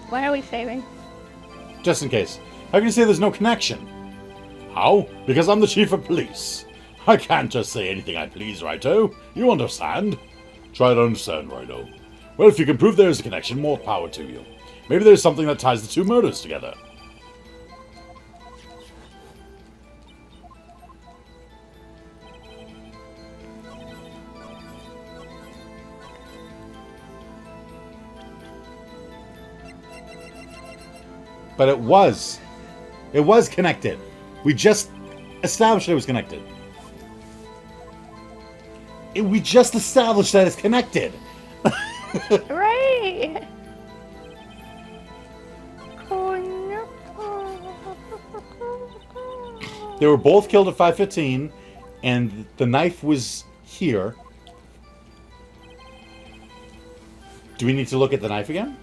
What are we saving? Just in case. How can you say there's no connection? How? Because I'm the chief of police. I can't just say anything I please, righto. You understand? Try to understand, righto. Well, if you can prove there's a connection, more power to you. Maybe there's something that ties the two murders together. But it was. It was connected. We just established it was connected. We just established that it's connected. Right. Oh no. They were both killed at 5:15, and the knife was here. Do we need to look at the knife again?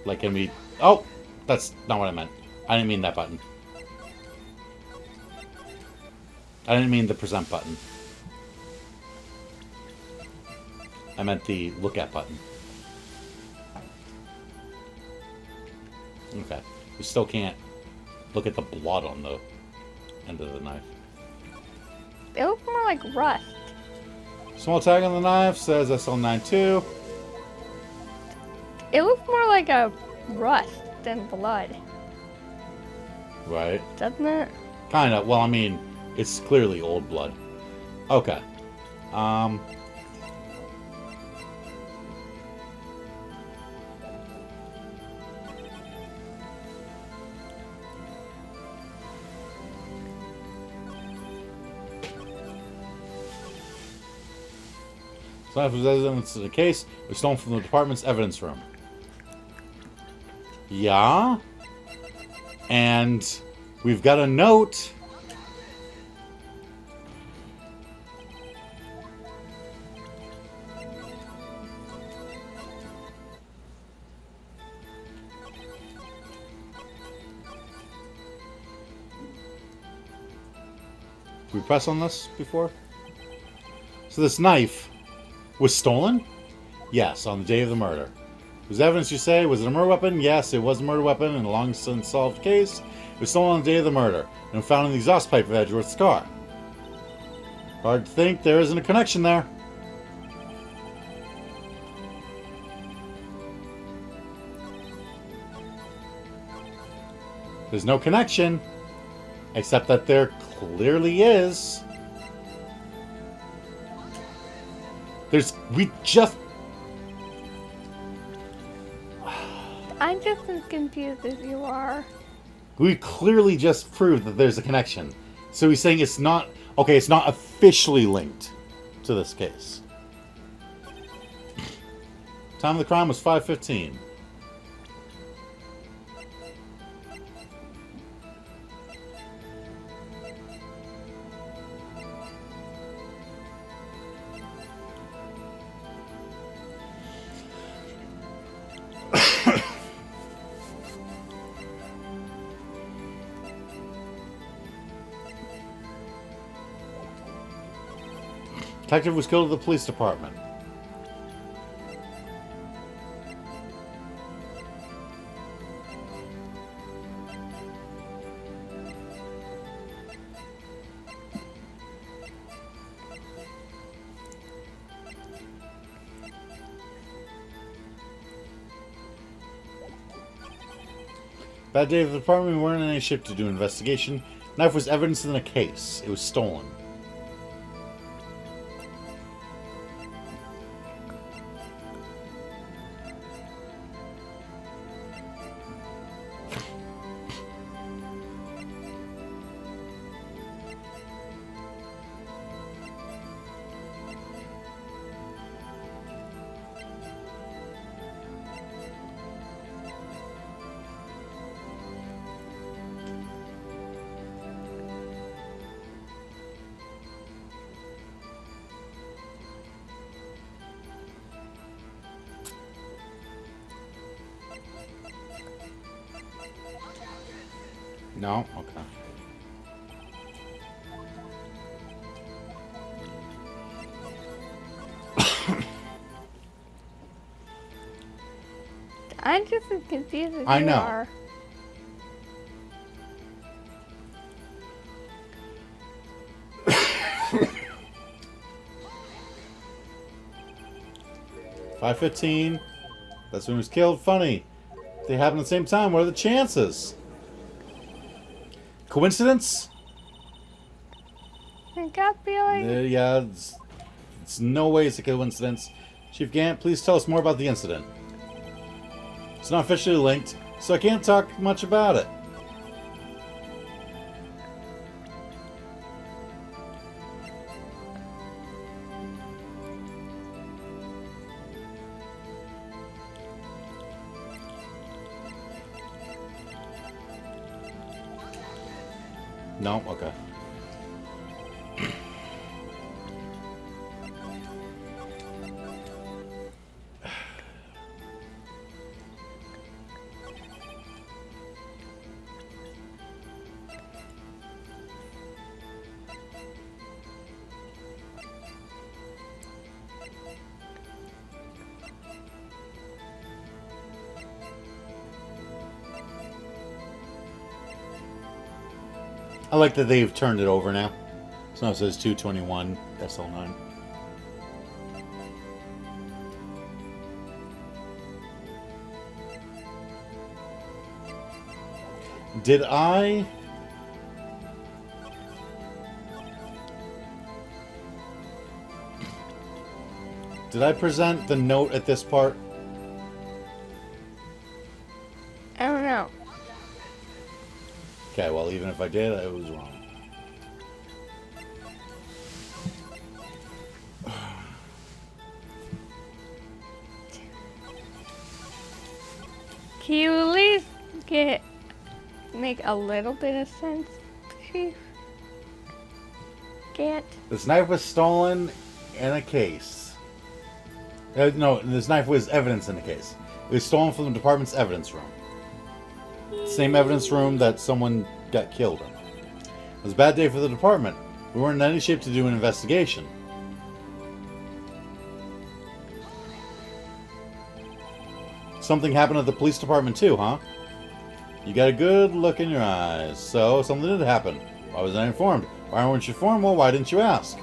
Like, can we... Oh, that's not what I meant. I didn't mean that button. I didn't mean the present button. I meant the look at button. Okay. We still can't look at the blood on the end of the knife. It looks more like rust. Small tag on the knife says SL92. It looks more like a rust than blood, Right. doesn't it? Kind of. Well, I mean, it's clearly old blood. Okay. So if there's evidence to the case, it was stolen from the department's evidence room. Yeah. And we've got a note. Did we press on this before? So this knife was stolen? Yes, on the day of the murder. Was evidence, you say? Was it a murder weapon? Yes, it was a murder weapon in a long since solved case. It was stolen on the day of the murder and found in the exhaust pipe of Edgeworth's car. Hard to think there isn't a connection there. There's no connection, except that there clearly is. We just... I'm just as confused as you are. We clearly just proved that there's a connection. So he's saying it's not... Okay, it's not officially linked to this case. Time of the crime was 5:15. Detective was killed at the police department. Bad day of the department. We weren't in any shape to do an investigation. Knife was evidence in a case. It was stolen. No? Okay. I'm just as confused as I you know. are. $5.15. That's when he was killed. Funny. They happen at the same time. What are the chances? Coincidence? I got feeling. Yeah, it's no way it's a coincidence. Chief Gant, please tell us more about the incident. It's not officially linked, so I can't talk much about it. No? Okay. I like that they've turned it over now. So now it says 221 SL9. Did I... Did I present the note at this part? I don't know. Okay, well, even if I did, I was wrong. Can you at least make a little bit of sense, Chief? Can't. This knife was stolen in a case. No, this knife was evidence in the case. It was stolen from the department's evidence room. Same evidence room that someone got killed in. It was a bad day for the department. We weren't in any shape to do an investigation. Something happened at the police department too, huh? You got a good look in your eyes. So, something did happen. Why wasn't I informed? Why weren't you informed? Well, why didn't you ask?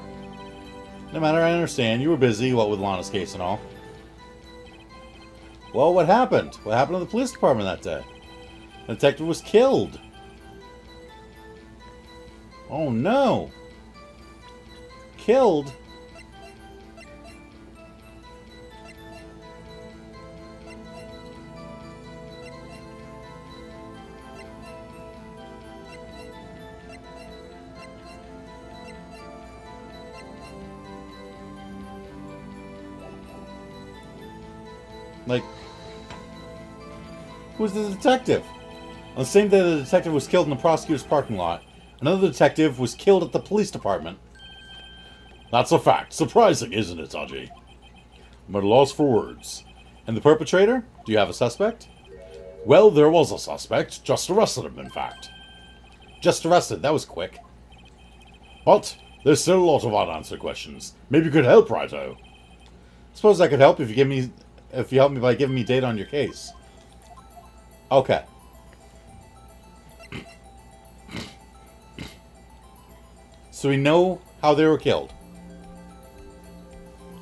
No matter, I understand. You were busy, what with Lana's case and all. Well, what happened? What happened to the police department that day? The detective was killed. Oh no. Killed? Like, who's the detective? On the same day the detective was killed in the prosecutor's parking lot, another detective was killed at the police department. That's a fact. Surprising, isn't it, Taji? I'm at a loss for words. And the perpetrator? Do you have a suspect? Well, there was a suspect. Just arrested him, in fact. Just arrested. That was quick. But there's still a lot of unanswered questions. Maybe you could help, Righto. Suppose I could help if you help me by giving me data on your case. Okay. So we know how they were killed.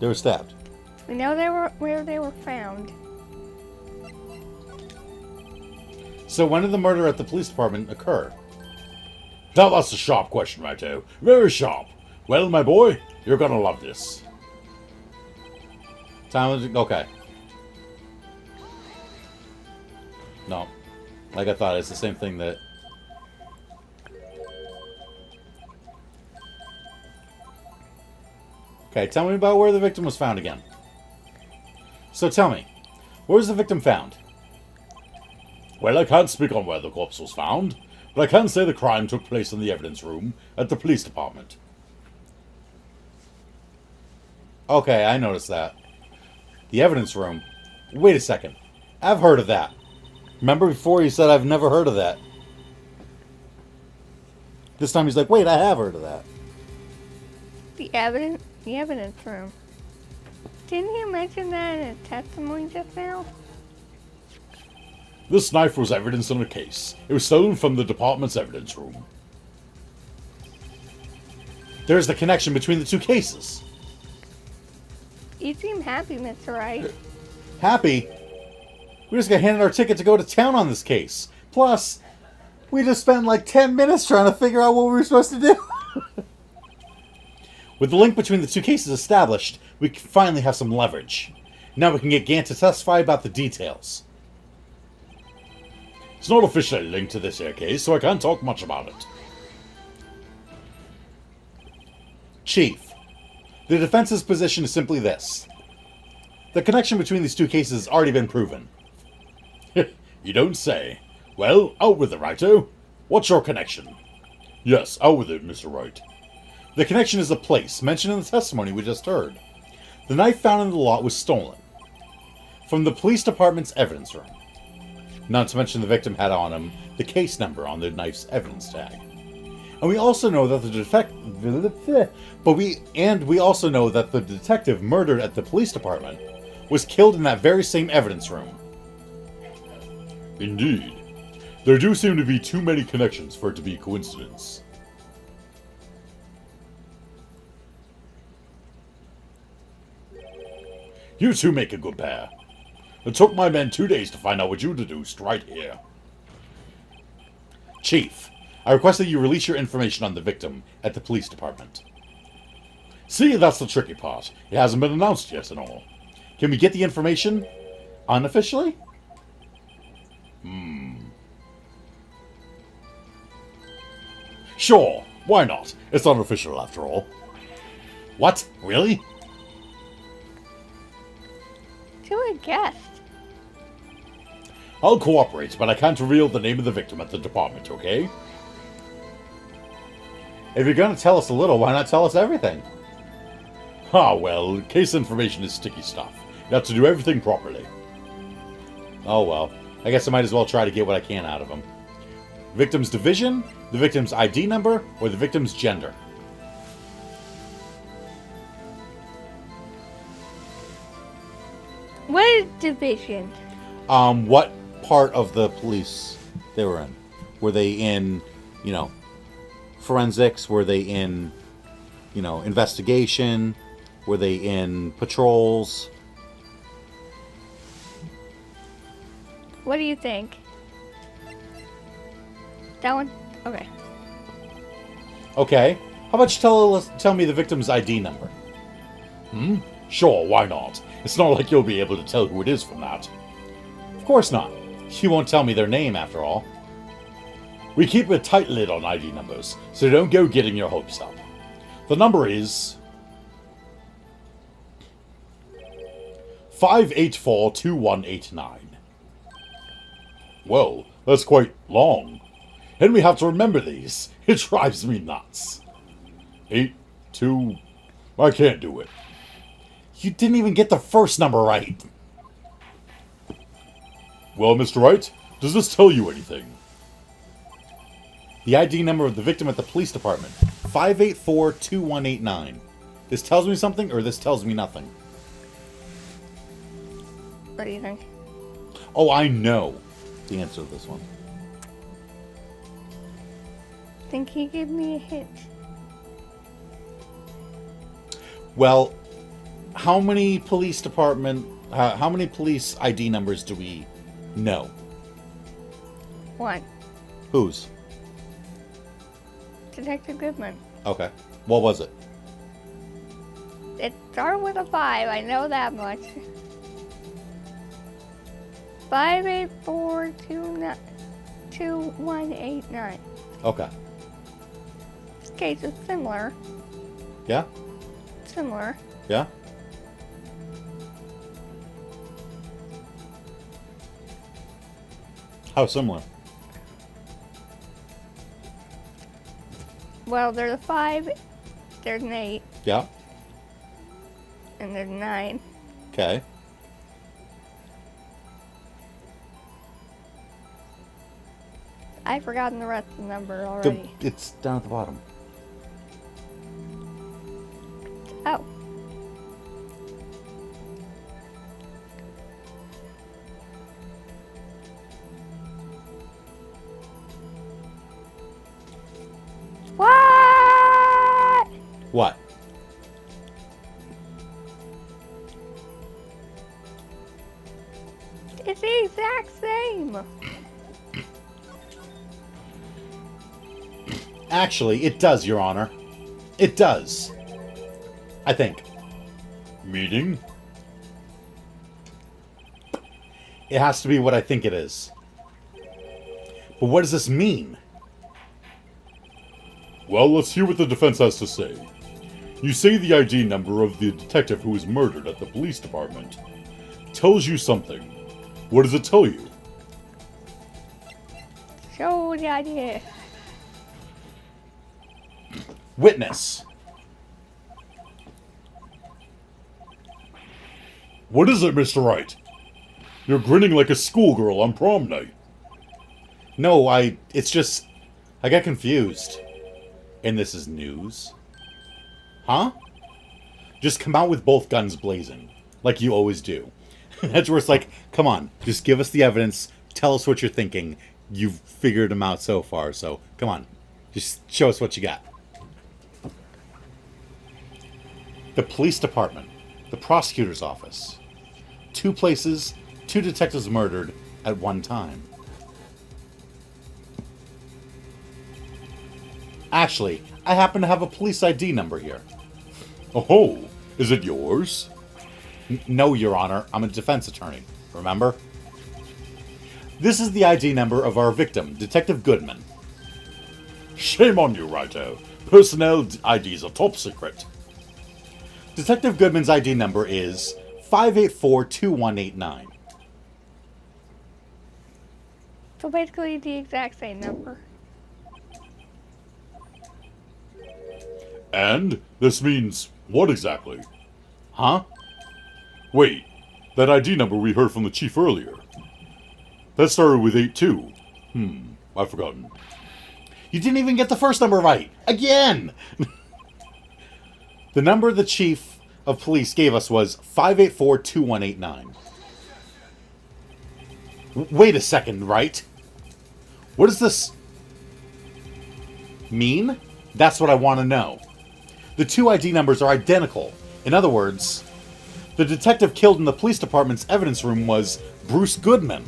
They were stabbed. We know where they were found. So when did the murder at the police department occur? Now that's a sharp question, Righto. Very sharp. Well, my boy, you're gonna love this. Okay. No. Like I thought, it's the same thing that... Okay, tell me about where the victim was found again. So tell me, where was the victim found? Well, I can't speak on where the corpse was found, but I can say the crime took place in the evidence room at the police department. Okay, I noticed that. The evidence room. Wait a second. I've heard of that. Remember before he said I've never heard of that? This time he's like, wait, I have heard of that. The evidence room. Didn't you mention that in a testimony just now? This knife was evidence in a case. It was stolen from the department's evidence room. There's the connection between the two cases. You seem happy, Mr. Wright. Happy? We just got handed our ticket to go to town on this case. Plus, we just spent like 10 minutes trying to figure out what we were supposed to do. With the link between the two cases established, we can finally have some leverage. Now we can get Gant to testify about the details. It's not officially linked to this here case, so I can't talk much about it. Chief, the defense's position is simply this. The connection between these two cases has already been proven. You don't say. Well, out with it, Righto. What's your connection? Yes, out with it, Mr. Wright. The connection is the place mentioned in the testimony we just heard. The knife found in the lot was stolen from the police department's evidence room. Not to mention the victim had on him the case number on the knife's evidence tag. And we also know that we also know that the detective murdered at the police department was killed in that very same evidence room. Indeed. There do seem to be too many connections for it to be coincidence. You two make a good pair. It took my men 2 days to find out what you deduced right here. Chief, I request that you release your information on the victim at the police department. See, that's the tricky part. It hasn't been announced yet and all. Can we get the information unofficially? Sure, why not? It's unofficial after all. What? Really? To a guest. I'll cooperate, but I can't reveal the name of the victim at the department, okay? If you're going to tell us a little, why not tell us everything? Ah, well, case information is sticky stuff. You have to do everything properly. Oh well, I guess I might as well try to get what I can out of him. Victim's division, the victim's ID number, or the victim's gender. What is division? What part of the police they were in? Were they in, forensics? Were they in, investigation? Were they in patrols? What do you think? That one? Okay. Okay. How about you tell me the victim's ID number? Sure, why not? It's not like you'll be able to tell who it is from that. Of course not. You won't tell me their name after all. We keep a tight lid on ID numbers, so don't go getting your hopes up. The number is 5842189. Well, that's quite long. And we have to remember these. It drives me nuts. 82... I can't do it. You didn't even get the first number right. Well, Mr. Wright, does this tell you anything? The ID number of the victim at the police department. 5842189. This tells me something, or this tells me nothing? What do you think? Oh, I know the answer to this one. Think he gave me a hint. Well, how many police ID numbers do we know? one. Whose? Detective Goodman. Okay. What was it? It started with a 5, I know that much. 5842189. Okay. This case is similar. Yeah? Similar. Yeah? How similar? Well, there's a 5, there's an 8, Yeah? and there's a 9. Okay. I've forgotten the rest of the number already. It's down at the bottom. Oh. What? What? It's the exact same. Actually, it does, Your Honor. It does. I think. Meeting? It has to be what I think it is. But what does this mean? Well, let's hear what the defense has to say. You say the ID number of the detective who was murdered at the police department tells you something. What does it tell you? Show the idea. Witness. What is it, Mr. Wright? You're grinning like a schoolgirl on prom night. No, it's just, I got confused. And this is news? Huh? Just come out with both guns blazing, like you always do. That's where it's like, come on, just give us the evidence, tell us what you're thinking. You've figured them out so far, so come on, just show us what you got. The police department, the prosecutor's office. 2 places, 2 detectives murdered at one time. Actually, I happen to have a police ID number here. Oh, is it yours? No, Your Honor, I'm a defense attorney, remember? This is the ID number of our victim, Detective Goodman. Shame on you, Wright-o. Personnel IDs are top secret. Detective Goodman's ID number is 5842189. So basically the exact same number. And this means what exactly? Huh? Wait, that ID number we heard from the chief earlier. That started with 82. I've forgotten. You didn't even get the first number right! Again! The number the chief of police gave us was 5842189. Wait a second, right? What does this mean? That's what I want to know. The 2 ID numbers are identical. In other words, the detective killed in the police department's evidence room was Bruce Goodman.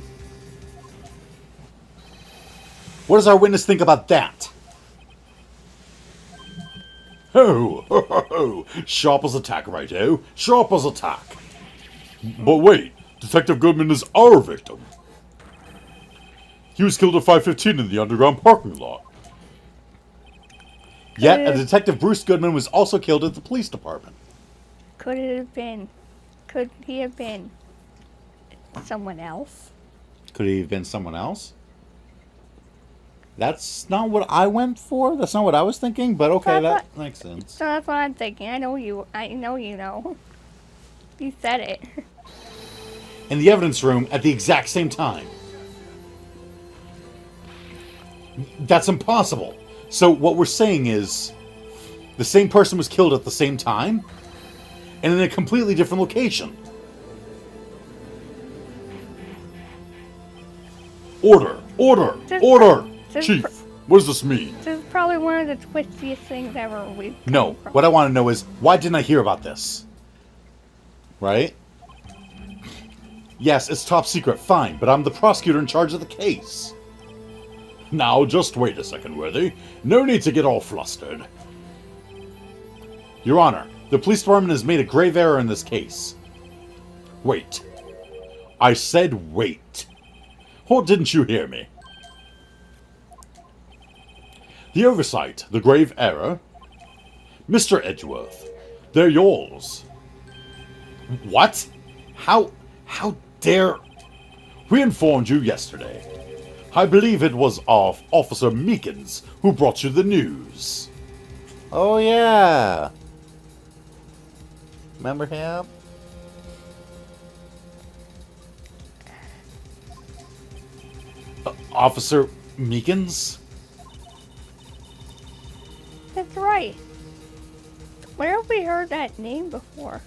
What does our witness think about that? Ho, ho, ho, ho. Sharp as attack, Wright-o. Sharp as attack. But wait, Detective Goodman is our victim. He was killed at 5:15 in the underground parking lot. Yet, a detective Bruce Goodman was also killed at the police department. Could it have been? Could he have been someone else? Could he have been someone else? That's not what I went for. That's not what I was thinking, but okay, that makes sense. So that's what I'm thinking. I know you know. You said it. In the evidence room at the exact same time. That's impossible. So what we're saying is the same person was killed at the same time and in a completely different location. Order! Order! Order! Chief, what does this mean? This is probably one of the twistiest things ever we've No, come from. what I want to know is why didn't I hear about this? Right? Yes, it's top secret, fine, but I'm the prosecutor in charge of the case. Now, just wait a second, Worthy. No need to get all flustered. Your Honor, the police department has made a grave error in this case. Wait. I said wait. Or didn't you hear me? The oversight, the grave error. Mr. Edgeworth, they're yours. What? How dare... We informed you yesterday. I believe it was of Officer Meekins who brought you the news. Oh, yeah. Remember him? Officer Meekins? That's right. Where have we heard that name before?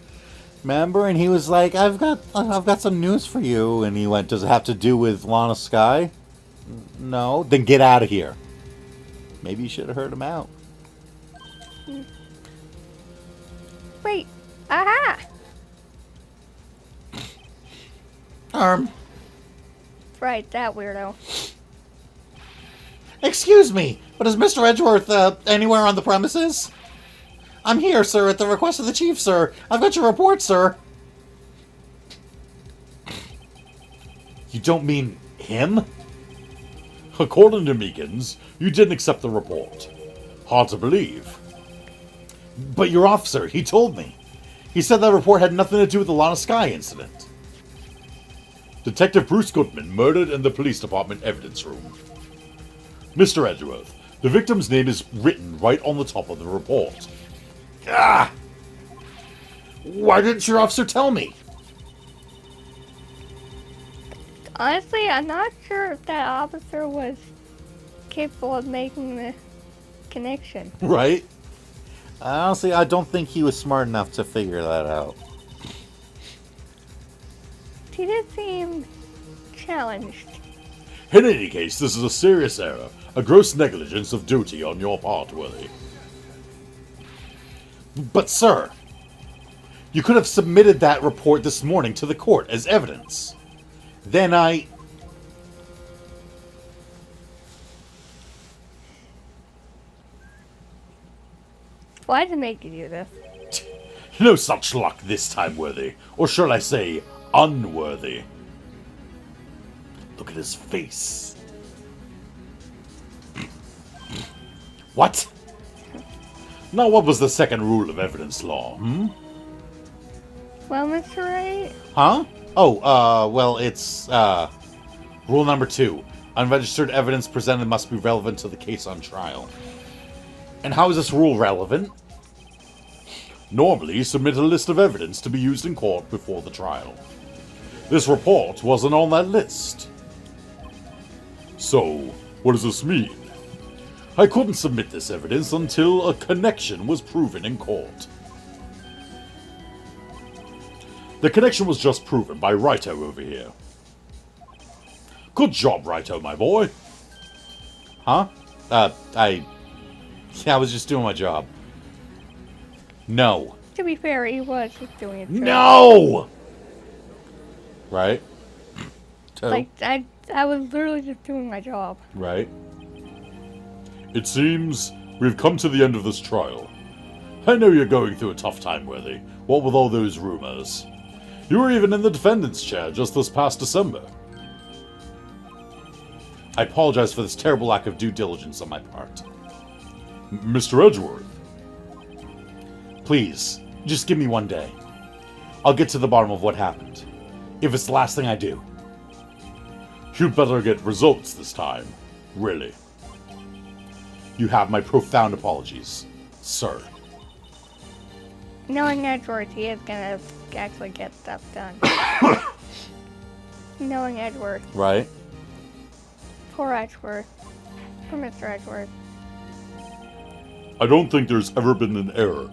Remember? And he was like, I've got some news for you. And he went, does it have to do with Lana Sky? No. Then get out of here. Maybe you should have heard him out. Wait, aha! Right, that weirdo. Excuse me, but is Mr. Edgeworth anywhere on the premises? I'm here, sir, at the request of the chief, sir. I've got your report, sir. You don't mean him? According to Meekins, you didn't accept the report. Hard to believe. But your officer, he told me. He said that report had nothing to do with the Lana Sky incident. Detective Bruce Goodman murdered in the police department evidence room. Mr. Edgeworth, the victim's name is written right on the top of the report. Ah! Why didn't your officer tell me? Honestly, I'm not sure if that officer was capable of making the connection. Right? Honestly, I don't think he was smart enough to figure that out. He did seem challenged. In any case, this is a serious error, a gross negligence of duty on your part, Worthy. But sir, you could have submitted that report this morning to the court as evidence. Then Why did it make you do this? No such luck this time, Worthy. Or shall I say, unworthy. Look at his face. What? Now, what was the second rule of evidence law, Well, Mr. Wright, Huh? Oh, well, it's, rule number 2. Unregistered evidence presented must be relevant to the case on trial. And how is this rule relevant? Normally, submit a list of evidence to be used in court before the trial. This report wasn't on that list. So, what does this mean? I couldn't submit this evidence until a connection was proven in court. The connection was just proven by Wright over here. Good job, Wright, my boy. Huh? I was just doing my job. No. to be fair, he was just doing it. No! Right? Like, I was literally just doing my job. Right? It seems we've come to the end of this trial. I know you're going through a tough time, Worthy, what with all those rumors. You were even in the defendant's chair just this past December. I apologize for this terrible lack of due diligence on my part. Mr. Edgeworth, Please, just give me one day. I'll get to the bottom of what happened. If it's the last thing I do. you'd better get results this time. Really. You have my profound apologies, sir. Knowing Edgeworth, he is gonna actually get stuff done. Knowing Edgeworth. Right? Poor Edgeworth. Poor Mr. Edgeworth. I don't think there's ever been an error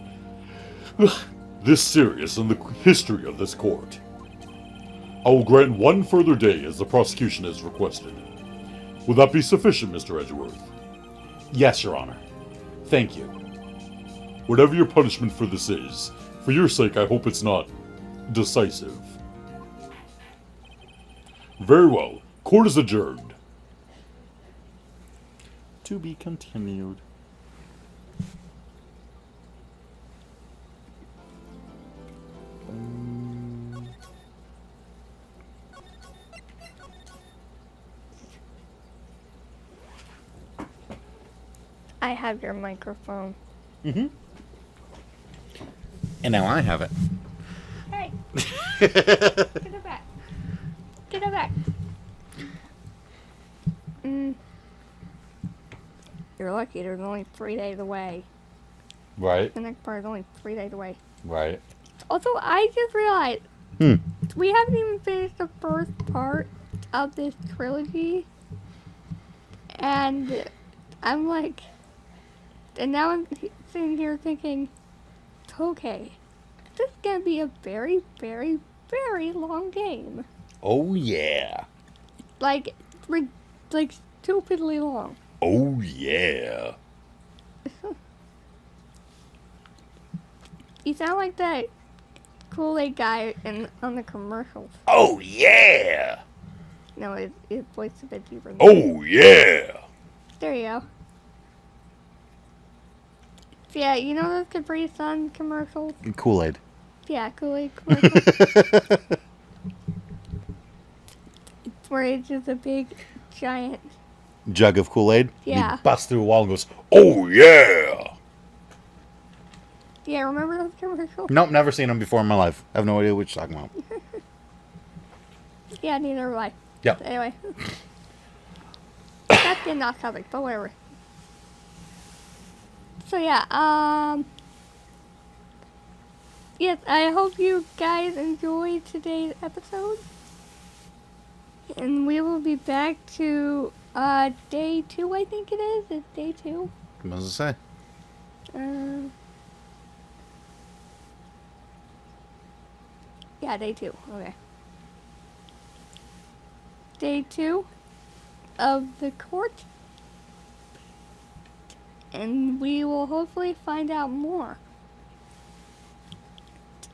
this serious in the history of this court. I will grant one further day as the prosecution has requested. Will that be sufficient, Mr. Edgeworth? Yes, Your Honor. Thank you. Whatever your punishment for this is, for your sake I hope it's not decisive. Very well. Court is adjourned. To be continued. I have your microphone. Mm-hmm. And now I have it. Hey! Get it back. Get it back. You're lucky there's only 3 days away. Right. The next part is only 3 days away. Right. Also, I just realized we haven't even finished the first part of this trilogy. And I'm like, and now I'm sitting here thinking, okay, this is gonna be a very, very, very long game. Oh yeah. Like stupidly long. Oh yeah. You sound like that Kool-Aid guy on the commercials. Oh yeah. No, his voice is a bit deeper. Oh yeah. There you go. Yeah, you know those Capri Sun commercials? Kool-Aid. Yeah, Kool-Aid commercials. Where it's just a big, giant... Jug of Kool-Aid. Yeah. He busts through a wall and goes, "Oh yeah." Yeah, remember those commercials? Nope, never seen them before in my life. I have no idea what you're talking about. Yeah, neither have I. Yep. Anyway. That's getting off topic, but whatever. So yeah, yes, I hope you guys enjoyed today's episode. And we will be back to day 2, I think it is. It's day 2. What does it say? Yeah, day 2. Okay. Day 2 of the court. And we will hopefully find out more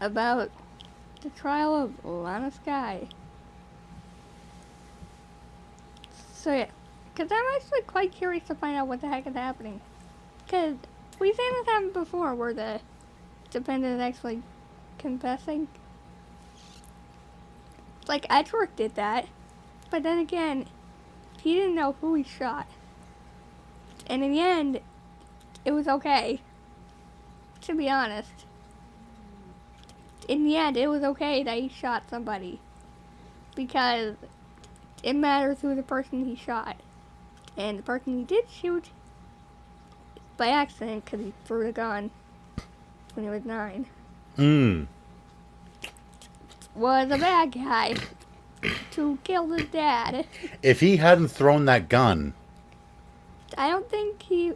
about the trial of Lana Skye. So yeah, because I'm actually quite curious to find out what the heck is happening. Because we've seen this happen before where the defendant is actually confessing. Like, Edgeworth did that, but then again, he didn't know who he shot. And in the end, it was okay. To be honest. In the end, it was okay that he shot somebody. Because it matters who the person he shot. And the person he did shoot, by accident, because he threw the gun when he was 9, was a bad guy to kill his dad. If he hadn't thrown that gun, I don't think he...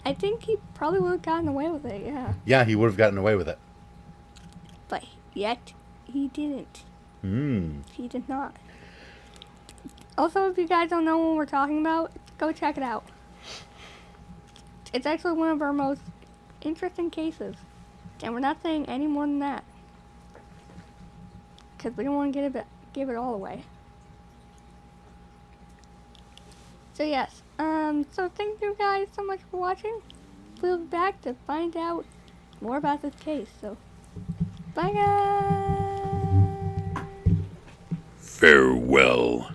I think he probably would have gotten away with it, yeah. yeah, he would have gotten away with it. But yet, he didn't. He did not. Also, if you guys don't know what we're talking about, go check it out. It's actually one of our most interesting cases. And we're not saying any more than that. Because we don't want to give it all away. So yes, so thank you guys so much for watching. We'll be back to find out more about this case. So, bye guys! Farewell.